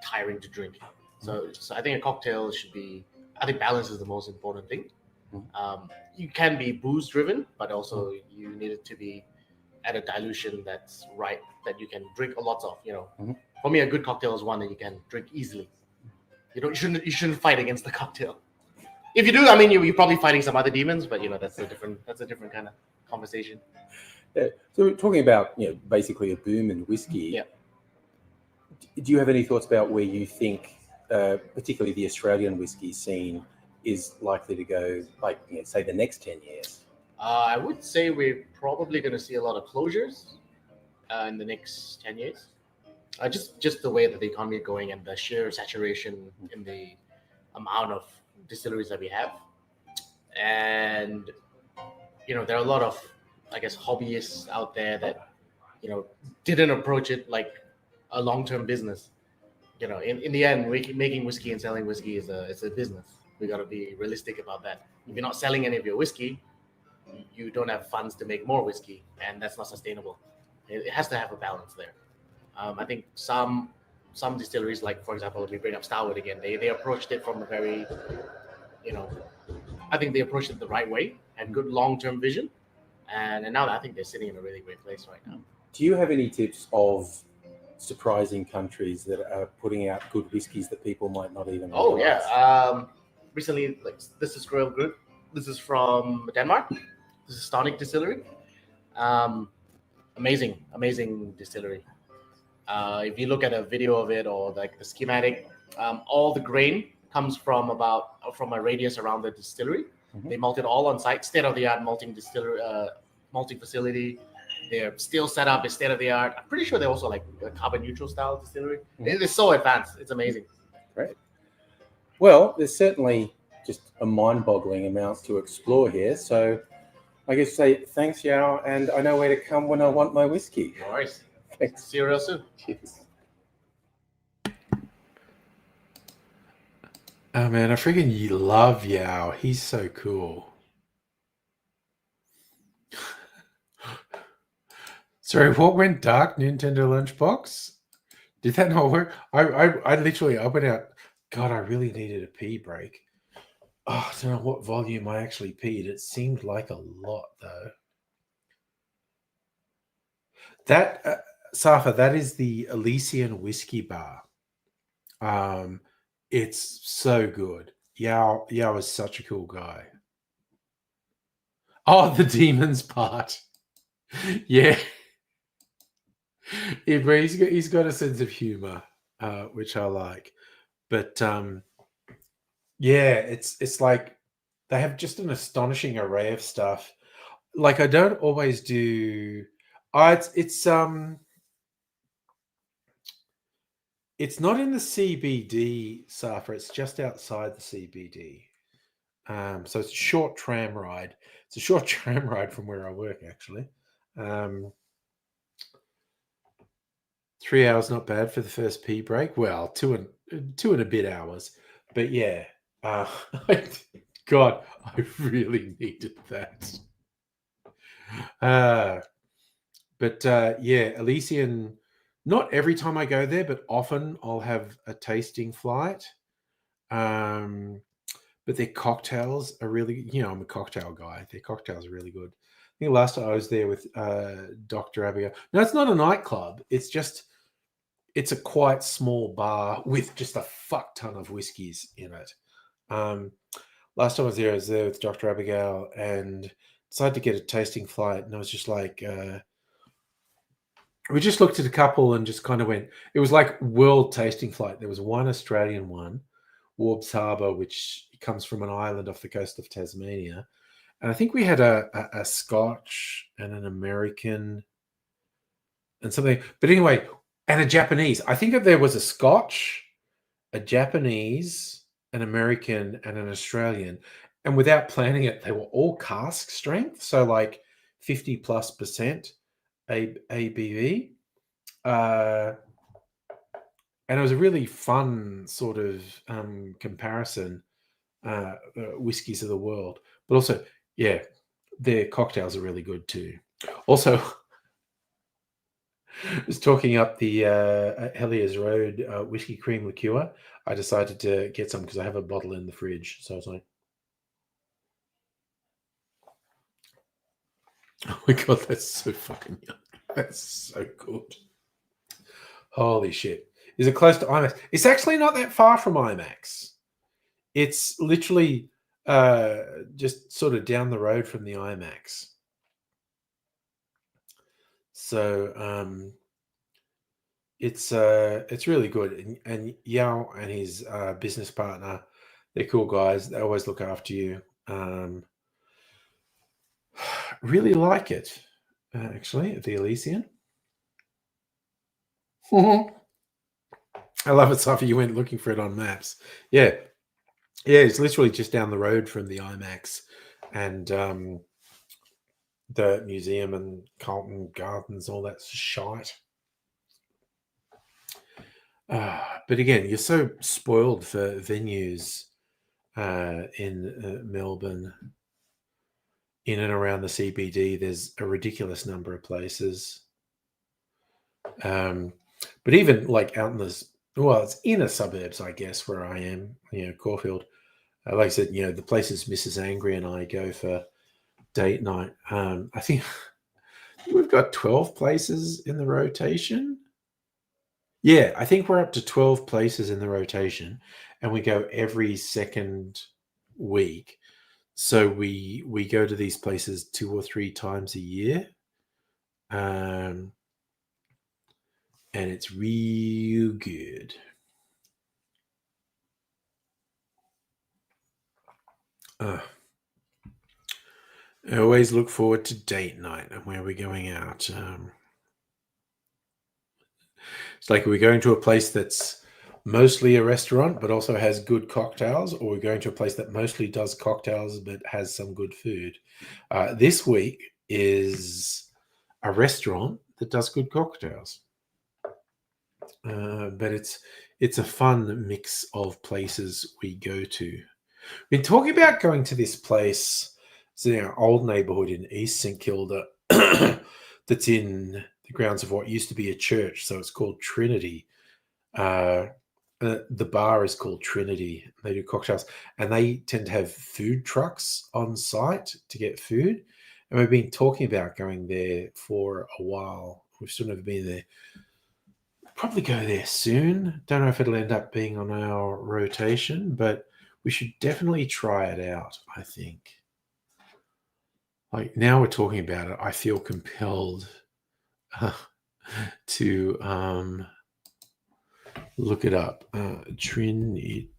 tiring to drink. So I think a cocktail should be. I think balance is the most important thing. You can be booze driven, but also you need it to be at a dilution that's right, that you can drink a lot of. For me, a good cocktail is one that you can drink easily. You shouldn't fight against the cocktail. If you do, you're probably fighting some other demons, but that's a different kind of conversation. Yeah. So we're talking about basically a boom in whiskey. Yeah. Do you have any thoughts about where you think, particularly the Australian whiskey scene, is likely to go? Like, say the next 10 years. I would say we're probably going to see a lot of closures in the next 10 years. Just the way that the economy is going and the sheer saturation in the amount of distilleries that we have. And, there are a lot of, I guess, hobbyists out there that, didn't approach it like a long-term business. In the end, making whiskey and selling whiskey is a business. We got to be realistic about that. If you're not selling any of your whiskey, you don't have funds to make more whiskey, and that's not sustainable. It has to have a balance there. I think some distilleries, like for example, if we bring up Starwood again, they approached it from a very, I think they approached it the right way, had good long-term vision, and now I think they're sitting in a really great place right now. Do you have any tips of surprising countries that are putting out good whiskies that people might not even know? Oh yeah, recently, like this is real good. This is from Denmark. This is Stonic Distillery. Amazing distillery. If you look at a video of it or like the schematic, all the grain comes from a radius around the distillery. They malt it all on site, state-of-the-art malting facility. Their still setup is state-of-the-art. I'm pretty sure they're also like a carbon neutral style distillery. It is so advanced. It's amazing. Great. Well, there's certainly just a mind-boggling amount to explore here. So I guess say thanks, Yao, and I know where to come when I want my whiskey. No worries. Thanks. See you real soon. Cheers. Oh man, I freaking love Yao. He's so cool. Sorry, what went dark, Nintendo Lunchbox? Did that not work? I literally went out. God, I really needed a pee break. Oh, I don't know what volume I actually peed. It seemed like a lot, though. That, Safa, that is the Elysian Whiskey Bar. It's so good. Yao is such a cool guy. Oh, the demons part. Yeah. He's got a sense of humor, which I like. But yeah, it's like they have just an astonishing array of stuff. Like I don't always do. It's not in the CBD, Safa. It's just outside the CBD. So it's a short tram ride. It's a short tram ride from where I work, actually. 3 hours, not bad for the first pee break. Well, two and a bit hours. But yeah, God, I really needed that. But yeah, Elysian. Not every time I go there, but often I'll have a tasting flight. But their cocktails are really, I'm a cocktail guy. Their cocktails are really good. think last time I was there with Dr. Abigail. No, it's not a nightclub. It's a quite small bar with just a fuck ton of whiskeys in it. Last time I was there with Dr. Abigail and decided to get a tasting flight. And I was just like, we just looked at a couple and just kind of went, it was like world tasting flight. There was one Australian one, Warbs Harbour, which comes from an island off the coast of Tasmania. And I think we had a Scotch and an American and something. But anyway, and a Japanese. I think that there was a Scotch, a Japanese, an American, and an Australian. And without planning it, they were all cask strength. So like 50+% ABV. And it was a really fun sort of comparison, whiskeys of the world. But also, yeah, their cocktails are really good too. Also, I was talking up the Heliers Road whiskey cream liqueur. I decided to get some because I have a bottle in the fridge. So I was like, oh my God, that's so fucking young. That's so good. Holy shit. Is it close to IMAX? It's actually not that far from IMAX. It's literally just sort of down the road from the IMAX. So it's really good. And Yao and his business partner, they're cool guys. They always look after you. Really like it, actually, the Elysian. I love it, Sophie. You went looking for it on maps. Yeah. Yeah, it's literally just down the road from the IMAX and the museum and Carlton Gardens, all that shite. But again, you're so spoiled for venues in Melbourne. In and around the CBD, there's a ridiculous number of places. But even like out in it's inner suburbs, I guess, where I am, Caulfield. Like I said, the places Mrs. Angry and I go for date night. I think we've got 12 places in the rotation. Yeah, I think we're up to 12 places in the rotation, and we go every second week. So we go to these places 2 or 3 times a year. And it's real good. I always look forward to date night and where we're going out. It's like, we're going to a place that's mostly a restaurant but also has good cocktails, or we're going to a place that mostly does cocktails but has some good food. This week is a restaurant that does good cocktails. But it's a fun mix of places we go to. We've been talking about going to this place. It's in our old neighbourhood in East St Kilda that's in the grounds of what used to be a church. So it's called Trinity. The bar is called Trinity. They do cocktails, and they tend to have food trucks on site to get food. And we've been talking about going there for a while. We've still never been there. Probably go there soon. Don't know if it'll end up being on our rotation, but we should definitely try it out, I think. Like, now we're talking about it, I feel compelled to look it up. Trinity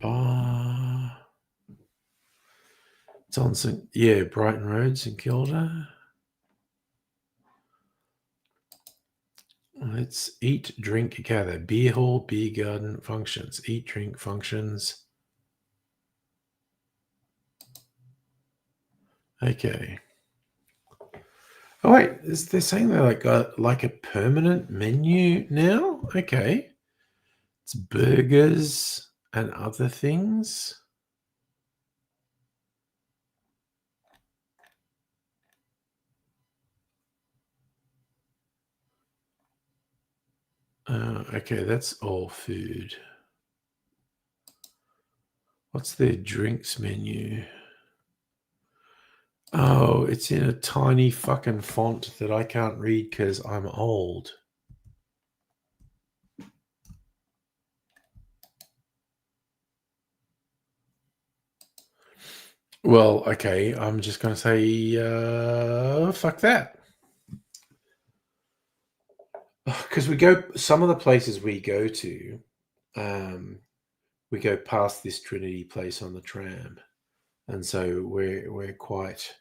Bar. It's on Brighton Road, St Kilda. Let's eat, drink, gather. Beer hall, beer garden, functions. Eat, drink, functions. Okay. Oh wait, they're saying they got like a permanent menu now? Okay. It's burgers and other things. Okay, that's all food. What's their drinks menu? Oh, it's in a tiny fucking font that I can't read because I'm old. Well, okay, I'm just going to say, fuck that. Because some of the places we go to, we go past this Trinity place on the tram. And so we're quite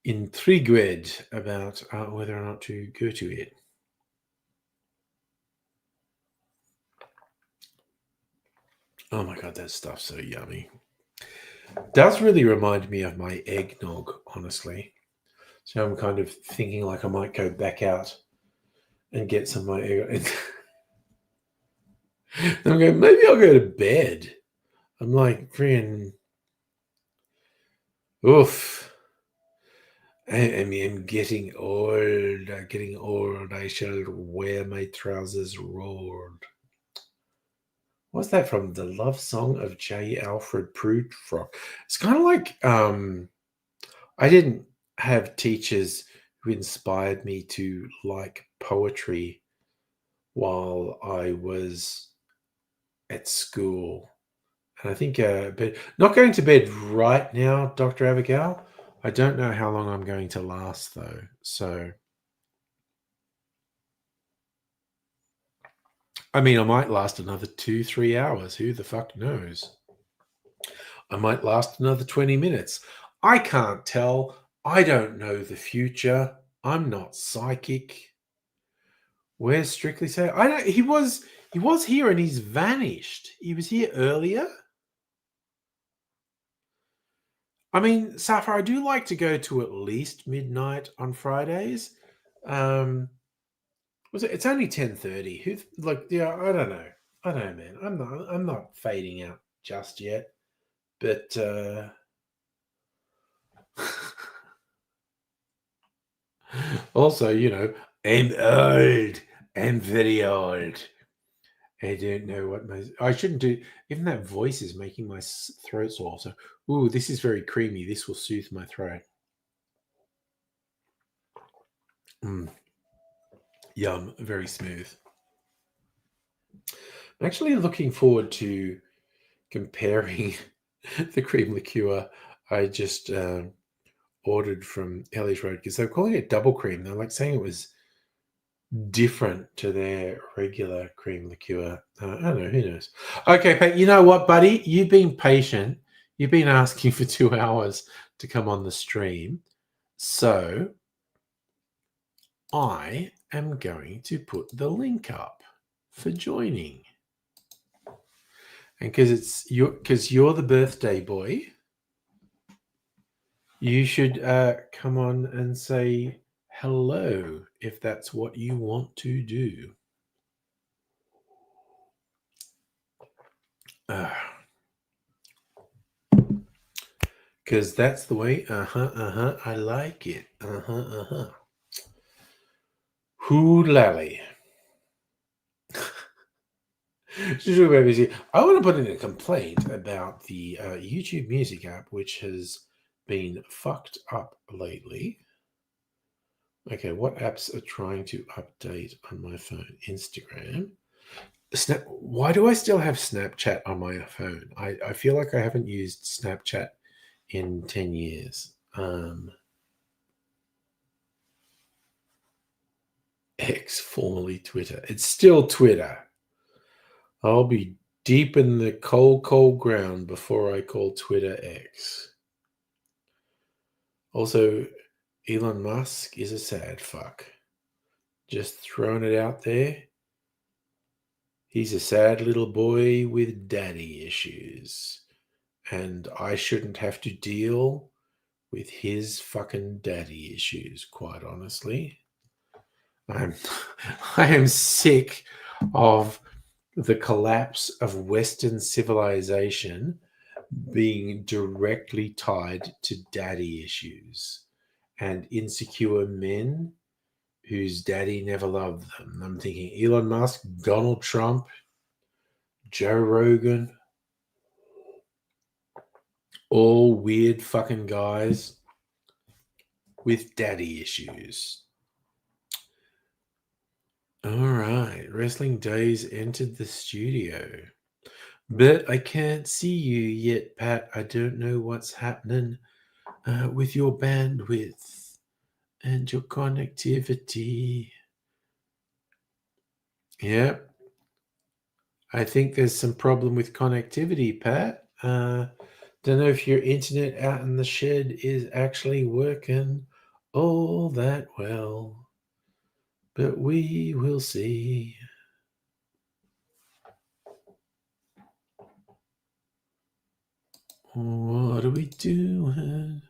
intrigued about whether or not to go to it. Oh my God, that stuff's so yummy. Does really remind me of my eggnog, honestly. So I'm kind of thinking like I might go back out and get some of my egg. Then I'm going, maybe I'll go to bed. I'm like, friggin', oof. I'm getting old. Getting old. I shall wear my trousers rolled. What's that from? The Love Song of J. Alfred Prufrock. It's kind of like I didn't have teachers who inspired me to like poetry while I was at school. And I think, but not going to bed right now, Dr. Abigail. I don't know how long I'm going to last though. So, I mean, I might last another 2-3 hours. Who the fuck knows? I might last another 20 minutes. I can't tell. I don't know the future. I'm not psychic. Where's Strictly Say? I know he was here and he's vanished. He was here earlier. I mean, Sapphire, I do like to go to at least midnight on Fridays. It's only 10:30. I don't know. I don't know, man. I'm not fading out just yet. But also, I'm old. I'm very old. I don't know what I shouldn't do. Even that voice is making my throat sore. So, ooh, this is very creamy. This will soothe my throat. Yum, very smooth. I'm actually looking forward to comparing the cream liqueur I just ordered from Ellie's Road because they're calling it double cream. They're like saying it was different to their regular cream liqueur. I don't know. Who knows? Okay, but you know what, buddy? You've been patient. You've been asking for 2 hours to come on the stream. So I am going to put the link up for joining. And because you're the birthday boy, you should come on and say hello if that's what you want to do. Because that's the way. I like it. Hoo-lally. I want to put in a complaint about the YouTube Music app, which has been fucked up lately. Okay, what apps are trying to update on my phone? Instagram. Why do I still have Snapchat on my phone? I feel like I haven't used Snapchat in 10 years. X, formerly Twitter. It's still Twitter. I'll be deep in the cold ground before I call Twitter X. Also, Elon Musk is a sad fuck. Just throwing it out there. He's a sad little boy with daddy issues. And I shouldn't have to deal with his fucking daddy issues, quite honestly. I am sick of the collapse of Western civilization being directly tied to daddy issues and insecure men whose daddy never loved them. I'm thinking Elon Musk, Donald Trump, Joe Rogan. All weird fucking guys with daddy issues. All right. Wrestling Days entered the studio. But I can't see you yet, Pat. I don't know what's happening with your bandwidth and your connectivity. Yep. I think there's some problem with connectivity, Pat. Don't know if your internet out in the shed is actually working all that well, but we will see. What are we doing?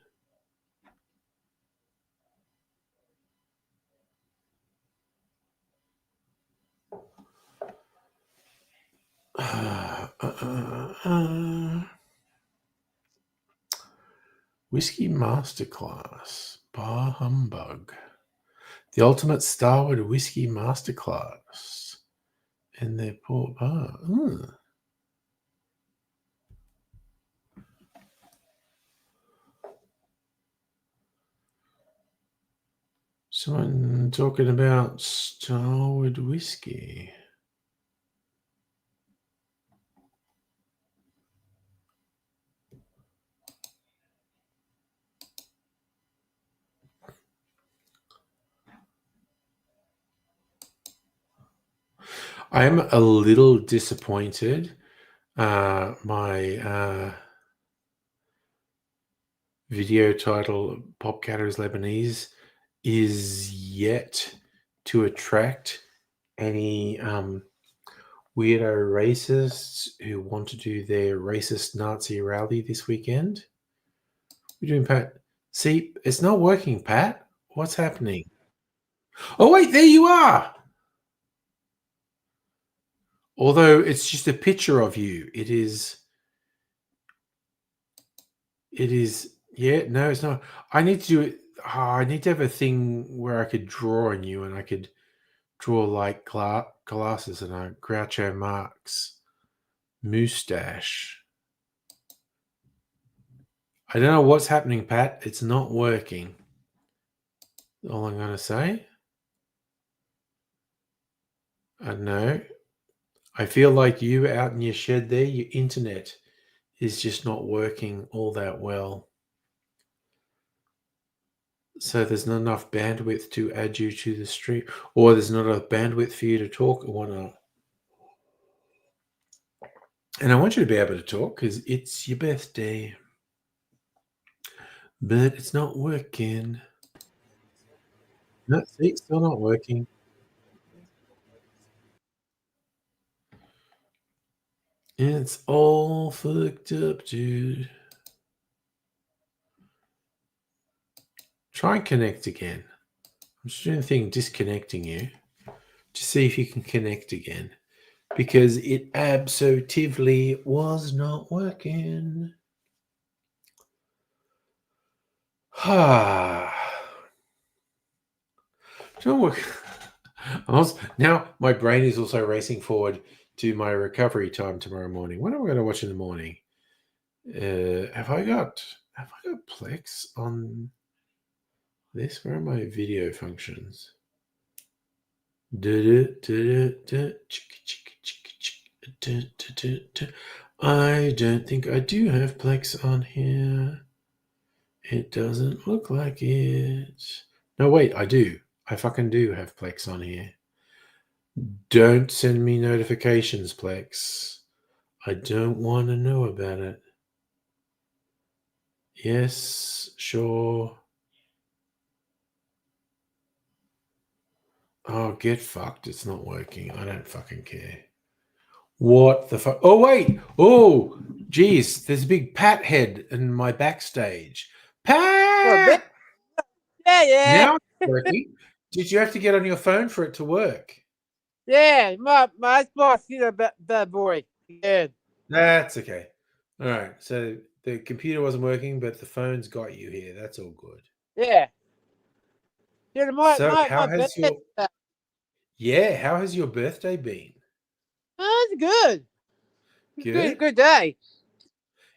Whiskey Masterclass. Bar Humbug. The Ultimate Starward Whiskey Masterclass. In their port bar. Someone talking about Starward Whiskey. I am a little disappointed. My video title, Popcatter's Lebanese, is yet to attract any weirdo racists who want to do their racist Nazi rally this weekend. We're doing, Pat. See, it's not working, Pat. What's happening? Oh, wait, there you are. Although it's just a picture of you. It is, yeah, no, it's not. I need to do it. I need to have a thing where I could draw on you and I could draw like glasses and a Groucho Marx mustache. I don't know what's happening, Pat. It's not working. All I'm going to say. I know. I feel like you out in your shed there, your internet is just not working all that well. So there's not enough bandwidth to add you to the stream, or there's not enough bandwidth for you to talk or whatnot. And I want you to be able to talk because it's your birthday. But it's not working. No, see, it's still not working. It's all fucked up, dude. Try and connect again. I'm just doing the thing disconnecting you to see if you can connect again. Because it absolutely was not working. Don't work. Now my brain is also racing forward to my recovery time tomorrow morning. What am I going to watch in the morning? Have I got Plex on this? Where are my video functions? I don't think I do have Plex on here. It doesn't look like it. No, wait, I do. I fucking do have Plex on here. Don't send me notifications, Plex. I don't want to know about it. Yes, sure. Oh, get fucked. It's not working. I don't fucking care. What the fuck? Oh, wait. Oh, geez. There's a big Pat head in my backstage. Pat! Yeah. Now it's working. Did you have to get on your phone for it to work? Yeah, my boss, you know, bad boy. Yeah. That's okay. All right. So the computer wasn't working, but the phone's got you here. That's all good. Yeah. Yeah, So my how has birthday- how has your birthday been? Oh, it's good. Good. Good day.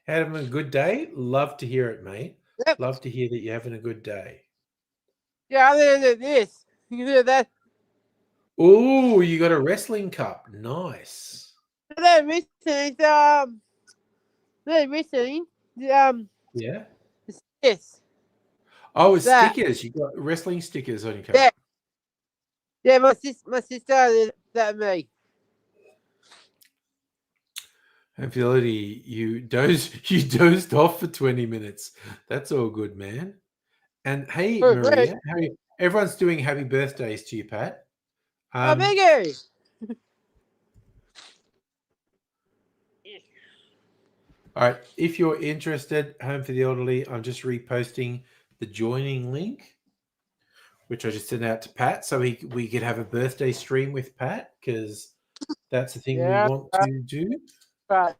Having a good day? Love to hear it, mate. Yep. Love to hear that you're having a good day. Yeah, other than this, you know that. Oh, you got a wrestling cup. Nice. Then recently, Yeah. this. Oh, it's That. stickers. You got wrestling stickers on your cup. Yeah. Yeah, my sister did that to me. Ability, you dozed off for 20 minutes. That's all good, man. And hey, Oh, Maria, everyone's doing happy birthdays to you, Pat. oh, bigger. All right, if you're interested, Home for the Elderly, I'm just reposting the joining link, which I just sent out to Pat, so we could have a birthday stream with Pat, because that's the thing we Yeah. want to do. Right.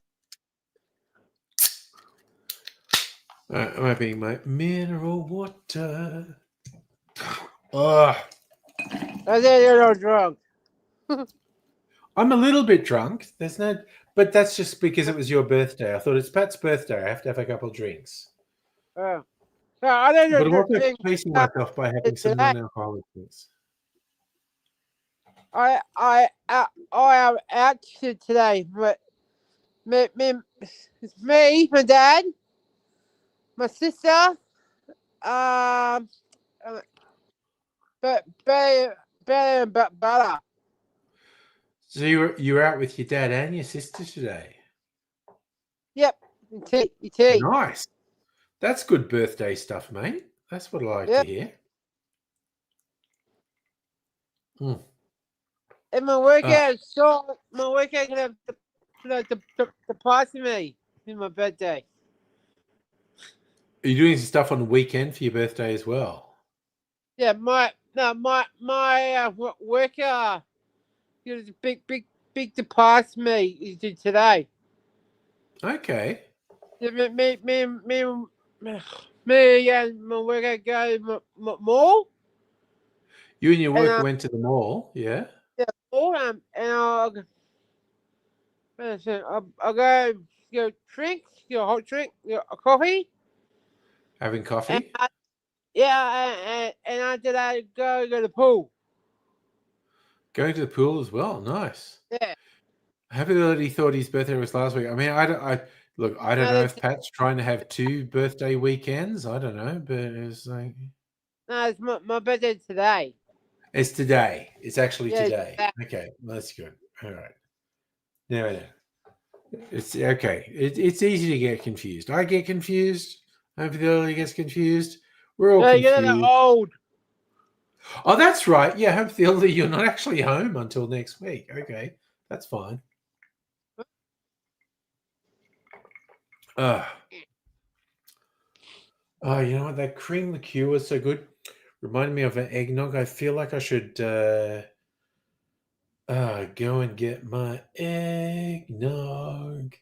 I'm opening my mineral water. Ugh. I think you're all drunk. I'm a little bit drunk. But that's just because it was your birthday. I thought it's Pat's birthday. I have to have a couple of drinks. Oh. No, I think But I'm you're also drinking pacing myself by having some today. non-alcoholic drinks. I am out today, but it's me, my dad, my sister, but butter. So you're out with your dad and your sister today. Yep, tea. Nice. That's good birthday stuff, mate. That's what I like Yep. to hear. Mm. And my workout can have the price of me in my birthday. Are you doing some stuff on the weekend for your birthday as well? Yeah, my worker gives a big deposit me is today. Okay. Yeah, me and my worker go mall. You and your And work went to the mall, yeah? yeah, mall and I'll go drink, get a hot drink, get a coffee. Having And coffee? and after that go to the pool. Going to the pool as well. Nice. Yeah. Happy that he thought his birthday was last week. I mean, I don't know if Pat's trying to have 2 birthday weekends. I don't know, but it's like No, it's my birthday today. it's today. It's actually Yeah, today. today. Okay, that's good. All right. No. It's okay. It's easy to get confused. I get confused. Happy the other gets confused. We're all Yeah, you're confused. old. Oh, that's right. Yeah, hope the elder you're not actually home until next week. Okay, that's fine. Oh, you know what? That cream liqueur was so good. Reminded me of an eggnog. I feel like I should go and get my eggnog.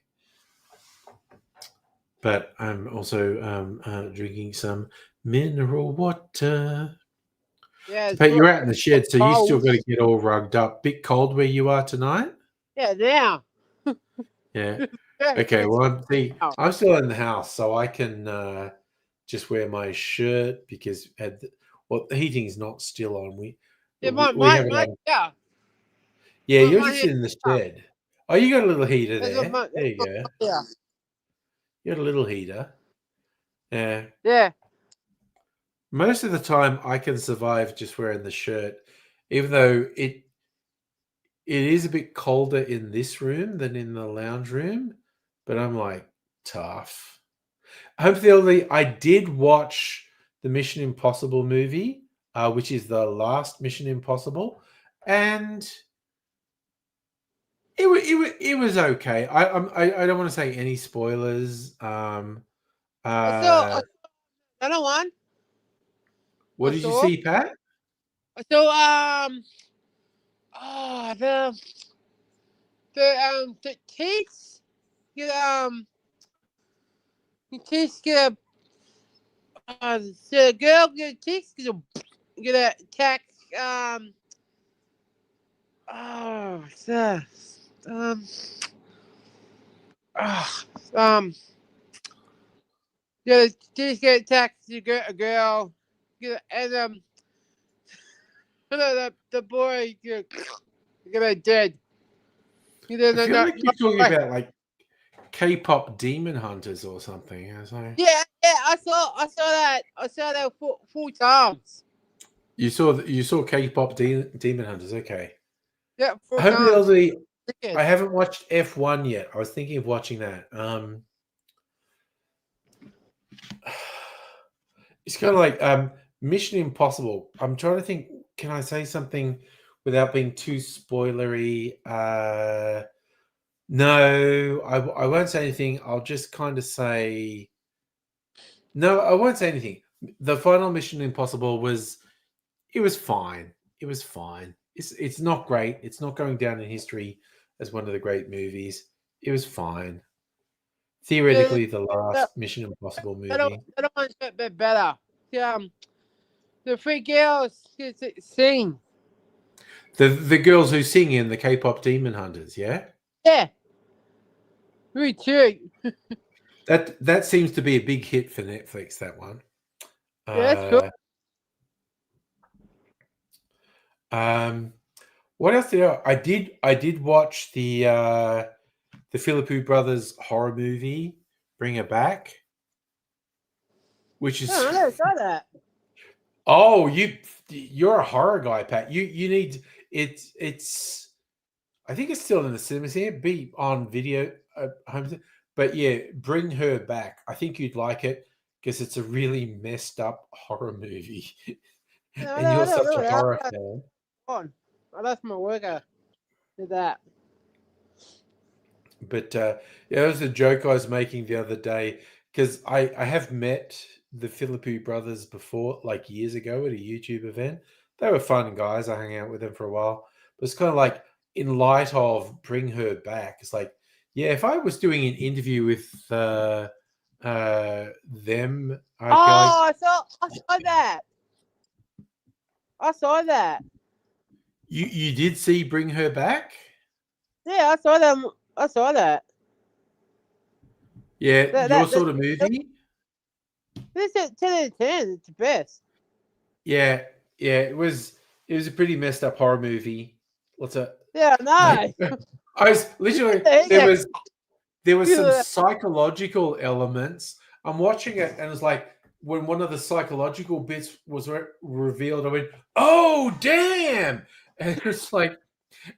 But I'm also drinking some mineral water. Yeah, But you're out in the shed, so you still cold. got to get all rugged up. Bit cold where you are tonight? Yeah, now. Yeah. Yeah, Okay, it's well, now. I'm still in the house, so I can just wear my shirt because the heating's not still on. We Yeah, we have it my on. yeah. Yeah, you're My just hair. in the shed. Oh, you got a little heater That's there. my There you go. yeah. You got a little heater. Yeah. Yeah. Most of the time, I can survive just wearing the shirt, even though it is a bit colder in this room than in the lounge room. But I'm like tough. Hopefully, I did watch the Mission Impossible movie, which is the last Mission Impossible, and it was okay. I don't want to say any spoilers. I don't want. What I did you saw. see, Pat? So the kids get the kids get the girl get kids get a attack what's that um uh, um Yeah, just get a text. You get a girl. And the boy get dead. I feel like you're talking about like K-pop Demon Hunters or something. I was like, Yeah, I saw that full times. you saw K-pop Demon Hunters. Okay. Yeah, full I times. haven't watched F1 yet. I was thinking of watching that. It's kind of like Mission Impossible. I'm trying to think. Can I say something without being too spoilery? No, I won't say anything. I'll just kind of say no. I won't say anything. The final Mission Impossible was fine. It was fine. It's not great. It's not going down in history as one of the great movies. It was fine. Yeah, Theoretically, the last Mission Impossible movie. that one's a bit better. The three girls sing. The girls who sing in the K-pop Demon Hunters, yeah? Yeah. Me too. That seems to be a big hit for Netflix, that one. Yeah, that's cool. What else I did watch the Philippou Brothers horror movie, Bring It Back, which is I never saw that. Oh, you're a horror guy, Pat. You need it's I think it's still in the cinemas here. Be on video home, but yeah, Bring Her Back. I think you'd like it because it's a really messed up horror movie, and you're such a horror fan. I left my worker. Did that. But yeah, it was a joke I was making the other day because I have met the Philippou brothers before, like years ago at a YouTube event. They were fun guys. I hung out with them for a while. But it's kind of like in light of Bring Her Back, it's like, yeah, if I was doing an interview with them, I saw that. I saw that. You did see Bring Her Back? Yeah, I saw them. I saw that. Yeah, your sort of movie? This is 10 out of 10. It's the best. Yeah, it was a pretty messed up horror movie. Lots of nice. I was literally there was some psychological elements. I'm watching it and it's like when one of the psychological bits was revealed, I went, "Oh, damn!" And it's like,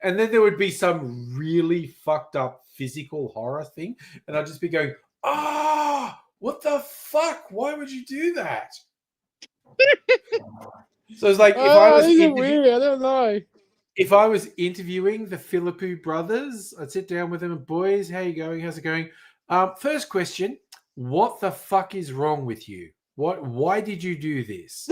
and then there would be some really fucked up physical horror thing, and I'd just be going, "Ah, what the fuck? Why would you do that?" So it's like if I was I don't know. If I was interviewing the Philippou brothers, I'd sit down with them and boys, how you going? How's it going? First question, what the fuck is wrong with you? Why did you do this?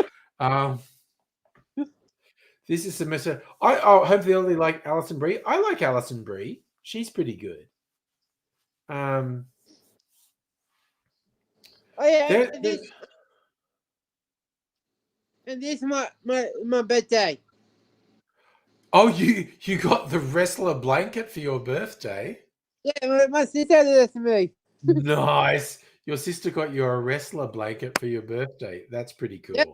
This is semester. I hopefully only like Alison Brie. I like Alison Brie. She's pretty good. Oh yeah, and this is my birthday. Oh, you got the wrestler blanket for your birthday? Yeah, my sister did this to me. Nice. Your sister got you a wrestler blanket for your birthday. That's pretty cool. Yep.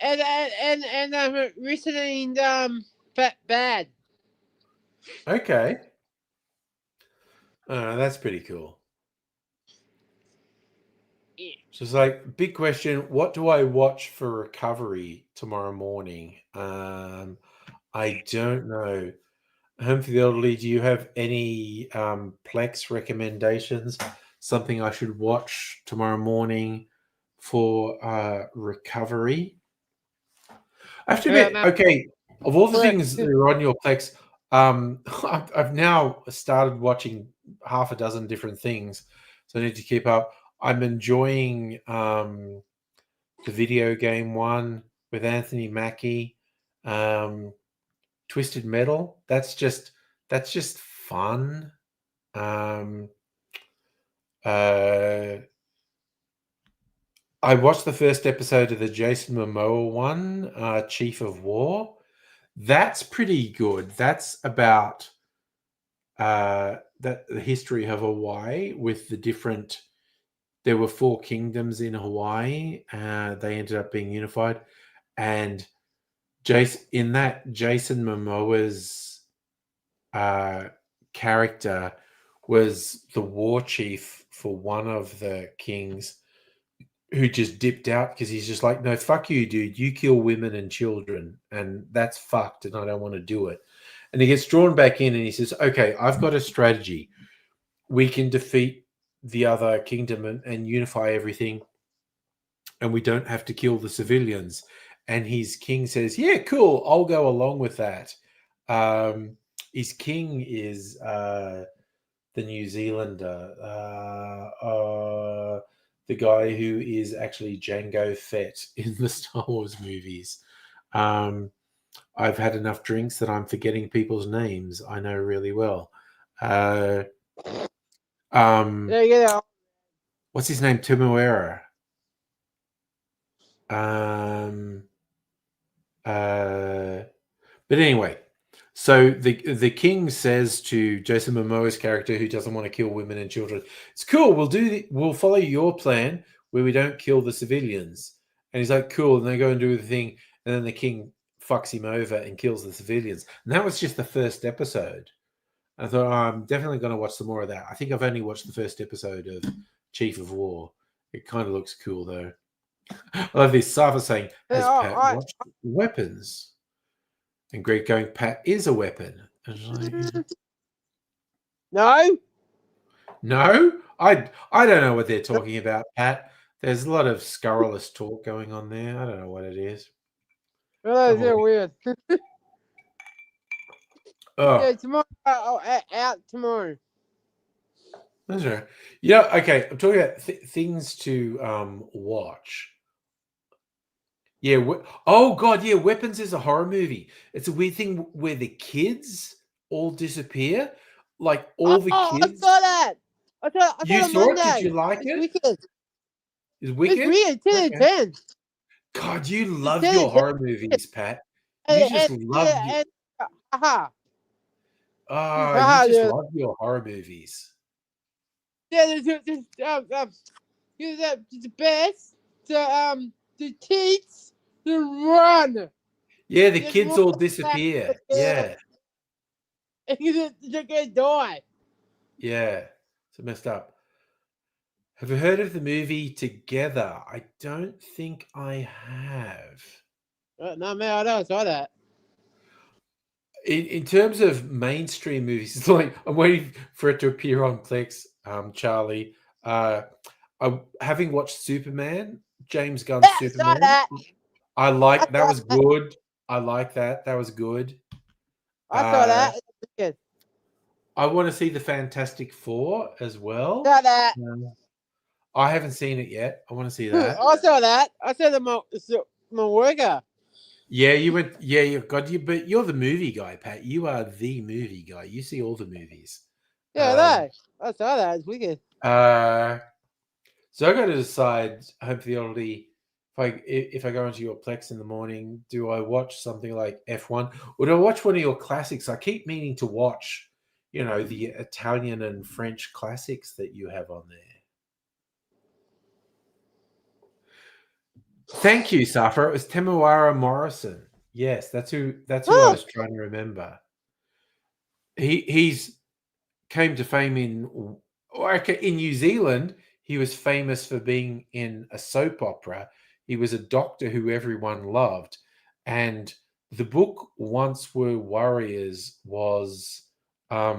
And I'm recently bad. Okay. That's pretty cool. Yeah. So it's like big question. What do I watch for recovery tomorrow morning? I don't know. Home for the Elderly, do you have any Plex recommendations? Something I should watch tomorrow morning for recovery? I have to admit, okay, of all the things that are on your Plex, I've now started watching half a dozen different things, so I need to keep up. I'm enjoying the video game one with Anthony Mackie, Twisted Metal. That's just fun. I watched the first episode of the Jason Momoa one, Chief of War. That's pretty good. That's about the history of Hawaii with the different there were 4 kingdoms in Hawaii. They ended up being unified, and Jason Momoa's character was the war chief for one of the kings, who just dipped out because he's just like, no, fuck you, dude. You kill women and children, and that's fucked, and I don't want to do it. And he gets drawn back in, and he says, okay, I've got a strategy. We can defeat the other kingdom and unify everything, and we don't have to kill the civilians. And his king says, yeah, cool, I'll go along with that. His king is the New Zealander, the guy who is actually Jango Fett in the Star Wars movies. I've had enough drinks that I'm forgetting people's names I know really well. There you go. What's his name? Temuera. But anyway, so the king says to Jason Momoa's character, who doesn't want to kill women and children, it's cool. We'll follow your plan where we don't kill the civilians. And he's like, cool. And they go and do the thing, and then the king fucks him over and kills the civilians. And that was just the first episode. I thought, oh, I'm definitely going to watch some more of that. I think I've only watched the first episode of Chief of War. It kind of looks cool, though. I love this. Safa saying, has Pat watched Weapons? And Greg going, Pat is a weapon. No? No? I don't know what they're talking about, Pat. There's a lot of scurrilous talk going on there. I don't know what it is. Oh, they're weird. Oh. Yeah, tomorrow. Out tomorrow. That's right. Yeah, okay. I'm talking about things to watch. Yeah. Oh, God, yeah. Weapons is a horror movie. It's a weird thing where the kids all disappear. Like, all the kids. I saw that. I saw you it saw Monday. it? Did you like it? Wicked. It's wicked? It's weird. 10 and 10. God, you love your horror movies, Pat. You just love it. You just love your horror movies. Yeah, the best. The kids to run. Yeah, the kids all disappear. Yeah. They're gonna die. Yeah. It's messed up. Have you heard of the movie Together? I don't think I have. No, man, I don't saw that. In terms of mainstream movies, it's like I'm waiting for it to appear on Plex, Charlie. Having watched Superman, James Gunn's Superman. Saw that. I like that was good. I like that. That was good. I saw that. Good. I want to see the Fantastic Four as well. Saw that. I haven't seen it yet. I want to see that. I saw that. I saw my worker. Yeah, you went. Yeah, you've got you, but you're the movie guy, Pat. You are the movie guy. You see all the movies. Yeah, I saw that. It's wicked. So I got to decide, Home for the Oddity, if I go into your Plex in the morning, do I watch something like F1 or do I watch one of your classics? I keep meaning to watch, the Italian and French classics that you have on there. Thank you, Safa. It was Temuera Morrison. Yes, that's who I was trying to remember. He's came to fame in New Zealand. He was famous for being in a soap opera. He was a doctor who everyone loved. And the book Once Were Warriors was a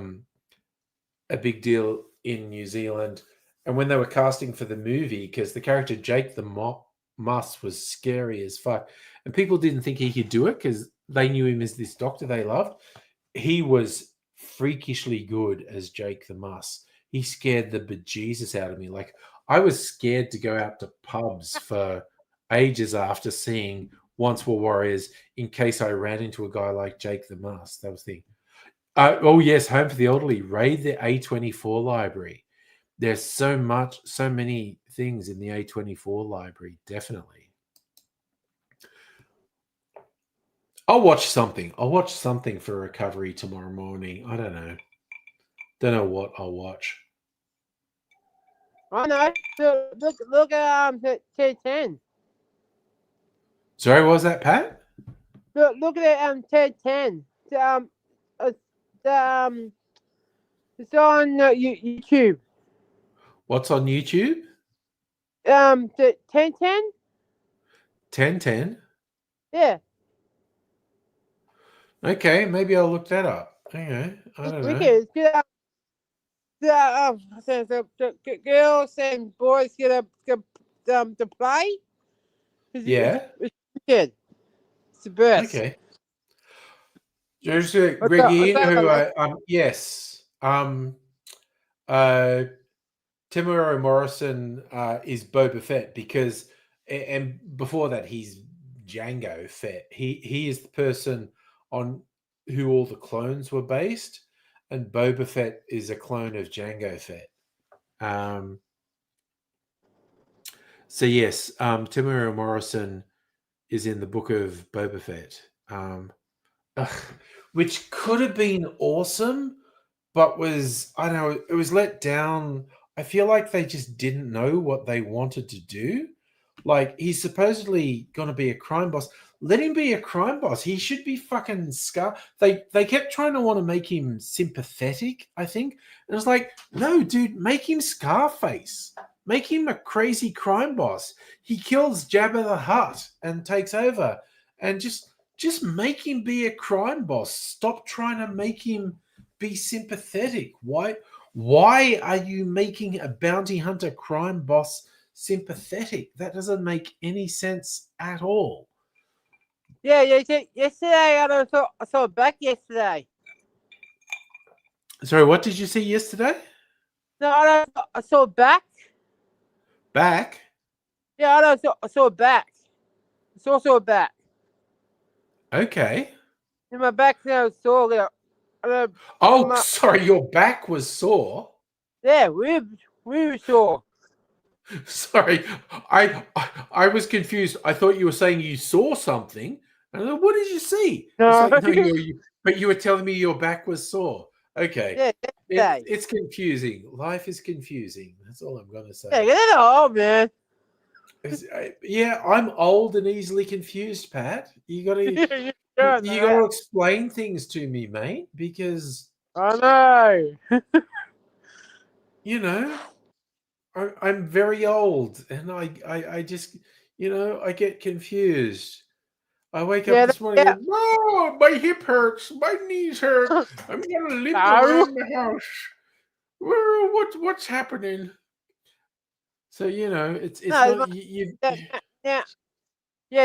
big deal in New Zealand. And when they were casting for the movie, because the character Jake the Muss was scary as fuck. And people didn't think he could do it because they knew him as this doctor they loved. He was freakishly good as Jake the Muss. He scared the bejesus out of me. Like, I was scared to go out to pubs for ages after seeing Once Were Warriors in case I ran into a guy like Jake the Muss. That was the thing. Oh, yes, Home for the Elderly. Raid the A24 library. There's so many things in the A24 library, definitely. I'll watch something. I'll watch something for recovery tomorrow morning. I don't know. Don't know what I'll watch. I know. Look at 1010. Sorry, what was that, Pat? Look at 1010. Uh, the it's on YouTube. What's on YouTube? The 1010. 1010. Yeah. Okay, maybe I'll look that up. Okay, I don't know. Wicked. The girls and boys get to play. Yeah. It's wicked. It's the best. Okay. There's What's Greggy, up, who Alex? yes. Uh Temuera Morrison is Boba Fett because, and before that he's Jango Fett. He is the person on who all the clones were based, and Boba Fett is a clone of Jango Fett. So yes, Temuera Morrison is in the book of Boba Fett, which could have been awesome, but was, I don't know, it was let down. I feel like they just didn't know what they wanted to do. Like, he's supposedly going to be a crime boss. Let him be a crime boss. He should be fucking Scar. They kept trying to want to make him sympathetic, I think. And it was like, no, dude, make him Scarface. Make him a crazy crime boss. He kills Jabba the Hutt and takes over. And just make him be a crime boss. Stop trying to make him be sympathetic. Why are you making a bounty hunter crime boss sympathetic? That doesn't make any sense at all. Yeah. Yesterday I saw it back yesterday. Sorry, what did you see yesterday? No, I saw it back. Back? Yeah, I saw it back. I saw it back. Okay. In my back now, sore. Sorry, your back was sore. Yeah, we were sore. Sorry, I was confused. I thought you were saying you saw something. And I thought, what did you see? No. It's like, no, but you were telling me your back was sore. Okay. Yeah, It's confusing. Life is confusing. That's all I'm going to say. yeah, get it all, man. Yeah, I'm old and easily confused, Pat. You got to you got to explain things to me, mate, because I know. you know I'm very old, and I just I get confused. I wake up this morning and oh, my hip hurts, my knees hurt. I'm gonna limp around the house. What's happening? So it's No, not you. Yeah,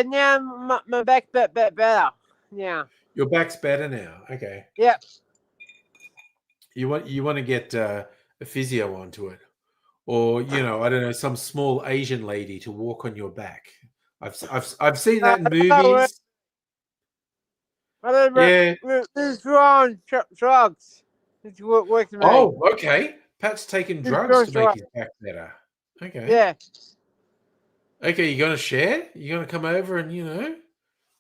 now my back's better. Yeah. Your back's better now. Okay. Yep. You want to get a physio onto it, or I don't know, some small Asian lady to walk on your back. I've seen that in movies. Yeah. It's wrong. Drugs. It's working. Oh, okay. Pat's taking drugs to make his back better. Okay. Yeah. Okay, you gonna share? You gonna come over and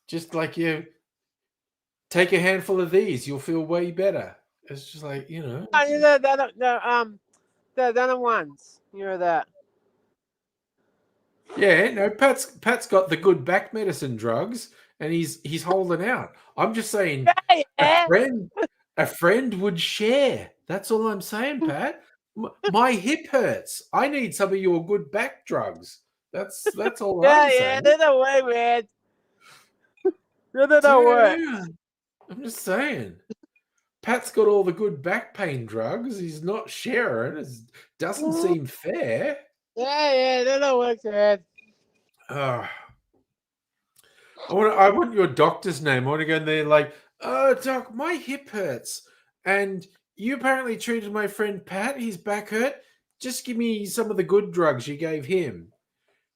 just like take a handful of these, you'll feel way better. It's just like The other ones. That. Yeah, no, Pat's got the good back medicine drugs, and he's holding out. I'm just saying, a friend would share. That's all I'm saying, Pat. My hip hurts. I need some of your good back drugs. That's all I'm saying. Yeah, they're the way, man. They're the way. I'm just saying. Pat's got all the good back pain drugs. He's not sharing. It doesn't seem fair. Yeah, they're the way, man. I want your doctor's name. I want to go in there like, oh, doc, my hip hurts. And you apparently treated my friend Pat. His back hurt. Just give me some of the good drugs you gave him.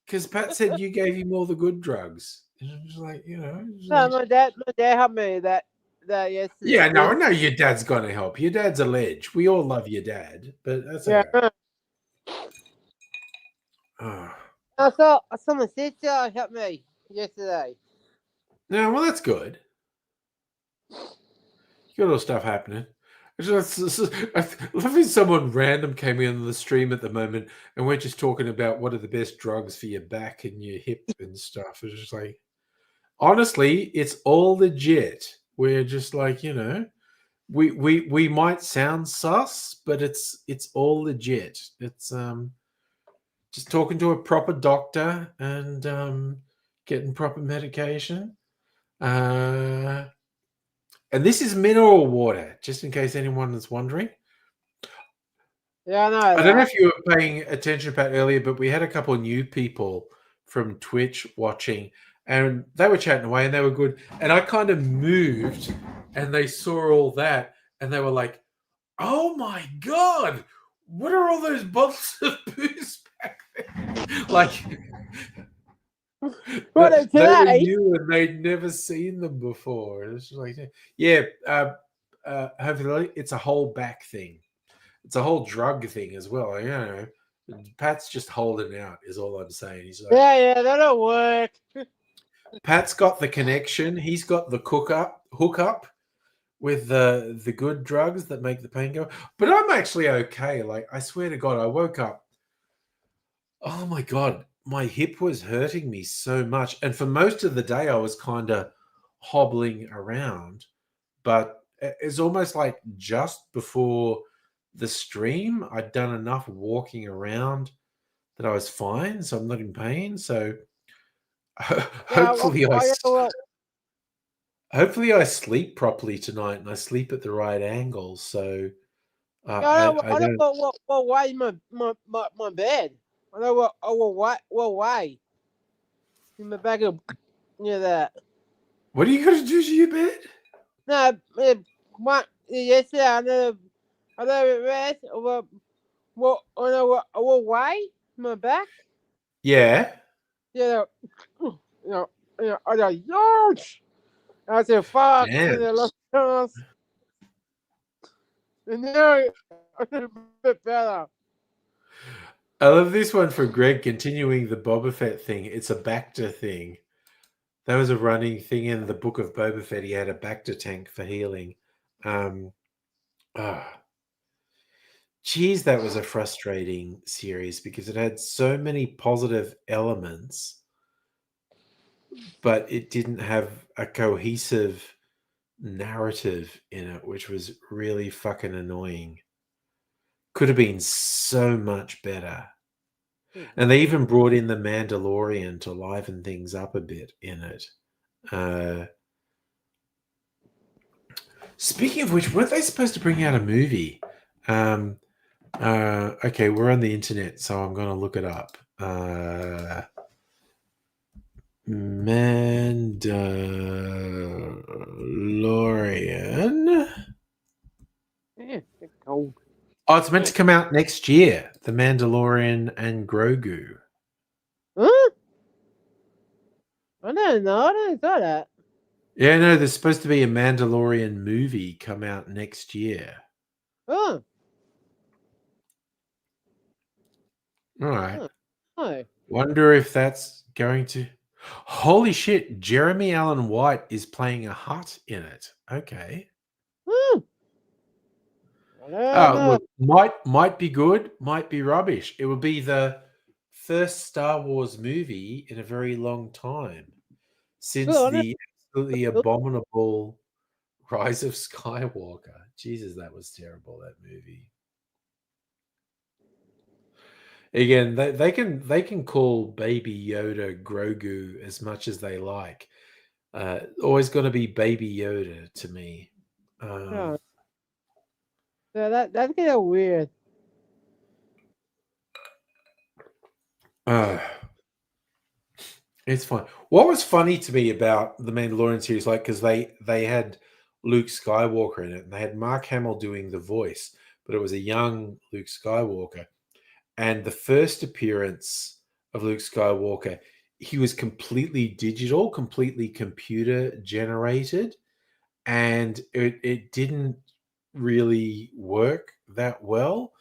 Because Pat said you gave him all the good drugs. And I'm just like, My dad helped me that yesterday. Yeah, no, I know your dad's going to help. Your dad's a ledge. We all love your dad. But that's okay. I saw my sister help me yesterday. No, well, that's good. You got all stuff happening. I love if someone random came in on the stream at the moment and we're just talking about what are the best drugs for your back and your hip and stuff. It's just like, honestly, it's all legit. We're just like, we might sound sus, but it's all legit. It's just talking to a proper doctor and getting proper medication. And this is mineral water, just in case anyone is wondering. Yeah, I know. I don't know if you were paying attention, Pat, earlier, but we had a couple of new people from Twitch watching, and they were chatting away, and they were good. And I kind of moved, and they saw all that, and they were like, "Oh my god, what are all those bottles of booze back there?" Like, What they were today? new and they'd never seen them before. It's just like, yeah, hopefully it's a whole back thing. It's a whole drug thing as well. Pat's just holding out, is all I'm saying. He's like, Yeah, that'll work. Pat's got the connection. He's got the hookup with the good drugs that make the pain go. But I'm actually okay. Like, I swear to God, I woke up. Oh my God, my hip was hurting me so much. And for most of the day, I was kind of hobbling around. But it's almost like just before the stream, I'd done enough walking around that I was fine. So I'm not in pain. So hopefully hopefully I sleep properly tonight and I sleep at the right angle. So I don't know what way my bed. I know what way. In the back of that. What are you going to do to your bed? No, yesterday I know it rest what way my back. Yeah. I got huge. I said fuck. Damn. And now I'm a bit better. I love this one for Greg, continuing the Boba Fett thing. It's a Bacta thing. That was a running thing in the book of Boba Fett. He had a Bacta tank for healing. Geez, that was a frustrating series because it had so many positive elements, but it didn't have a cohesive narrative in it, which was really fucking annoying. Could have been so much better. And they even brought in the Mandalorian to liven things up a bit in it. Speaking of which, weren't they supposed to bring out a movie? Okay, we're on the internet, so I'm going to look it up. Mandalorian. Yeah, it's cold. Oh, it's meant to come out next year. The Mandalorian and Grogu. Huh? I don't know. I don't know that. Yeah, no, there's supposed to be a Mandalorian movie come out next year. Oh. All right. Oh. Wonder if that's going to... Holy shit, Jeremy Allen White is playing a Hutt in it. Okay. Look, might be good, might be rubbish. It would be the first Star Wars movie in a very long time since the absolutely abominable Rise of Skywalker. Jesus, that was terrible, that movie. Again, they can call Baby Yoda Grogu as much as they like. Always going to be Baby Yoda to me. That's kind of weird. It's fine. What was funny to me about the Mandalorian series, like, because they had Luke Skywalker in it, and they had Mark Hamill doing the voice, but it was a young Luke Skywalker. And the first appearance of Luke Skywalker, he was completely digital, completely computer generated, and it didn't really work that well.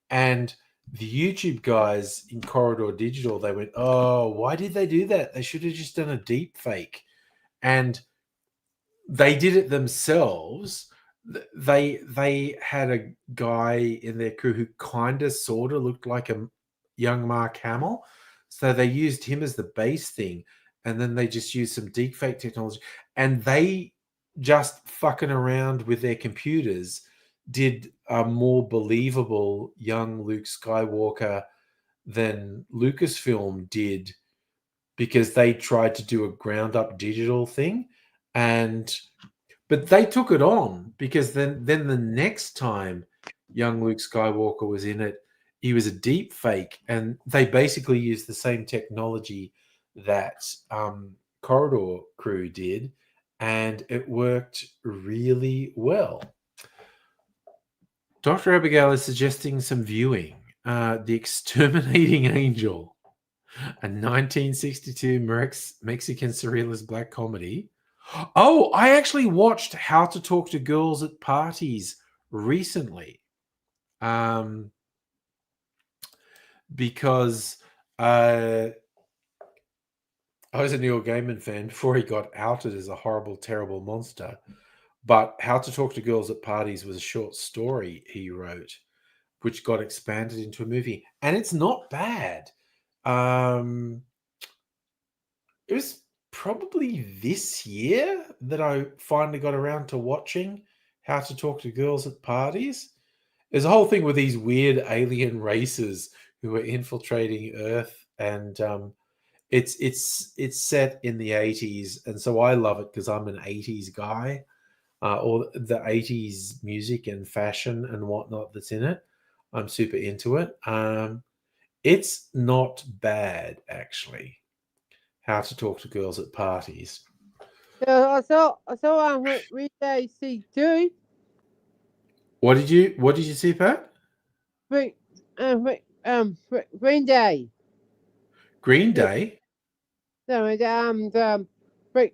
And the YouTube guys in Corridor Digital, they went, oh, why did they do that? They should have just done a deep fake. And they did it themselves. they had a guy in their crew who kind of sort of looked like a young Mark Hamill, so they used him as the base thing, and then they just used some deepfake technology, and they just fucking around with their computers did a more believable young Luke Skywalker than Lucasfilm did, because they tried to do a ground up digital thing, but they took it on, because then the next time young Luke Skywalker was in it, he was a deep fake, and they basically used the same technology that Corridor Crew did, and it worked really well. Dr. Abigail is suggesting some viewing. The Exterminating Angel, a 1962 Mexican surrealist black comedy. Oh, I actually watched How to Talk to Girls at Parties recently, because I was a Neil Gaiman fan before he got outed as a horrible, terrible monster. But How to Talk to Girls at Parties was a short story he wrote, which got expanded into a movie, and it's not bad. It was probably this year that I finally got around to watching How to Talk to Girls at Parties. There's a whole thing with these weird alien races who are infiltrating Earth, and it's set in the 80s, and so I love it because I'm an 80s guy, or the 80s music and fashion and whatnot that's in it. I'm super into it. It's not bad, actually. How to Talk to Girls at Parties. Yeah, I saw Green Day C2. What did you see, Pat? Green Day. Green Day. No, Green.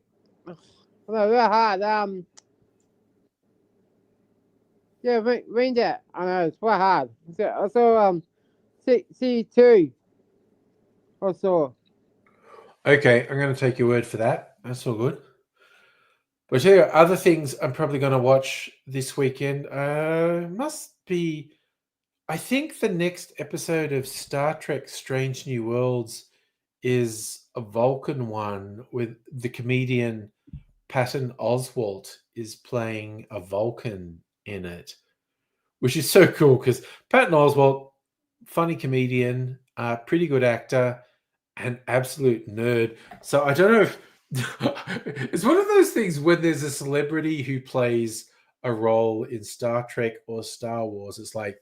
Very hard. Yeah, Green Day. I know it's quite hard. I saw C2. Also. Okay, I'm going to take your word for that. That's all good. But yeah, other things I'm probably going to watch this weekend must be, I think the next episode of Star Trek Strange New Worlds is a Vulcan one, with the comedian Patton Oswalt is playing a Vulcan in it, which is so cool because Patton Oswalt, funny comedian, pretty good actor, an absolute nerd. So I don't know if it's one of those things when there's a celebrity who plays a role in Star Trek or Star Wars. It's like,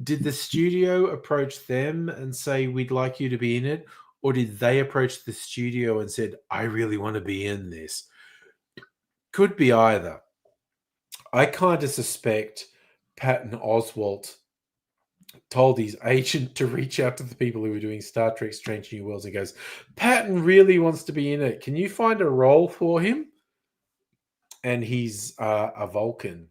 did the studio approach them and say, we'd like you to be in it? Or did they approach the studio and said, I really want to be in this? Could be either. I kind of suspect Patton Oswalt told his agent to reach out to the people who were doing Star Trek Strange New Worlds and goes, Patton really wants to be in it. Can you find a role for him? And he's a Vulcan.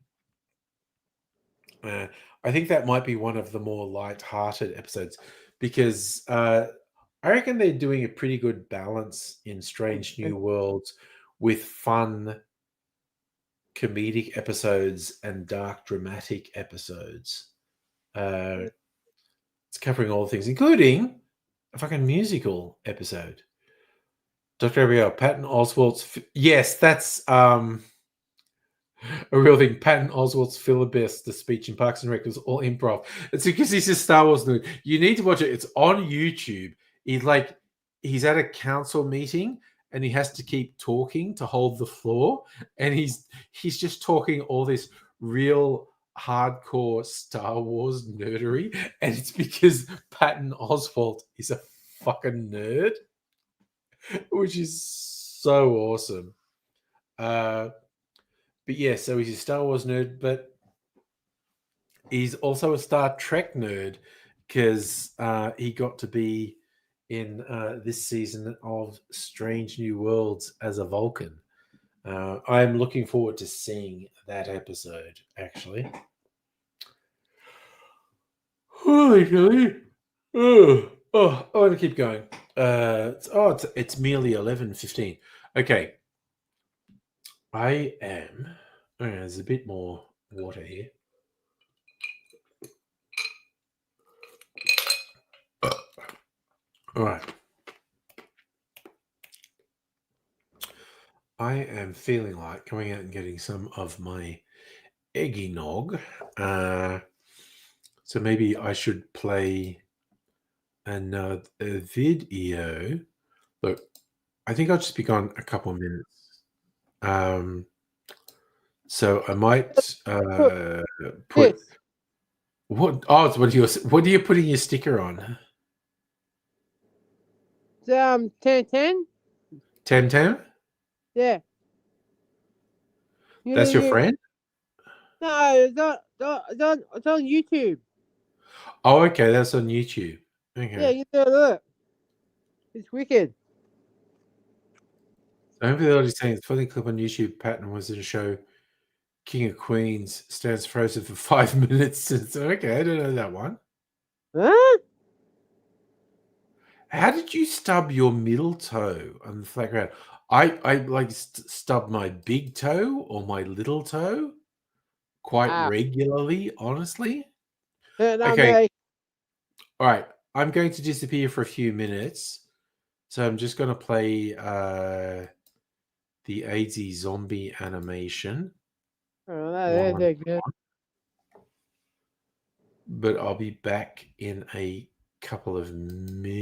I think that might be one of the more light-hearted episodes, because I reckon they're doing a pretty good balance in Strange New Worlds with fun comedic episodes and dark dramatic episodes. It's covering all things, including a fucking musical episode. Dr. Abigail, Patton Oswalt's... Yes, that's a real thing. Patton Oswalt's filibuster speech in Parks and Rec was all improv. It's because he's a Star Wars nerd. You need to watch it. It's on YouTube. He's at a council meeting and he has to keep talking to hold the floor, and he's just talking all this real hardcore Star Wars nerdery, and it's because Patton Oswalt is a fucking nerd, which is so awesome. But yeah, so he's a Star Wars nerd, but he's also a Star Trek nerd because he got to be in this season of Strange New Worlds as a Vulcan. I'm looking forward to seeing that episode, actually. Holy shit. I want to keep going. It's merely 11:15. Okay. There's a bit more water here. All right. I am feeling like going out and getting some of my eggnog. So maybe I should play another video. Look, I think I'll just be gone a couple of minutes. So I might put This. what? Oh, what are you putting your sticker on? 10. 10? Yeah. That's your friend? No, it's on YouTube. Oh, okay, that's on YouTube. Okay. Yeah, you can look. It's wicked. So hopefully they're just saying it's a funny clip on YouTube. Patton was in a show. King of Queens stands frozen for 5 minutes. Okay, I don't know that one. Huh? How did you stub your middle toe on the flat ground? I like stub my big toe or my little toe quite regularly, honestly. Okay. All right. I'm going to disappear for a few minutes. So I'm just going to play the AZ zombie animation. Oh, that's good. But I'll be back in a couple of minutes.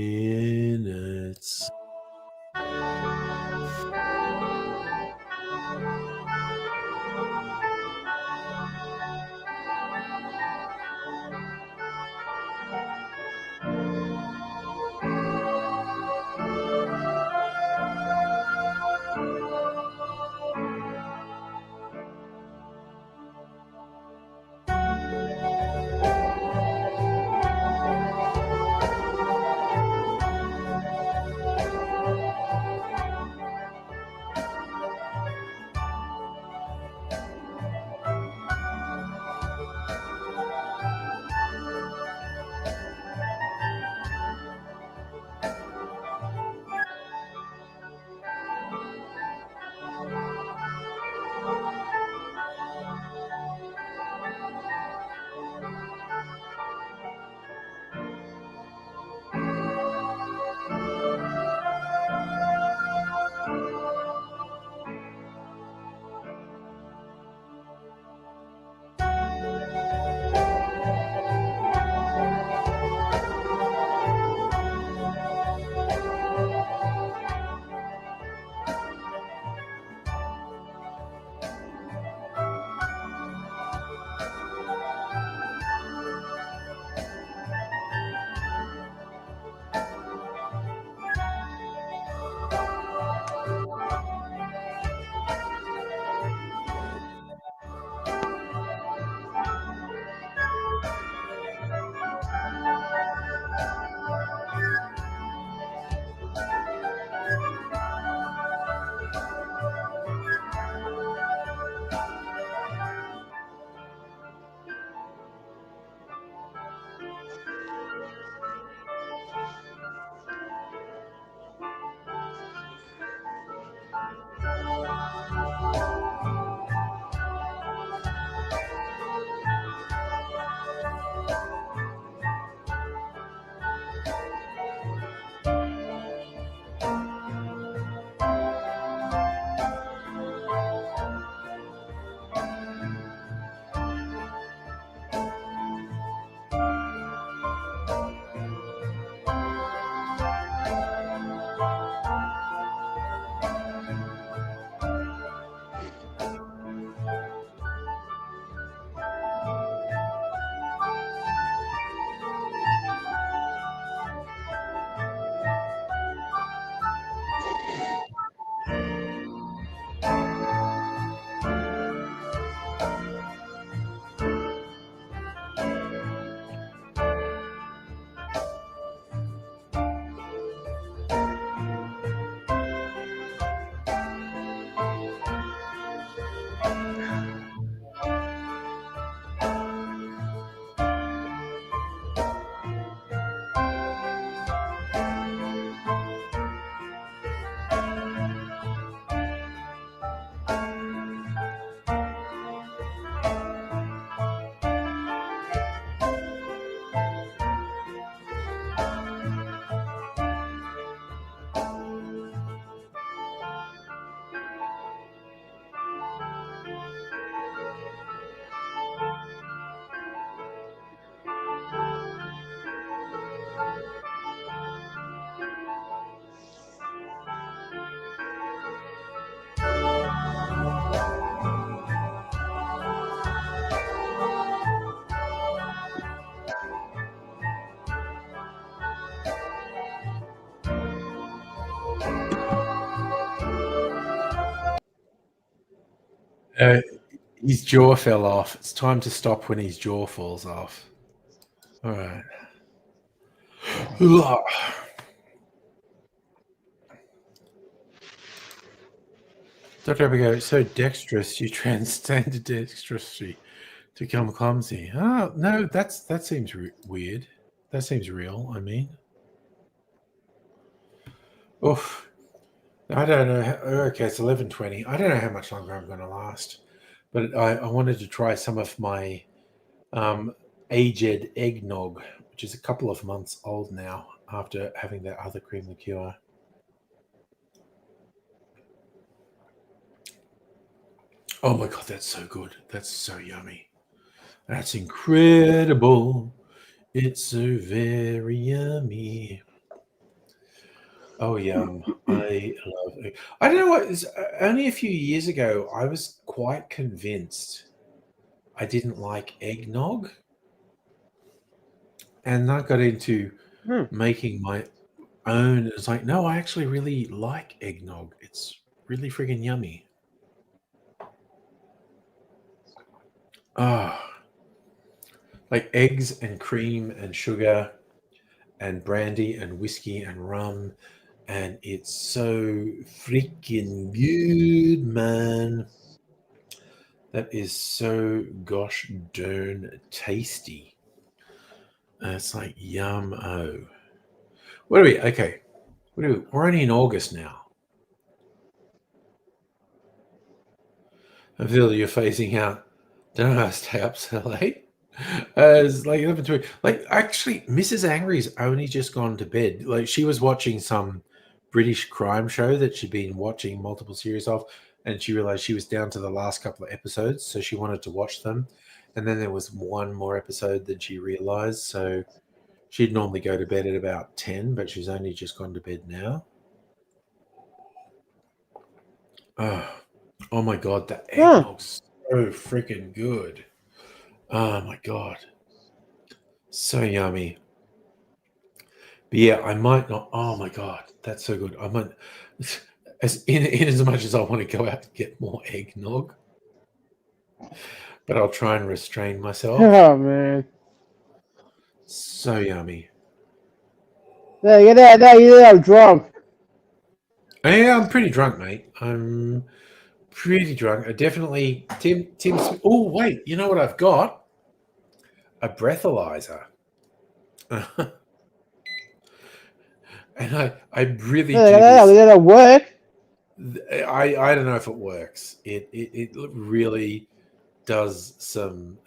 His jaw fell off. It's time to stop when his jaw falls off. All right. Dr. Abigail, so dexterous, you transcend dexterity to become clumsy. Oh, no, that seems weird. That seems real, I mean. Oof. I don't know. Okay, it's 11:20. I don't know how much longer I'm going to last. But I wanted to try some of my aged eggnog, which is a couple of months old now after having that other cream liqueur. Oh my God, that's so good. That's so yummy. That's incredible. It's so very yummy. Oh, yum. I love it. I don't know what, only a few years ago, I was quite convinced I didn't like eggnog. And I got into making my own. It's like, no, I actually really like eggnog. It's really friggin' yummy. Like eggs and cream and sugar and brandy and whiskey and rum. And it's so freaking good, man. That is so gosh darn tasty. It's like yum. Oh, what are we? Okay, we're only in August now. I feel you're phasing out. Don't know how to stay up so late. It's like 11:20. Like actually, Mrs. Angry's only just gone to bed. Like she was watching some British crime show that she'd been watching multiple series of, and she realized she was down to the last couple of episodes, so she wanted to watch them. And then there was one more episode that she realized, so she'd normally go to bed at about 10, but she's only just gone to bed now. Oh my God, the eggnog's so freaking good. Oh my God. So yummy. But yeah, I might not. Oh my God, that's so good. I might, in as much as I want to go out to get more eggnog, but I'll try and restrain myself. Oh man. So yummy. Yeah, you're drunk. Yeah, I'm pretty drunk, mate. I'm pretty drunk. I definitely Tim's. Oh wait, you know what I've got? A breathalyzer. And I really do this. That'll work. I don't know if it works. It really does some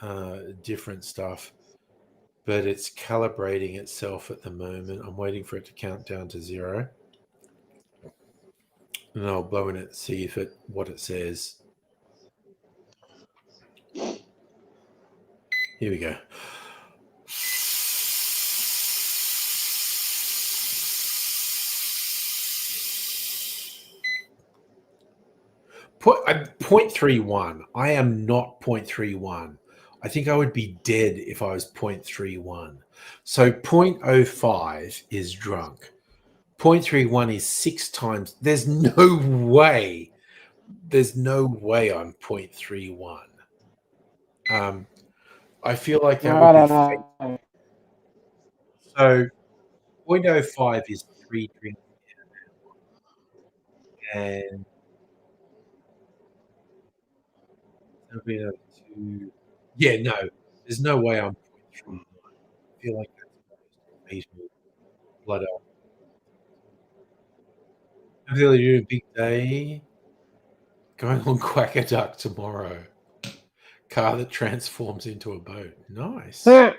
different stuff, but it's calibrating itself at the moment. I'm waiting for it to count down to 0, and I'll blow in it, see if what it says. Here we go. I'm 0.31. I am not 0.31. I think I would be dead if I was 0.31. So 0.05 is drunk. 0.31 is 6 times. There's no way. There's no way I'm 0.31. I feel like that would be fake. So 0.05 is 3 drinks and there'll be another 2. Yeah, no, there's no way I'm 0.31. I feel like that's reasonable. Blood up. I feel like you're a big day. Going on Quackaduck tomorrow. Car that transforms into a boat. Nice. All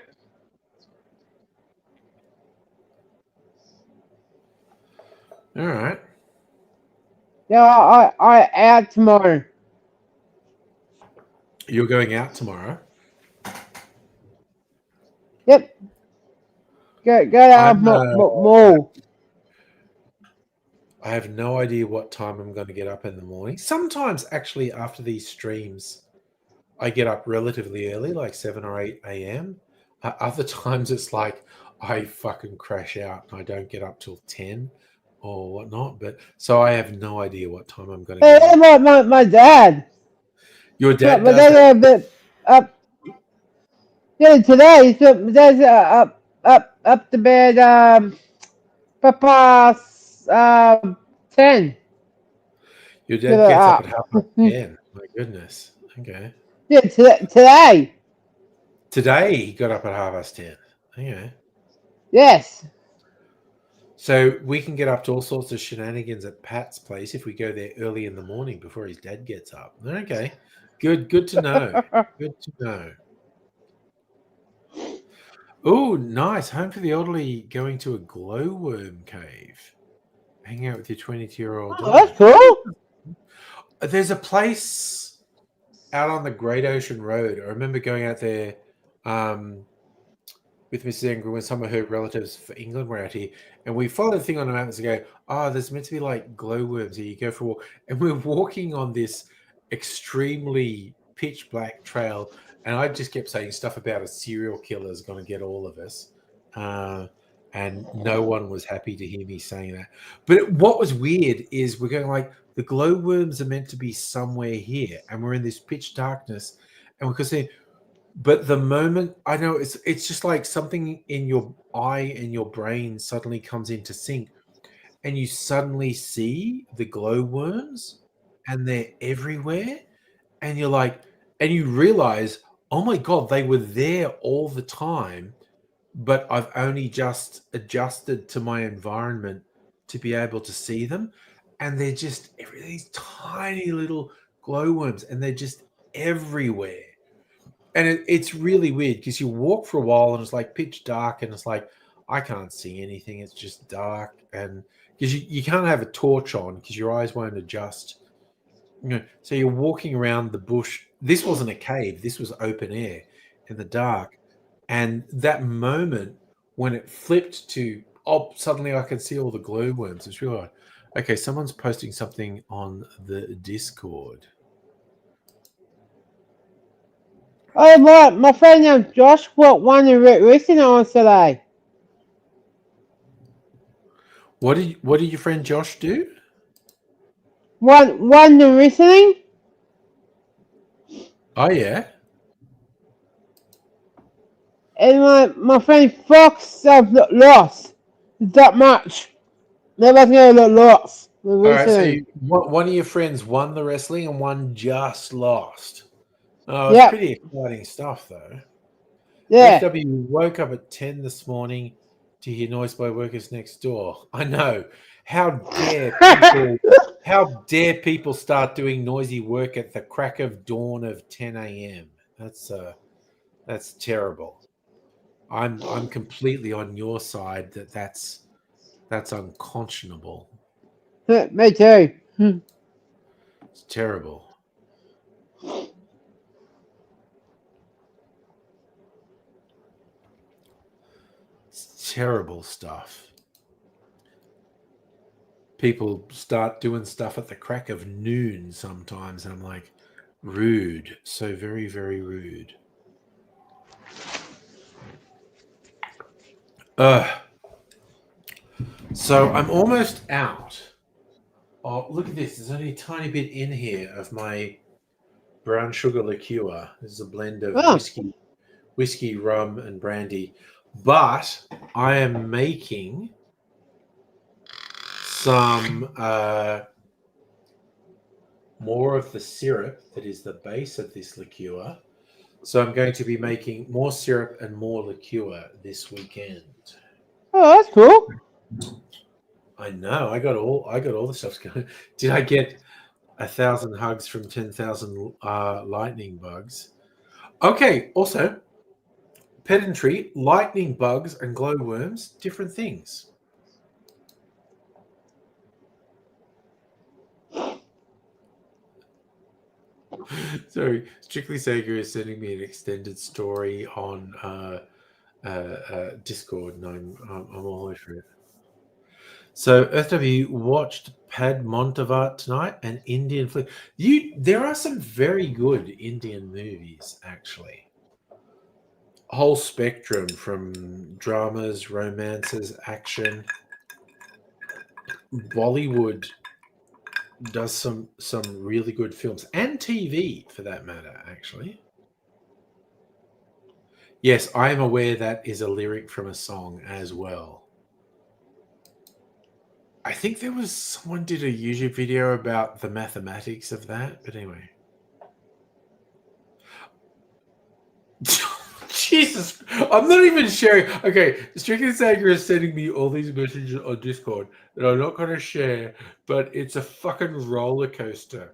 right. Yeah, I out tomorrow. You're going out tomorrow? Yep. Go to mall. I have no idea what time I'm going to get up in the morning. Sometimes, actually, after these streams, I get up relatively early, like 7 or 8 a.m. Other times, it's like I fucking crash out and I don't get up till 10 or whatnot. But so I have no idea what time I'm going to get up. My dad. Your dad But does that? yeah, today, so there's up to bed, past 10. Your To dad the gets up at half past up. 10. My goodness. Okay. Yeah, today. Today he got up at half past 10. Okay. Yes. So we can get up to all sorts of shenanigans at Pat's place if we go there early in the morning before his dad gets up. Okay. Good to know. Good to know. Oh, nice. Home for the elderly going to a glowworm cave. Hang out with your 22-year-old Oh, daughter. that's cool. There's a place out on the Great Ocean Road. I remember going out there with Mrs. Ingram when some of her relatives for England were out here, and we followed the thing on the map and go, "Oh, there's meant to be like glowworms here. You go for a walk," and we're walking on this extremely pitch black trail, and I just kept saying stuff about a serial killer is going to get all of us, and no one was happy to hear me saying that. But what was weird is we're going like the glowworms are meant to be somewhere here, and we're in this pitch darkness, and we could see. But the moment I know it's just like something in your eye and your brain suddenly comes into sync and you suddenly see the glowworms and they're everywhere and you're like and you realize, oh my god, they were there all the time, but I've only just adjusted to my environment to be able to see them. And they're just these tiny little glowworms and they're just everywhere. And it's really weird because you walk for a while and it's like pitch dark and it's like I can't see anything. It's just dark and because you can't have a torch on because your eyes won't adjust. So you're walking around the bush. This wasn't a cave. This was open air in the dark. And that moment when it flipped to suddenly I can see all the glowworms. It's really okay. Someone's posting something on the Discord. Oh, my friend Josh won the racing on today. What did your friend Josh do? Won the racing. Oh yeah. And my friend Fox lost that much. They was gonna lost the All right. So racing. one of your friends won the wrestling and one just lost. Oh, it's Yep. pretty exciting stuff, though. Yeah. FW woke up at 10 this morning to hear noise by workers next door. I know. How dare people? How dare people start doing noisy work at the crack of dawn of 10 a.m.? That's terrible. I'm completely on your side. That's unconscionable. Me too. It's terrible. It's terrible stuff. People start doing stuff at the crack of noon sometimes, and I'm like, rude. So very, very rude. So I'm almost out. Oh, look at this. There's only a tiny bit in here of my brown sugar liqueur. This is a blend of Oh. whiskey, rum, and brandy. But I am making some more of the syrup that is the base of this liqueur. So I'm going to be making more syrup and more liqueur this weekend. Oh, that's cool. I know. I got all the stuff going. Did I get 1,000 hugs from 10,000 lightning bugs? Okay. Also, pedantry, lightning bugs, and glowworms, different things. Sorry, Strictly Sega is sending me an extended story on Discord, and I'm all over it. So FW watched Pad Montevat tonight and Indian flick. There are some very good Indian movies actually. Whole spectrum from dramas, romances, action, Bollywood does some really good films and TV for that matter, actually. Yes, I am aware that is a lyric from a song as well. I think there was someone did a YouTube video about the mathematics of that, but anyway. Jesus, I'm not even sharing. Okay, Strictly Sanger is sending me all these messages on Discord that I'm not going to share, but it's a fucking roller coaster.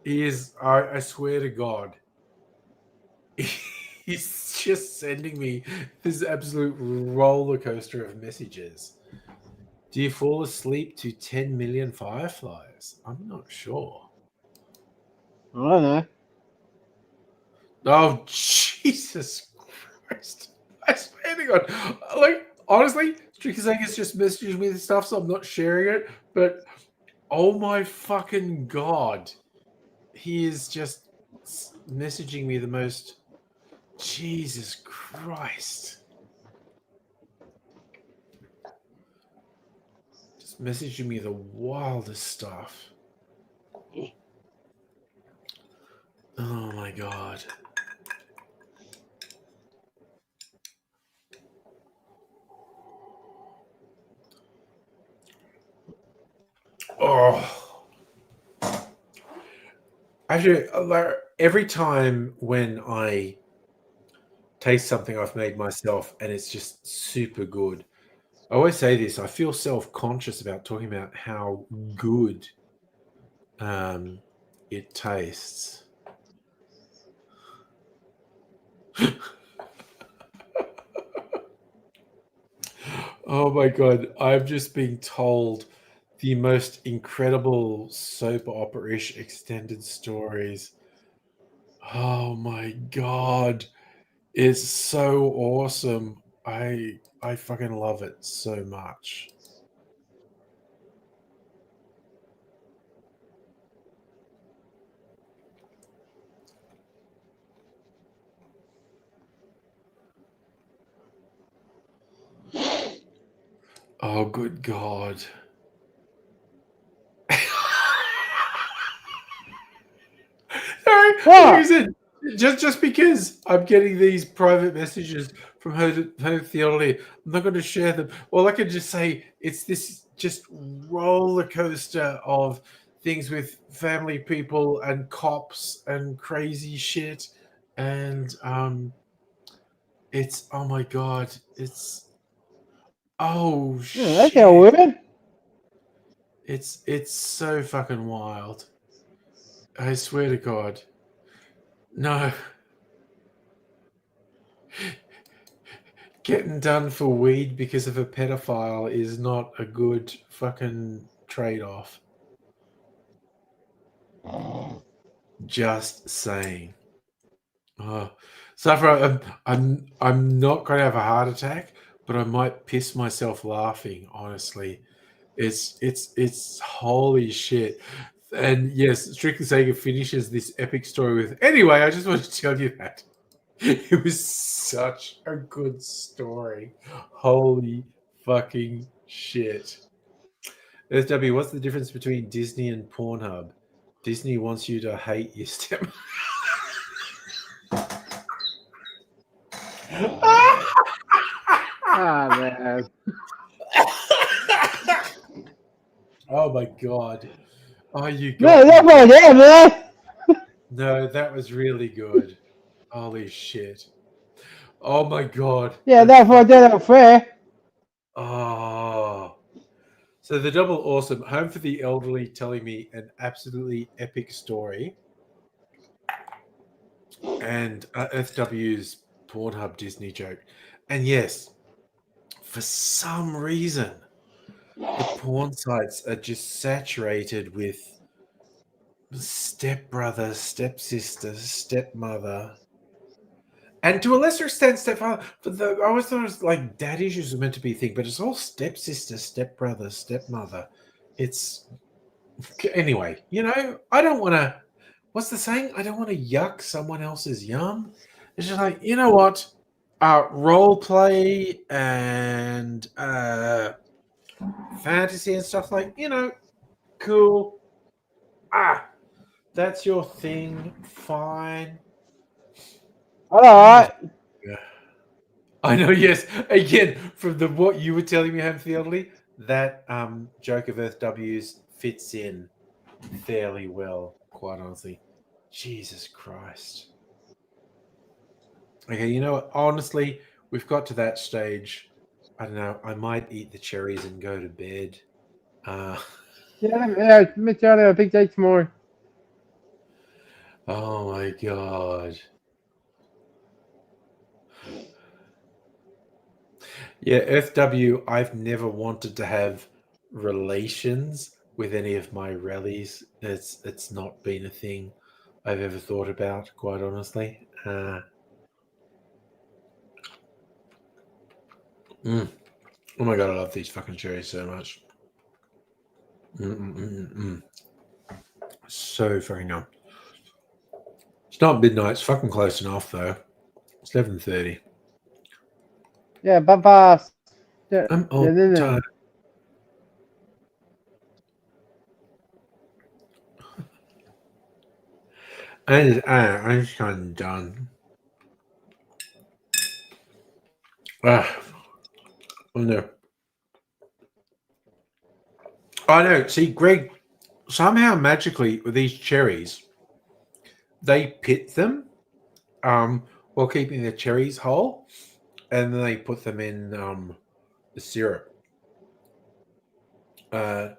He is, I swear to God, he's just sending me this absolute roller coaster of messages. Do you fall asleep to 10 million fireflies? I'm not sure. I don't know. Oh, Jesus Christ. I swear to God. Like, honestly, Strictly Sager's just messaging me this stuff, so I'm not sharing it. But, oh my fucking God. He is just messaging me the most... Jesus Christ. Just messaging me the wildest stuff. Oh my God. Oh. Actually, every time when I taste something I've made myself and it's just super good, I always say this, I feel self-conscious about talking about how good it tastes. Oh my God, I'm just being told the most incredible soap opera-ish extended stories. Oh my God, it's so awesome. I fucking love it so much. Oh, good God. Sorry, like I said, just because I'm getting these private messages from her theology, I'm not going to share them. All I can just say it's this just roller coaster of things with family people and cops and crazy shit, and it's oh my God, it's oh That's how shit, weird. it's so fucking wild. I swear to God, no. Getting done for weed because of a pedophile is not a good fucking trade-off. Just saying. Oh, Safra, I'm not going to have a heart attack, but I might piss myself laughing. Honestly, it's holy shit. And yes, Strictly Sega finishes this epic story with. Anyway, I just want to tell you that. It was such a good story. Holy fucking shit. SW, what's the difference between Disney and Pornhub? Disney wants you to hate your step. Ah, man. Oh my God. Oh, you No, got that's me. right there, man. No, that was really good. Holy shit. Oh my God. Yeah, That's that's right there, that's fair. Oh. So the double awesome home for the elderly telling me an absolutely epic story, and FW's Pornhub Disney joke. And yes, for some reason, the porn sites are just saturated with stepbrother, stepsister, stepmother, and to a lesser extent, stepfather. But I always thought it was like dad issues were meant to be a thing, but it's all stepsister, stepbrother, stepmother. It's anyway, I don't want to. What's the saying? I don't want to yuck someone else's yum. It's just like, you know what? Role play and fantasy and stuff like, cool. That's your thing. Fine. All right. I know. Yes. Again, from what you were telling me, Hamfieldy, that joke of Earth W's fits in fairly well. Quite honestly, Jesus Christ. Okay, you know what? Honestly, we've got to that stage. I don't know. I might eat the cherries and go to bed. Yeah, me too. A big day tomorrow. Oh my god. Yeah, FW, I've never wanted to have relations with any of my rallies. It's not been a thing I've ever thought about, quite honestly. Oh my god, I love these fucking cherries so much. So fucking yum. It's not midnight. It's fucking close enough though. It's 11:30. Yeah, but fast. Yeah, I'm yeah, all tired. I'm just kind of done. Oh no. I know. See, Greg, somehow magically with these cherries, they pit them while keeping the cherries whole, and then they put them in the syrup. And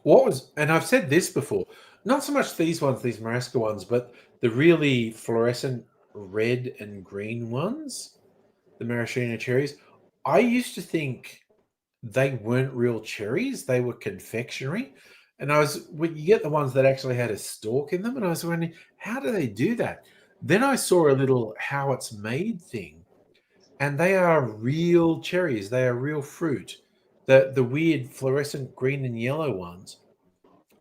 I've said this before, not so much these ones, these Maraska ones, but the really fluorescent red and green ones, the maraschino cherries. I used to think they weren't real cherries; they were confectionery. And when you get the ones that actually had a stalk in them, and I was wondering, how do they do that? Then I saw a little how it's made thing, and they are real cherries. They are real fruit. The weird fluorescent green and yellow ones,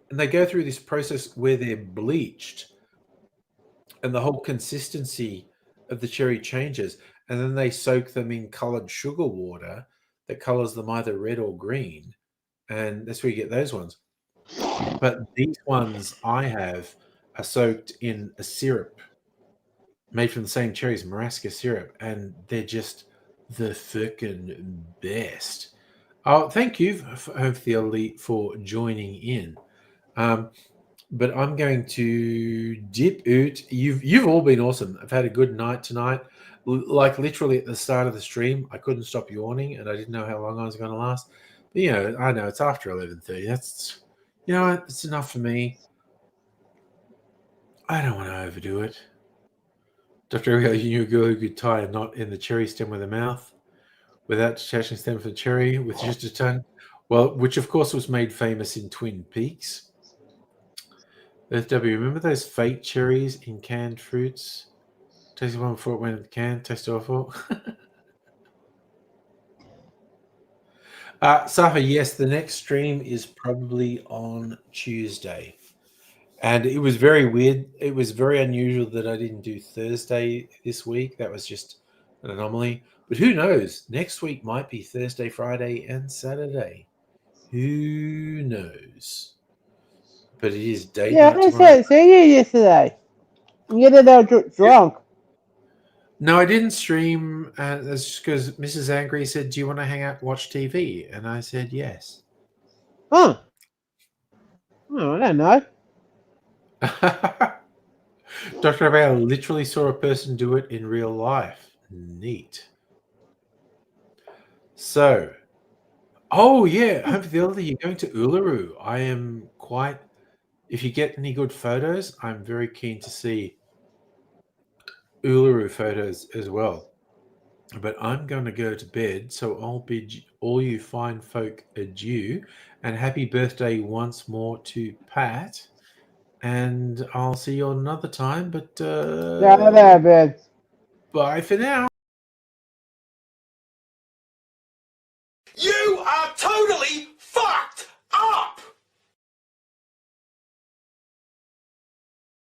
and they go through this process where they're bleached, and the whole consistency of the cherry changes, and then they soak them in colored sugar water that colors them either red or green, and that's where you get those ones. But these ones I have are soaked in a syrup made from the same cherries, Maraska syrup, and they're just the frickin' best. Oh, thank you, Theoli, for joining in. But I'm going to dip out. You've all been awesome. I've had a good night tonight. Like literally at the start of the stream, I couldn't stop yawning, and I didn't know how long I was going to last. But I know it's after 11:30. That's it's enough for me. I don't want to overdo it. Dr. Ariel, you knew a girl who could tie a knot in the cherry stem with her mouth without detaching stem from the cherry with just a tongue. Well, which of course was made famous in Twin Peaks. Earth W, remember those fake cherries in canned fruits? Tasted one before it went in the can. Tasted awful. Safa, yes, the next stream is probably on Tuesday. And it was very weird. It was very unusual that I didn't do Thursday this week. That was just an anomaly. But who knows? Next week might be Thursday, Friday, and Saturday. Who knows? But it is day night tomorrow. I see you yesterday. You get it drunk. No, I didn't stream. That's just because Mrs. Angry said, "Do you want to hang out and watch TV?" And I said, "Yes." Huh? Oh, I don't know. Dr. Abel literally saw a person do it in real life. Neat. So, oh yeah, hopefully you're going to Uluru. I am quite. If you get any good photos, I'm very keen to see Uluru photos as well. But I'm going to go to bed, so I'll bid all you fine folk adieu, and happy birthday once more to Pat. And I'll see you another time. But Yeah, bed. bye for now. You are totally